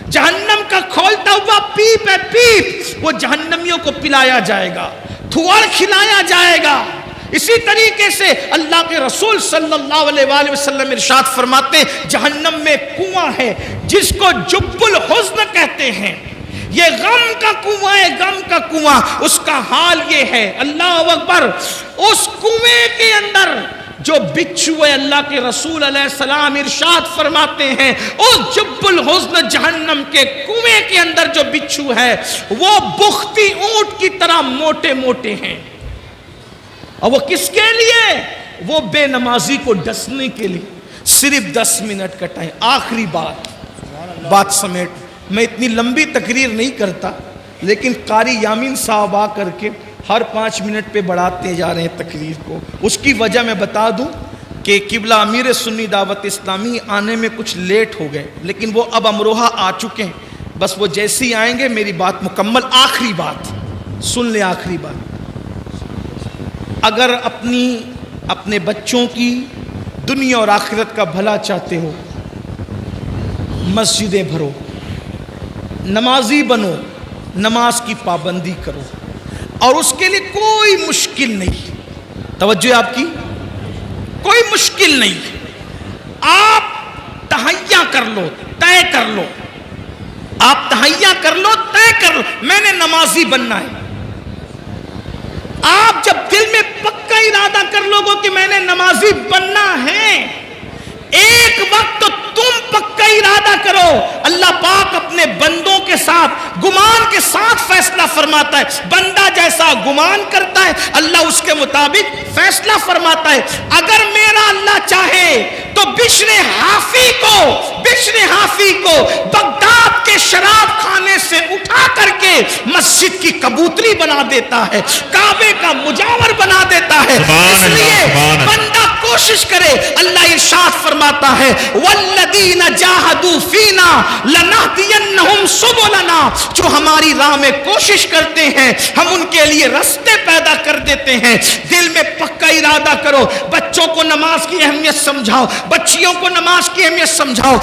جہنم کا کھولتا ہوا پیپ ہے, پیپ وہ جہنمیوں کو پلایا جائے گا, تھوڑ کھلایا جائے گا. اسی طریقے سے اللہ کے رسول صلی اللہ علیہ وسلم ارشاد فرماتے ہیں جہنم میں کنواں ہے جس کو جب الحزن کہتے ہیں. یہ غم کا کنواں ہے, غم کا کنواں. اس کا حال یہ ہے, اللہ اکبر, اس کنویں کے اندر جو بچھو ہے اللہ کے رسول علیہ السلام ارشاد فرماتے ہیں اس جب الحزن جہنم کے کنویں کے اندر جو بچھو ہے وہ بختی اونٹ کی طرح موٹے موٹے ہیں. اور وہ کس کے لیے؟ وہ بے نمازی کو ڈسنے کے لیے. صرف 10 منٹ کا ٹائم. آخری بات سمیٹ, میں اتنی لمبی تقریر نہیں کرتا لیکن قاری یامین صاحب آ کر کے ہر 5 منٹ پہ بڑھاتے جا رہے ہیں تقریر کو. اس کی وجہ میں بتا دوں کہ قبلہ امیر سنی دعوت اسلامی آنے میں کچھ لیٹ ہو گئے لیکن وہ اب امروہہ آ چکے ہیں. بس وہ جیسے ہی آئیں گے میری بات مکمل. آخری بات سن لیں, آخری بات. اگر اپنے بچوں کی دنیا اور آخرت کا بھلا چاہتے ہو, مسجدیں بھرو, نمازی بنو, نماز کی پابندی کرو, اور اس کے لیے کوئی مشکل نہیں. توجہ آپ کی, کوئی مشکل نہیں. آپ تہیا کر لو, طے کر لو, آپ تہیا کر لو, طے کر لو, میں نے نمازی بننا ہے. آپ جب دل میں پکا ارادہ کر لو گے کہ میں نے نمازی بننا ہے, ایک وقت تو تم پکا ارادہ کرو. اللہ پاک اپنے بندوں کے ساتھ گمان کے ساتھ فیصلہ فرماتا ہے. بندہ جیسا گمان کرتا ہے اللہ اس کے مطابق فیصلہ فرماتا ہے. اگر میرا اللہ چاہے تو بشر حافی کو بغداد کے شراب خانے سے اٹھا کر کے مسجد کی کبوتری بنا دیتا ہے, کعبے کا مجاور بنا دیتا ہے. اس لیے بندہ کوشش کرے. اللہ ارشاد فرماتا ہے والذین جاہدوا فینا لنہدینہم سبلنا, جو ہماری راہ میں کوشش کرتے ہیں ہم ان کے لیے راستے پیدا کر دیتے ہیں. دل میں پکا ارادہ کرو. بچوں کو نماز کی اہمیت سمجھاؤ, بچیوں کو نماز کی اہمیت سمجھاؤ.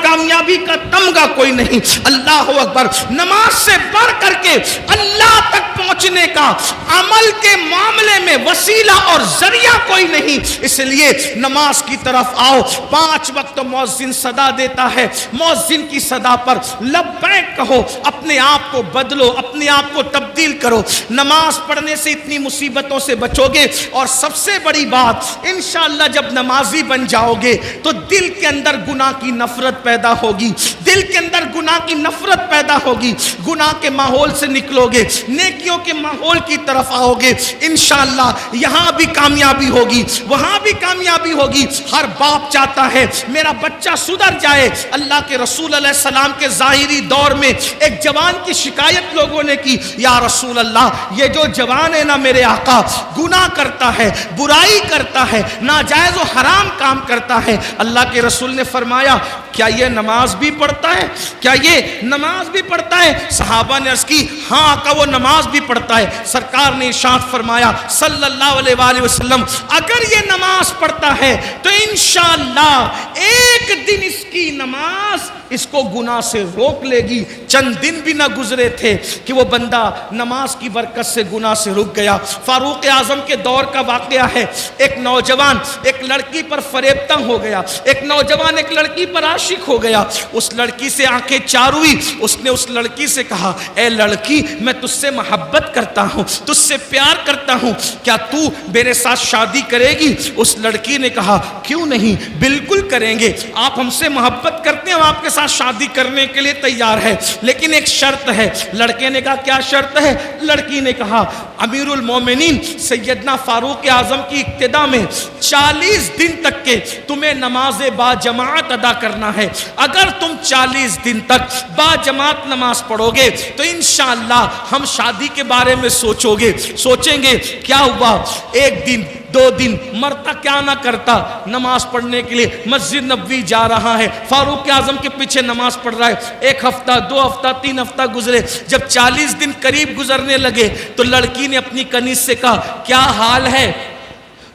کامیابی کا تمغہ کوئی نہیں. اللہ اکبر. نماز سے بڑھ کر کے اللہ تک پہنچنے کا عمل کے معاملے میں وسیلہ اور ذریعہ کوئی نہیں. اس لیے نماز کی طرف آؤ. 5 وقت مؤذن صدا دیتا ہے, مؤذن کی صدا پر لبیک کہو. اپنے آپ کو بدلو, اپنے آپ کو تبدیل کرو. نماز پڑھنے سے اتنی مصیبتوں سے بچو گے. اور سب سے بڑی بات, انشاءاللہ جب نمازی بن جاؤ گے تو دل کے اندر گناہ کی نفرت پیدا ہوگی. دل کے اندر گناہ کی نفرت پیدا ہوگی. گناہ کے ماحول سے نکلو گے, نیکیوں کے ماحول کی طرف آؤ گے. انشاءاللہ یہاں بھی کامیابی ہوگی, وہاں بھی کامیابی ہوگی. ہر باپ چاہتا ہے میرا بچہ سدھر جائے. اللہ کے رسول علیہ السلام کے ظاہری دور میں ایک جوان کی شکایت لوگوں نے کی, یا رسول اللہ یہ جو جوان ہے نا میرے آقا, گناہ کرتا ہے, برائی کرتا ہے, ناجائز و حرام کام کرتا ہے. اللہ کے رسول نے فرمایا کیا یہ نماز بھی پڑھتا ہے؟ کیا یہ نماز بھی پڑھتا ہے؟ صحابہ نے عرض کی ہاں آقا وہ نماز بھی پڑھتا ہے. سرکار نے ارشاد فرمایا صلی اللہ علیہ وآلہ وسلم اگر یہ نماز پڑھتا ہے تو انشاءاللہ ایک دن اس کی نماز اس کو گناہ سے روک لے گی. چند دن بھی نہ گزرے تھے کہ وہ بندہ نماز کی برکت سے گناہ سے رک گیا. فاروق اعظم کے دور کا واقعہ ہے. ایک نوجوان ایک لڑکی پر فریبتہ ہو گیا. ایک نوجوان ایک لڑکی پر عاشق ہو گیا. اس لڑکی سے آنکھیں چار ہوئی. اس نے اس لڑکی سے کہا اے لڑکی میں تجھ سے محبت کرتا ہوں, تجھ سے پیار کرتا ہوں, کیا تو میرے ساتھ شادی کرے گی؟ اس لڑکی نے کہا کیوں نہیں, بالکل کریں گے. آپ ہم سے محبت کرتے ہیں, ہم آپ کے ساتھ شادی کرنے کے لیے تیار ہے, لیکن ایک شرط ہے. لڑکے نے کہا کیا شرط ہے؟ لڑکی نے کہا امیر المومنین سیدنا فاروق اعظم کی اقتدا میں 40 دن تک کے تمہیں نماز با جماعت ادا کرنا ہے. اگر تم 40 دن تک با جماعت نماز پڑھو گے تو انشاءاللہ ہم شادی کے بارے میں سوچیں گے. کیا ہوا, ایک دن 2 دن مرتا کیا نہ کرتا, نماز پڑھنے کے لیے مسجد نبوی جا رہا ہے, فاروق اعظم کے پیچھے نماز پڑھ رہا ہے. 1 ہفتہ 2 ہفتہ 3 ہفتہ گزرے. جب 40 دن قریب گزرنے لگے تو لڑکی نے اپنی کنیز سے کہا کیا حال ہے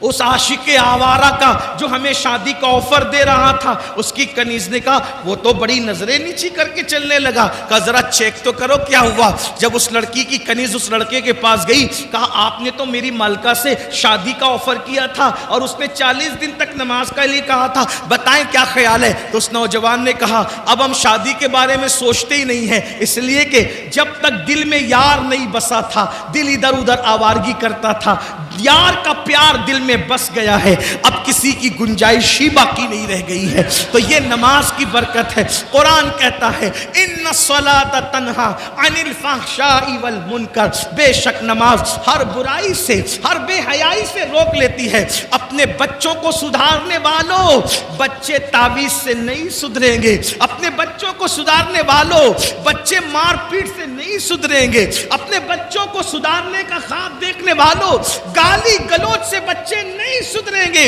اس عاشق آوارہ کا جو ہمیں شادی کا آفر دے رہا تھا؟ اس کی کنیز نے کہا وہ تو بڑی نظریں نیچی کر کے چلنے لگا. کہا ذرا چیک تو کرو کیا ہوا. جب اس لڑکی کی کنیز اس لڑکے کے پاس گئی, کہا آپ نے تو میری مالکہ سے شادی کا آفر کیا تھا اور اس نے 40 دن تک نماز کے لیے کہا تھا, بتائیں کیا خیال ہے؟ تو اس نوجوان نے کہا اب ہم شادی کے بارے میں سوچتے ہی نہیں ہیں, اس لیے کہ جب تک دل میں یار نہیں بسا تھا دل ادھر ادھر آوارگی کرتا تھا. یار کا پیار دل میں بس گیا ہے, اب کسی کی گنجائش ہی باقی نہیں رہ گئی ہے. تو یہ نماز کی برکت ہے. قرآن کہتا ہے ان الصلاۃ تنہا عن الفحشاء والمنکر, بے شک نماز ہر برائی سے ہر بے حیائی سے روک لیتی ہے. اپنے بچوں کو سدھارنے والوں, بچے تعویذ سے نہیں سدھریں گے. اپنے بچوں کو سدھارنے والوں, بچے مار پیٹ سے نہیں سدھریں گے. اپنے بچوں کو سدھارنے کا خواب دیکھنے والوں, گالی گلوچ سے بچے نہیں سدھریں گے.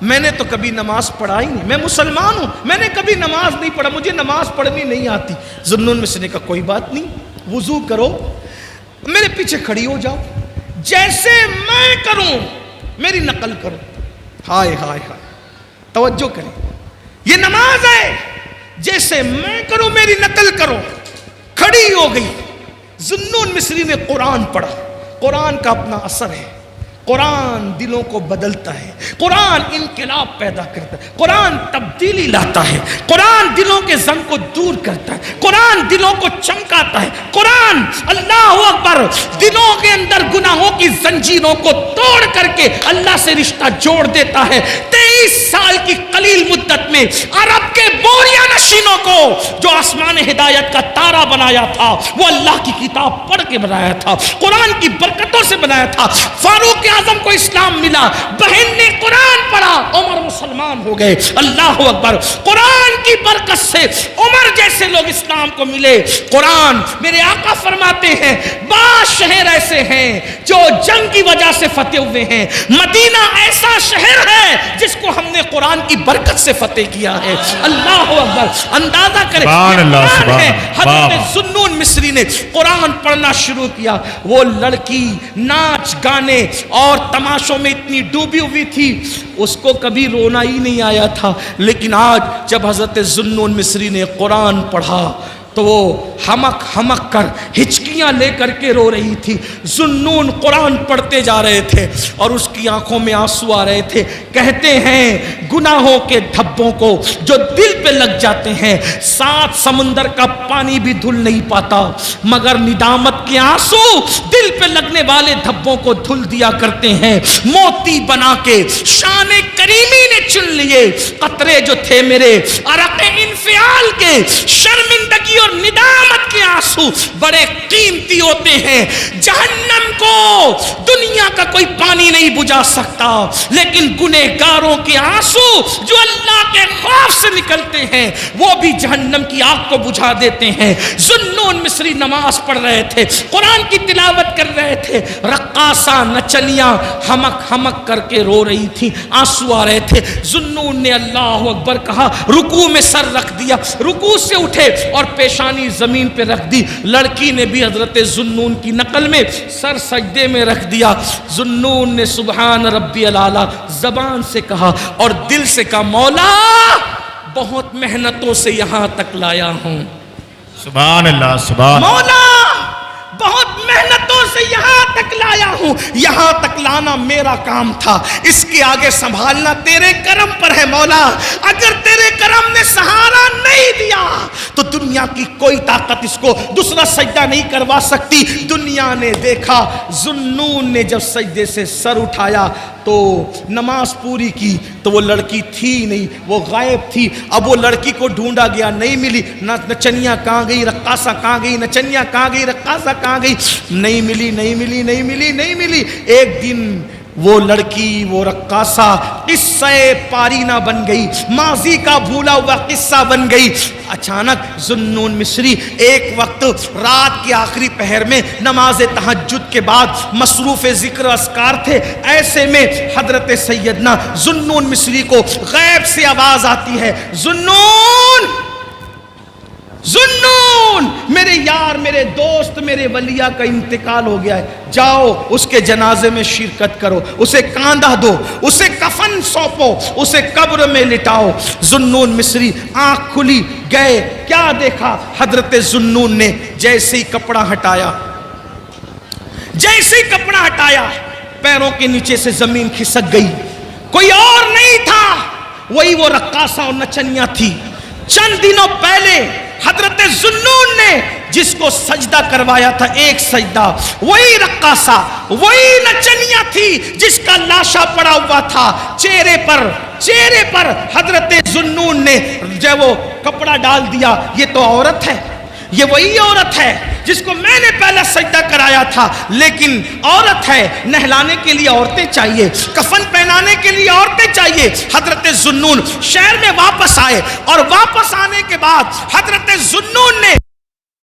میں نے تو کبھی نماز پڑھا ہی نہیں، میں مسلمان ہوں، میں نے کبھی نماز نہیں پڑھا، مجھے نماز پڑھنی نہیں آتی۔ ذوالنون مصری نے کہا کوئی بات نہیں، وضو کرو، میرے پیچھے کھڑی ہو جاؤ، جیسے میں کروں میری نقل کرو۔ ہائے ہائے ہائے، توجہ کریں، یہ نماز ہے، جیسے میں کروں میری نقل کرو۔ کھڑی ہو گئی، ذوالنون مصری نے قرآن پڑھا۔ قرآن کا اپنا اثر ہے، قرآن دلوں کو بدلتا ہے، قرآن انقلاب پیدا کرتا ہے، قرآن تبدیلی لاتا ہے، قرآن دلوں کے زنگ کو دور کرتا ہے، قرآن دلوں کو چمکاتا ہے، قرآن اللہ اکبر دلوں کے اندر گناہوں کی زنجیروں کو توڑ کر کے اللہ سے رشتہ جوڑ دیتا ہے۔ 23 سال کی قلیل مدت میں عرب کے بوریا نشینوں کو جو آسمان ہدایت کا تارا بنایا تھا، وہ اللہ کی کتاب پڑھ کے بنایا تھا، قرآن کی برکتوں سے بنایا تھا۔ فاروق اعظم کو اسلام ملا، بہن نے قرآن پڑھا، عمر مسلمان ہو گئے۔ اللہ اکبر، قرآن کی برکت سے عمر جیسے لوگ اسلام کو ملے۔ قرآن، میرے آقا فرماتے ہیں بعض شہر ایسے ہیں جو جنگ کی وجہ سے فتح ہوئے ہیں، مدینہ ایسا شہر ہے جس کو ہم نے قرآن کی برکت سے فتح کیا ہے۔ اللہ اکبر، اندازہ کریں حضرت ذوالنون مصری نے قرآن پڑھنا شروع کیا۔ وہ لڑکی ناچ گانے اور تماشوں میں اتنی ڈوبی ہوئی تھی، اس کو کبھی رونا ہی نہیں آیا تھا، لیکن آج جب حضرت ذوالنون مصری نے قرآن پڑھا تو وہ ہمک ہمک کر ہچکیاں لے کر کے رو رہی تھی۔ ذوالنون قرآن پڑھتے جا رہے تھے اور اس کی آنکھوں میں آنسو آ رہے تھے۔ کہتے ہیں گناہوں کے دھبوں کو جو دل پہ لگ جاتے ہیں 7 سمندر کا پانی بھی دھل نہیں پاتا، مگر ندامت کے آنسو دل پہ لگنے والے دھبوں کو دھل دیا کرتے ہیں۔ موتی بنا کے شان کریمی نے چن لیے قطرے جو تھے میرے عرق انفعال کے، شرمندگی اور ندامت کے آنسو بڑے قیمتی ہوتے ہیں۔ جہنم کو دنیا کا کوئی پانی نہیں بجھا سکتا، لیکن گنہگاروں کے آنسو جو اللہ کے خوف سے نکلتے ہیں وہ بھی جہنم کی آگ کو بجھا دیتے ہیں۔ ذوالنون مصری نماز پڑھ رہے تھے، قرآن کی تلاوت کر رہے تھے، رقاصہ نچنیاں ہمک ہمک کر کے رو رہی تھی، آنسو آ رہے تھے۔ ذوالنون نے اللہ اکبر کہا، رکوع میں سر رکھ دیا، رکوع سے اٹھے اور پیشانی زمین پہ رکھ دی۔ لڑکی نے بھی حضرت ذوالنون کی نقل میں سر سجدے میں رکھ دیا۔ ذوالنون نے سبحان ربی الاعلیٰ زبان سے کہا اور دل سے کہا، مولا بہت محنتوں سے یہاں تک لایا ہوں، سبحان اللہ، سبحان مولا بہت محنتوں سے یہاں تک لایا ہوں، یہاں تک لانا میرا کام تھا، اس کے آگے سنبھالنا تیرے کرم پر ہے مولا۔ اگر تیرے کرم نے سہارا نہیں دیا تو دنیا کی کوئی طاقت اس کو دوسرا سجدہ نہیں کروا سکتی۔ دنیا نے دیکھا، ذوالنون نے جب سجدے سے سر اٹھایا تو نماز پوری کی تو وہ لڑکی تھی نہیں، وہ غائب تھی۔ اب وہ لڑکی کو ڈھونڈا گیا، نہیں ملی، نچنیاں کہاں گئی، رقاصہ کہاں گئی، نچنیاں کہاں گئی، رقاصہ کہاں گئی، نہیں ملی نہیں ملی نہیں ملی نہیں ملی۔ ایک دن وہ لڑکی، وہ رقاصہ قصہ پارینہ بن گئی، ماضی کا بھولا ہوا قصہ بن گئی۔ اچانک ذوالنون مصری ایک وقت رات کے آخری پہر میں نماز تہجد کے بعد مصروف ذکر اذکار تھے، ایسے میں حضرت سیدنا ذوالنون مصری کو غیب سے آواز آتی ہے، ذوالنون ذوالنون، میرے یار، میرے دوست، میرے ولیہ کا انتقال ہو گیا ہے، جاؤ اس کے جنازے میں شرکت کرو، اسے کاندھا دو، اسے کفن سونپو، اسے قبر میں لٹاؤ۔ ذوالنون مصری آنکھ کھلی، گئے، کیا دیکھا؟ حضرت ذوالنون نے جیسے ہی کپڑا ہٹایا، جیسے ہی کپڑا ہٹایا پیروں کے نیچے سے زمین کھسک گئی، کوئی اور نہیں تھا، وہی وہ رقاصہ اور نچنیاں تھی۔ چند دنوں پہلے حضرت ذوالنون نے جس کو سجدہ کروایا تھا، ایک سجدہ، وہی رقاصہ، وہی نچنیاں تھی جس کا لاشا پڑا ہوا تھا چہرے پر حضرت ذوالنون نے جب وہ کپڑا ڈال دیا، یہ تو عورت ہے، یہ وہی عورت ہے جس کو میں نے پہلا سجدہ کرایا تھا، لیکن عورت ہے، نہلانے کے لیے عورتیں چاہیے، کفن پہنانے کے لیے عورتیں چاہیے۔ حضرت ذوالنون شہر میں واپس آئے اور واپس آنے کے بعد حضرت ذوالنون نے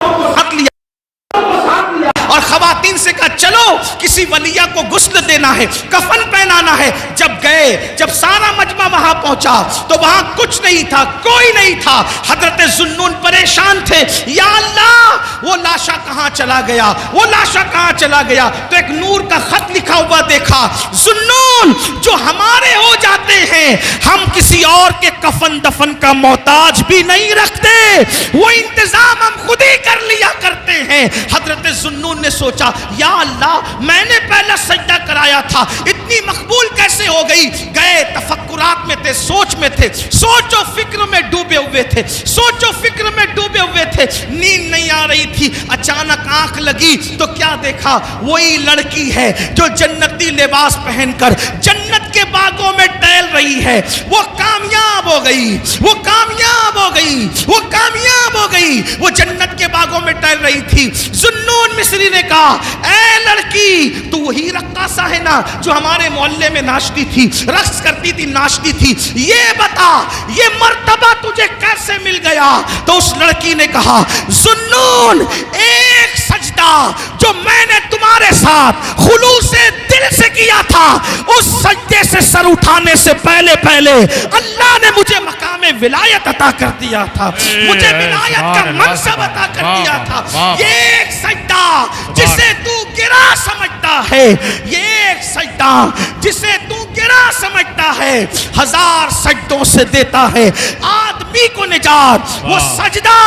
ہاتھ لیا اور خواتین سے کہا، چلو چلو کسی ولیہ کو غسل دینا ہے، کفن پہنانا ہے۔ جب گئے، جب سارا مجمع وہاں پہنچا تو وہاں کچھ نہیں تھا، کوئی نہیں تھا۔ حضرت ذوالنون پریشان تھے، یا اللہ وہ لاشا کہاں چلا گیا، وہ لاشا کہاں چلا گیا؟ تو ایک نور کا خط لکھا ہوا دیکھا، ذوالنون جو ہمارے ہو جاتے ہیں ہم کسی اور کے کفن دفن کا محتاج بھی نہیں رکھتے، وہ انتظام ہم خود ہی کر لیا کرتے ہیں۔ حضرت ذوالنون نے سوچا، یا اللہ میں نے پہلا سجدہ کرایا تھا، اتنی مقبول کیسے ہو گئی؟ گئے تفکرات میں تھے، سوچ میں تھے، سوچ و فکر میں ڈوبے ہوئے تھے، سوچ و فکر میں ڈوبے ہوئے تھے، نیند نہیں آ رہی تھی۔ اچانک آنکھ لگی تو کیا دیکھا؟ وہی لڑکی ہے جو جنتی لباس پہن کر جنت کے باغوں میں ٹہل رہی ہے۔ وہ کامیاب ہو گئی، وہ کامیاب ہو گئی، وہ کامیاب ہو گئی، وہ جنت کے باغوں میں ٹہل رہی تھی۔ ذوالنون مصری نے کہا، اے لڑکی تو وہی رقاصہ ہے نا جو ہمارے محلے میں ناچتی تھی، رقص کرتی تھی، ناچتی تھی، یہ بتا یہ مرتبہ تجھے کیسے مل گیا؟ تو اس لڑکی نے کہا، ذوالنون ایک سجدہ جو میں نے تمہارے ساتھ خلوص دل سے کیا تھا، اس سجدے سے سر اٹھانے سے پہلے اللہ نے مجھے مقام ولایت عطا کر دیا تھا، مجھے ولایت کا منصب عطا کر دیا تھا۔ یہ ایک سجدہ جسے تو گرا سمجھتا ہے، یہ ایک سجدہ جسے تو گرا سمجھتا ہے، ہزار سجدوں سے دیتا ہے آدمی کو نجات۔ وہ سجدہ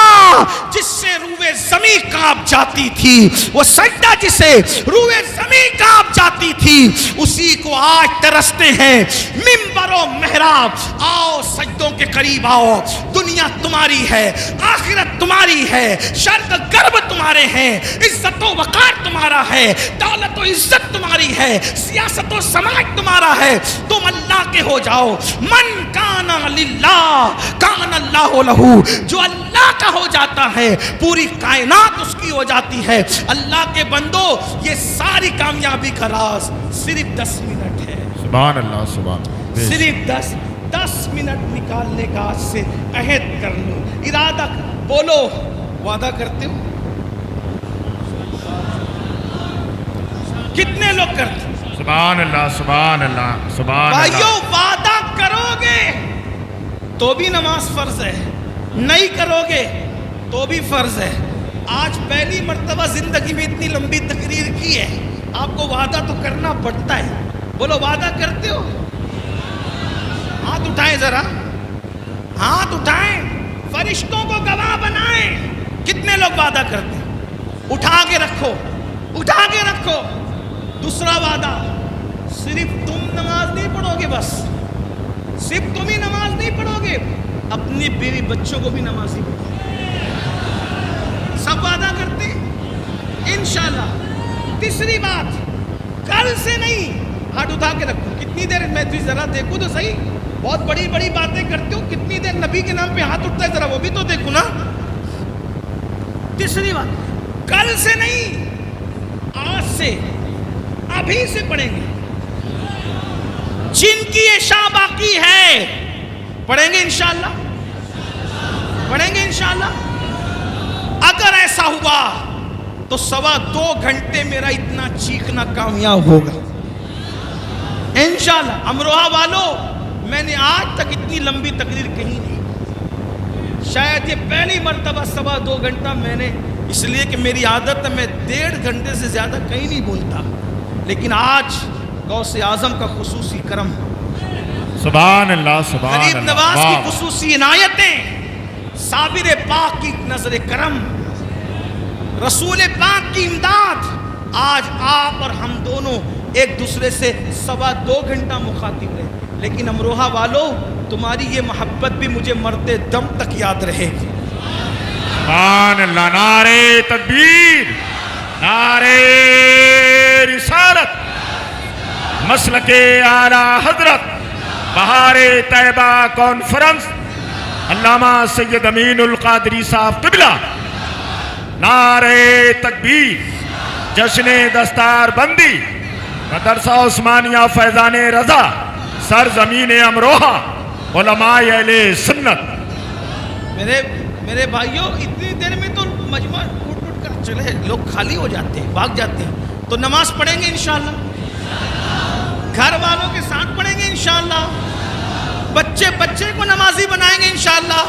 جس سے روئے زمین کانپ جاتی تھی، وہ سجدہ جسے روئے زمین کانپ جاتی تھی، اسی کو آج ترستے ہیں منبر و محراب۔ آؤ سجدوں کے قریب آؤ، دنیا تمہاری ہے، آخرت تمہاری ہے، شرق غرب تمہارے ہیں، عزت و وقار تمہارا ہے، دولت و عزت تمہاری ہے، سیاست و سماج تمہارا ہے۔ تم اللہ کے ہو جاؤ۔ من کان للہ کان اللہ لہ، جو اللہ کا ہو جاتا ہے پوری کائنات اس کی ہو جاتی ہے۔ اللہ کے بندو، یہ ساری کامیابی کا راز صرف 10 منٹ ہے۔ سبحان اللہ، سبحان اللہ۔ صرف 10 منٹ نکالنے کا آج سے عہد کر لو، ارادہ بولو، وعدہ کرتے ہو؟ کتنے لوگ کرتے ہیں؟ سبحان اللہ، سبحان اللہ، سبحان اللہ۔ بھائیو وعدہ کرو گے تو بھی نماز فرض ہے، نہیں کرو گے تو بھی فرض ہے۔ آج پہلی مرتبہ زندگی میں اتنی لمبی تقریر کی ہے، آپ کو وعدہ تو کرنا پڑتا ہے۔ بولو وعدہ کرتے ہو؟ ہاتھ اٹھائیں ذرا، ہاتھ اٹھائیں، فرشتوں کو گواہ بنائیں۔ کتنے لوگ وعدہ کرتے ہیں؟ اٹھا کے رکھو، اٹھا کے رکھو۔ دوسرا وعدہ، صرف تم نماز نہیں پڑھو گے، بس صرف تم ہی نماز نہیں پڑھو گے، اپنی بیوی بچوں کو بھی نمازی پڑھو۔ سب وعدہ کرتے ہیں انشاءاللہ۔ تیسری بات، کل سے نہیں، ہاتھ اٹھا کے رکھو۔ کتنی دیر میں تجھے ذرا دیکھوں تو صحیح، بہت بڑی بڑی باتیں کرتے ہو، کتنی دیر نبی کے نام پہ ہاتھ اٹھتا ہے، ذرا وہ بھی تو دیکھو نا۔ تیسری بات، کل سے نہیں، آج سے، ابھی سے پڑھیں گے۔ جن کی عشاء باقی ہے پڑھیں گے انشاءاللہ، پڑھیں گے انشاءاللہ۔ اگر ایسا ہوا تو 2.25 گھنٹے میرا اتنا چیخنا کامیاب ہوگا انشاءاللہ۔ امروہہ والوں، میں نے آج تک اتنی لمبی تقریر کہیں نہیں، شاید یہ پہلی مرتبہ 2.25 گھنٹہ میں نے، اس لیے کہ میری عادت ہے میں 1.5 گھنٹے سے زیادہ کہیں نہیں بولتا، لیکن آج غوث اعظم کا خصوصی کرم، سبحان اللہ، سبحان غریب اللہ، نواز واہ۔ کی خصوصی عنایتیں، صابر پاک کی نظر کرم، رسول پاک کی امداد، آج آپ اور ہم دونوں ایک دوسرے سے 2.25 گھنٹہ مخاطب رہے، لیکن امروہہ والوں تمہاری یہ محبت بھی مجھے مرتے دم تک یاد رہے گی۔ سبحان اللہ، نعرہ تکبیر، نعرہ رسالت، مسلک اعلیٰ حضرت بہار طیبہ کانفرنس علامہ سید امین القادری صاحب قبلہ، نعرہ تکبیر، جشن دستار بندی، مدرسہ عثمانیہ فیضان رضا، سرزمین امروہہ، علماء اہل سنت۔ میرے بھائیوں، اتنی دیر میں تو مجمع اٹھ کر چلے، لوگ خالی ہو جاتے ہیں، بھاگ جاتے ہیں۔ تو نماز پڑھیں گے انشاءاللہ، گھر والوں کے ساتھ پڑھیں گے انشاءاللہ، بچے بچے کو نمازی بنائیں گے انشاءاللہ،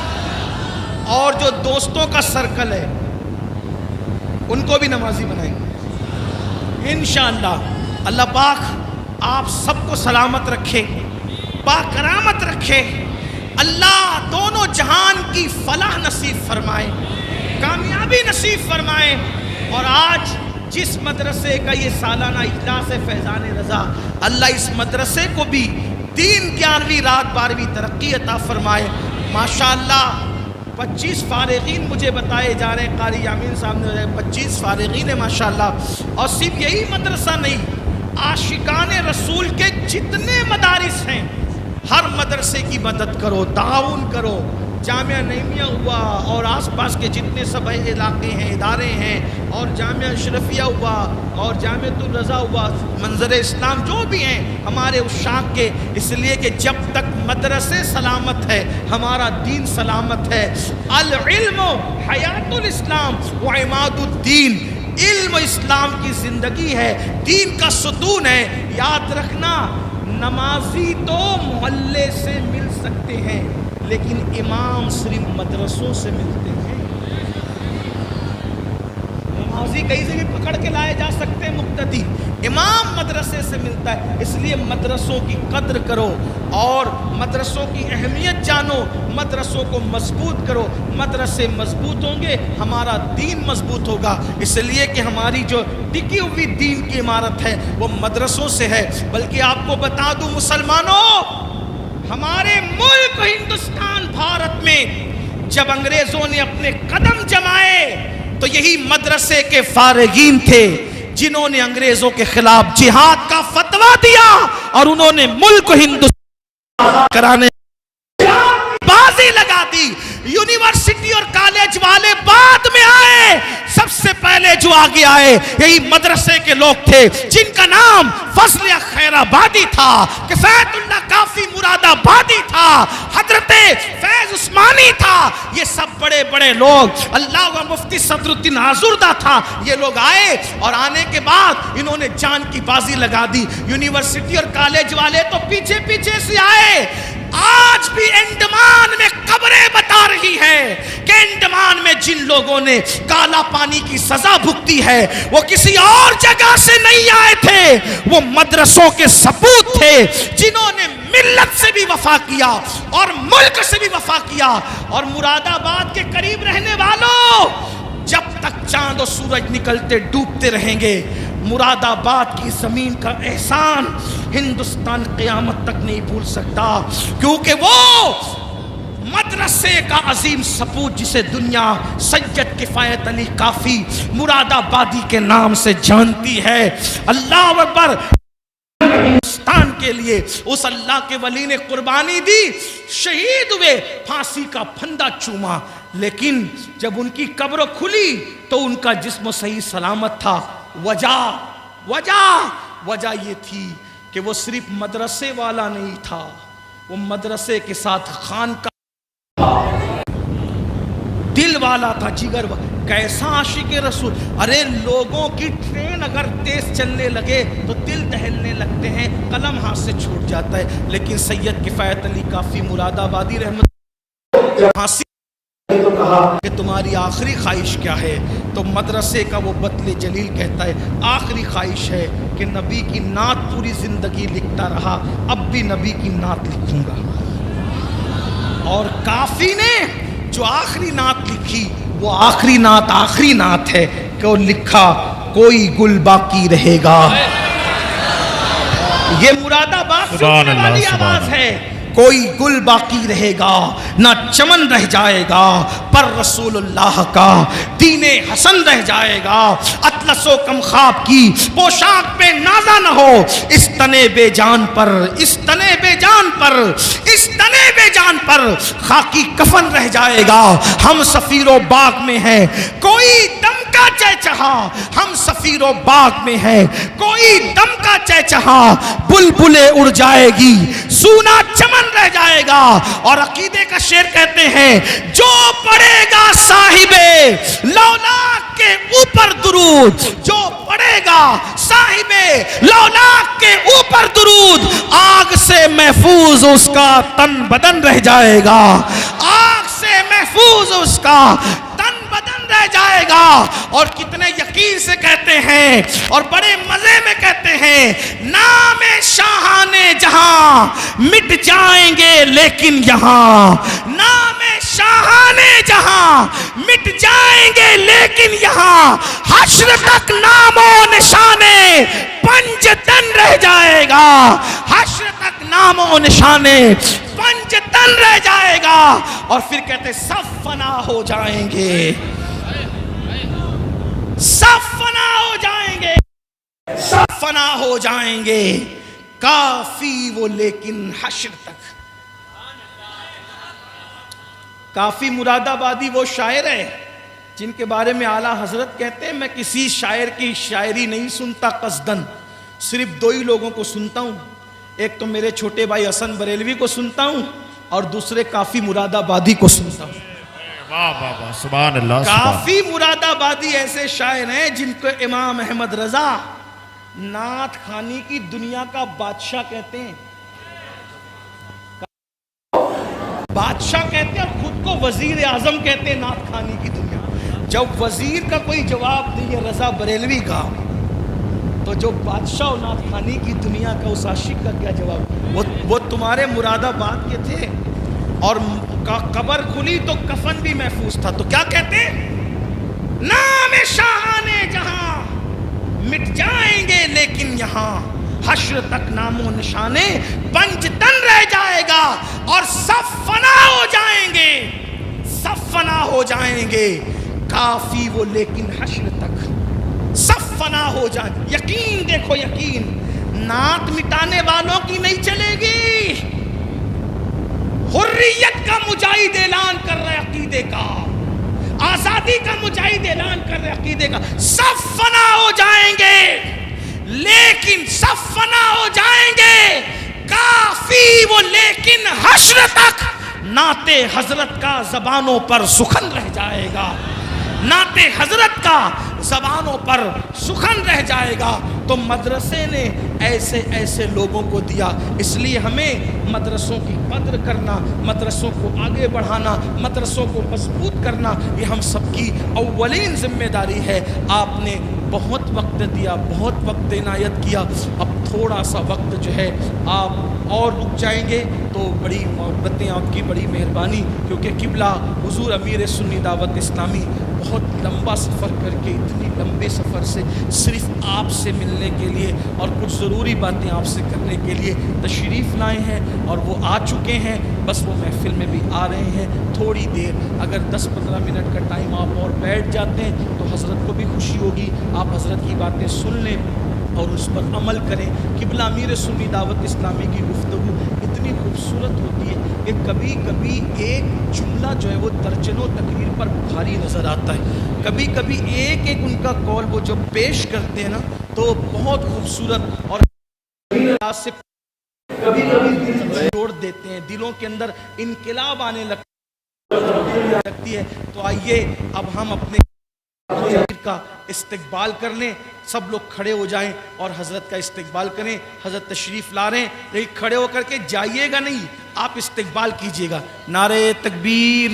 اور جو دوستوں کا سرکل ہے ان کو بھی نمازی بنائیں گے انشاءاللہ۔ اللہ پاک آپ سب کو سلامت رکھے، باکرامت رکھے، اللہ دونوں جہان کی فلاح نصیب فرمائے، کامیابی نصیب فرمائے۔ اور آج جس مدرسے کا یہ سالانہ اجلاس ہے فیضان رضا، اللہ اس مدرسے کو بھی دین 11ویں رات 12ویں ترقی عطا فرمائے۔ ماشاءاللہ 25 فارغین مجھے بتائے جا رہے ہیں، قاری یامین صاحب نے 25 فارغین ہیں ماشاءاللہ۔ اور صرف یہی مدرسہ نہیں، عاشقان رسول کے جتنے مدارس ہیں ہر مدرسے کی مدد کرو، تعاون کرو۔ جامعہ نعیمیہ ہوا اور آس پاس کے جتنے سب علاقے ہیں، ادارے ہیں، اور جامعہ اشرفیہ ہوا اور جامعۃ الرضا ہوا، منظر اسلام جو بھی ہیں ہمارے عشاق کے، اس لیے کہ جب تک مدرسے سلامت ہے ہمارا دین سلامت ہے۔ العلم حیات الاسلام و عماد الدین، علم اسلام کی زندگی ہے، دین کا ستون ہے۔ یاد رکھنا، نمازی تو محلے سے مل سکتے ہیں لیکن امام صرف مدرسوں سے ملتے ہیں۔ نمازی کہیں سے بھی پکڑ کے لائے جا سکتے ہیں مقتدی، امام مدرسے سے ملتا ہے۔ اس لیے مدرسوں کی قدر کرو اور مدرسوں کی اہمیت جانو، مدرسوں کو مضبوط کرو۔ مدرسے مضبوط ہوں گے ہمارا دین مضبوط ہوگا، اس لیے کہ ہماری جو ٹکی ہوئی دین کی عمارت ہے وہ مدرسوں سے ہے۔ بلکہ آپ کو بتا دوں مسلمانوں، ہمارے ملک ہندوستان بھارت میں جب انگریزوں نے اپنے قدم جمائے تو یہی مدرسے کے فارغین تھے جنہوں نے انگریزوں کے خلاف جہاد کا فتویٰ دیا اور انہوں نے ملک ہندوستان کرانے بازی لگا دی۔ یونیورسٹی اور کالج والے بعد میں آئے، سب سے پہلے جو آگے آئے یہی مدرسے کے لوگ تھے جن کا نام فضل خیر آبادی تھا، کفایت اللہ کافی مراد آبادی تھا، حضرت فیض عثمانی تھا۔ یہ سب بڑے بڑے لوگ، اللہ مفتی صدر الدین آزردہ تھا، یہ لوگ آئے اور آنے کے بعد انہوں نے جان کی بازی لگا دی۔ یونیورسٹی اور کالج والے تو پیچھے پیچھے سے آئے۔ آج بھی انڈمان میں خبریں بتا رہی ہے کہ انڈمان میں جن لوگوں نے کالا پانی کی سزا بھگتی ہے وہ کسی اور جگہ سے نہیں آئے تھے، وہ مدرسوں کے سپوت تھے جنہوں نے ملت سے بھی وفا کیا اور ملک سے بھی وفا کیا۔ اور مراد آباد کے قریب رہنے والوں، جب تک چاند و سورج نکلتے ڈوبتے رہیں گے مراد آباد کی زمین کا احسان ہندوستان قیامت تک نہیں بھول سکتا، کیونکہ وہ مدرسے کا عظیم سپوت جسے دنیا سید کفایت علی کافی مراد آبادی کے نام سے جانتی ہے۔ اللہ اکبر! ہندوستان کے لیے اس اللہ کے ولی نے قربانی دی، شہید ہوئے، پھانسی کا پھندا چوما، لیکن جب ان کی قبر کھلی تو ان کا جسم صحیح سلامت تھا۔ وجہ یہ تھی کہ وہ صرف مدرسے والا نہیں تھا، وہ مدرسے کے ساتھ خان کا دل والا تھا، جگر والا۔ کیسا عاشق رسول! ارے لوگوں کی ٹرین اگر تیز چلنے لگے تو دل دہلنے لگتے ہیں، قلم ہاتھ سے چھوٹ جاتا ہے، لیکن سید کفایت علی کافی مراد آبادی رحمت ہنسی تو کہا کہ تمہاری آخری خواہش کیا ہے؟ تو مدرسے کا وہ بطل جلیل کہتا ہے آخری خواہش ہے کہ نبی کی نعت پوری زندگی لکھتا رہا، اب بھی نبی کی نعت لکھوں گا۔ اور کافی نے جو آخری نعت لکھی وہ آخری نعت ہے کہ وہ لکھا کوئی گل باقی رہے گا۔ یہ مراد آباد سننے والی آواز ہے۔ کوئی گل باقی رہے گا، نہ چمن رہ جائے گا، پر رسول اللہ کا دین حسن رہ جائے گا۔ اطلس و کم خواب کی پوشاک پہ نازا نہ ہو، اس تنے بے جان پر، اس تنے بے جان پر، اس تنے بے جان پر خاکی کفن رہ جائے گا۔ ہم سفیر و باغ میں ہیں، کوئی دم کا چہچہا، ہم سفیر و باغ میں ہیں، کوئی دم کا چہچہا، بلبلیں اڑ جائے گی، سونا چمن رہ جائے گا۔ اور عقیدے کا شعر کہتے ہیں جو پڑھے گا صاحب لولاک کے اوپر درود، جو پڑھے گا صاحب لولاک کے اوپر درود، آگ سے محفوظ اس کا تن بدن رہ جائے گا، آگ سے محفوظ اس کا تن بدن رہ جائے گا۔ اور کتنے یقین سے کہتے ہیں اور بڑے مزے میں کہتے ہیں، نام شاہان جہاں مٹ جائیں گے لیکن یہاں، نام شاہان جہاں مٹ جائیں گے لیکن یہاں، حشر تک نام و نشانے پنج تن رہ جائے گا، حشر تک نام و نشانے پنج تن رہ جائے گا۔ اور پھر کہتے سب فنا ہو جائیں گے، سب فنا ہو جائیں گے، سب فنا ہو جائیں گے، کافی وہ لیکن حشر تک۔ کافی مراد آبادی وہ شاعر ہے جن کے بارے میں اعلیٰ حضرت کہتے ہیں، میں کسی شاعر کی شاعری نہیں سنتا قصدن، صرف دو ہی لوگوں کو سنتا ہوں، ایک تو میرے چھوٹے بھائی حسن بریلوی کو سنتا ہوں اور دوسرے کافی مراد آبادی کو سنتا ہوں۔ واہ واہ واہ، سبحان اللہ۔ کافی مراد آبادی ایسے شاعر ہیں جن کو امام احمد رضا نعت خوانی کی دنیا کا بادشاہ کہتے ہیں، بادشاہ کہتے ہیں اور خود کو وزیر اعظم کہتے ہیں نعت خوانی کی دنیا۔ جب وزیر کا کوئی جواب دیے رضا بریلوی کا، تو جو بادشاہ و نعت خوانی کی دنیا کا اس عاشق کا کیا جواب؟ وہ تمہارے مراد آباد کے تھے اور قبر کھلی تو کفن بھی محفوظ تھا، تو کیا کہتے ہیں؟ نام شاہان جہاں مٹ جائیں گے لیکن یہاں، حشر تک نام و نشانے پنج تن رہ جائے گا، اور سب فنا ہو جائیں گے، سب فنا ہو جائیں گے، کافی وہ لیکن حشر تک، سب فنا ہو جائیں۔ یقین دیکھو، یقین نعت مٹانے والوں کی نہیں چلے گی، حریت کا مجاہد اعلان کر رہے عقیدے کا، آزادی کا مجاہد اعلان کر رہے عقیدے کا، سب فنا ہو جائیں گے لیکن، سب فنا ہو جائیں گے، کافی وہ لیکن حشر تک نعت حضرت کا زبانوں پر سخن رہ جائے گا، نعت حضرت کا زبانوں پر سخن رہ جائے گا۔ تو مدرسے نے ایسے ایسے لوگوں کو دیا، اس لیے ہمیں مدرسوں کی قدر کرنا، مدرسوں کو آگے بڑھانا، مدرسوں کو مضبوط کرنا، یہ ہم سب کی اولین ذمہ داری ہے۔ آپ نے بہت وقت دیا، بہت وقت عنایت کیا، اب تھوڑا سا وقت جو ہے آپ اور رک جائیں گے تو بڑی محبتیں آپ کی، بڑی مہربانی، کیونکہ قبلہ حضور امیر سنی دعوت اسلامی بہت لمبا سفر کر کے، اتنی لمبے سفر سے صرف آپ سے ملنے کے لیے اور کچھ ضروری باتیں آپ سے کرنے کے لیے تشریف لائے ہیں، اور وہ آ چکے ہیں، بس وہ محفل میں بھی آ رہے ہیں۔ تھوڑی دیر اگر 10-15 منٹ کا ٹائم آپ اور بیٹھ جاتے ہیں تو حضرت کو بھی خوشی ہوگی، آپ حضرت کی باتیں سن لیں اور اس پر عمل کریں۔ قبلہ امیر سنی دعوت اسلامی کی گفتگو اتنی خوبصورت ہوتی ہے کہ کبھی کبھی ایک جملہ جو ہے وہ درجنوں تقریر پر بھاری نظر آتا ہے، کبھی کبھی ایک ایک ان کا قول وہ جب پیش کرتے ہیں نا تو بہت خوبصورت، اور سے کبھی کبھی دل جوڑ دیتے ہیں، دلوں کے اندر انقلاب آنے لگتی ہے۔ تو آئیے اب ہم اپنے کا استقبال کر لیں، سب لوگ کھڑے ہو جائیں اور حضرت کا استقبال کریں۔ حضرت تشریف لا رہے ہیں، لیکن کھڑے ہو کر کے جائیے گا نہیں، آپ استقبال کیجیے گا۔ نعرہ تکبیر،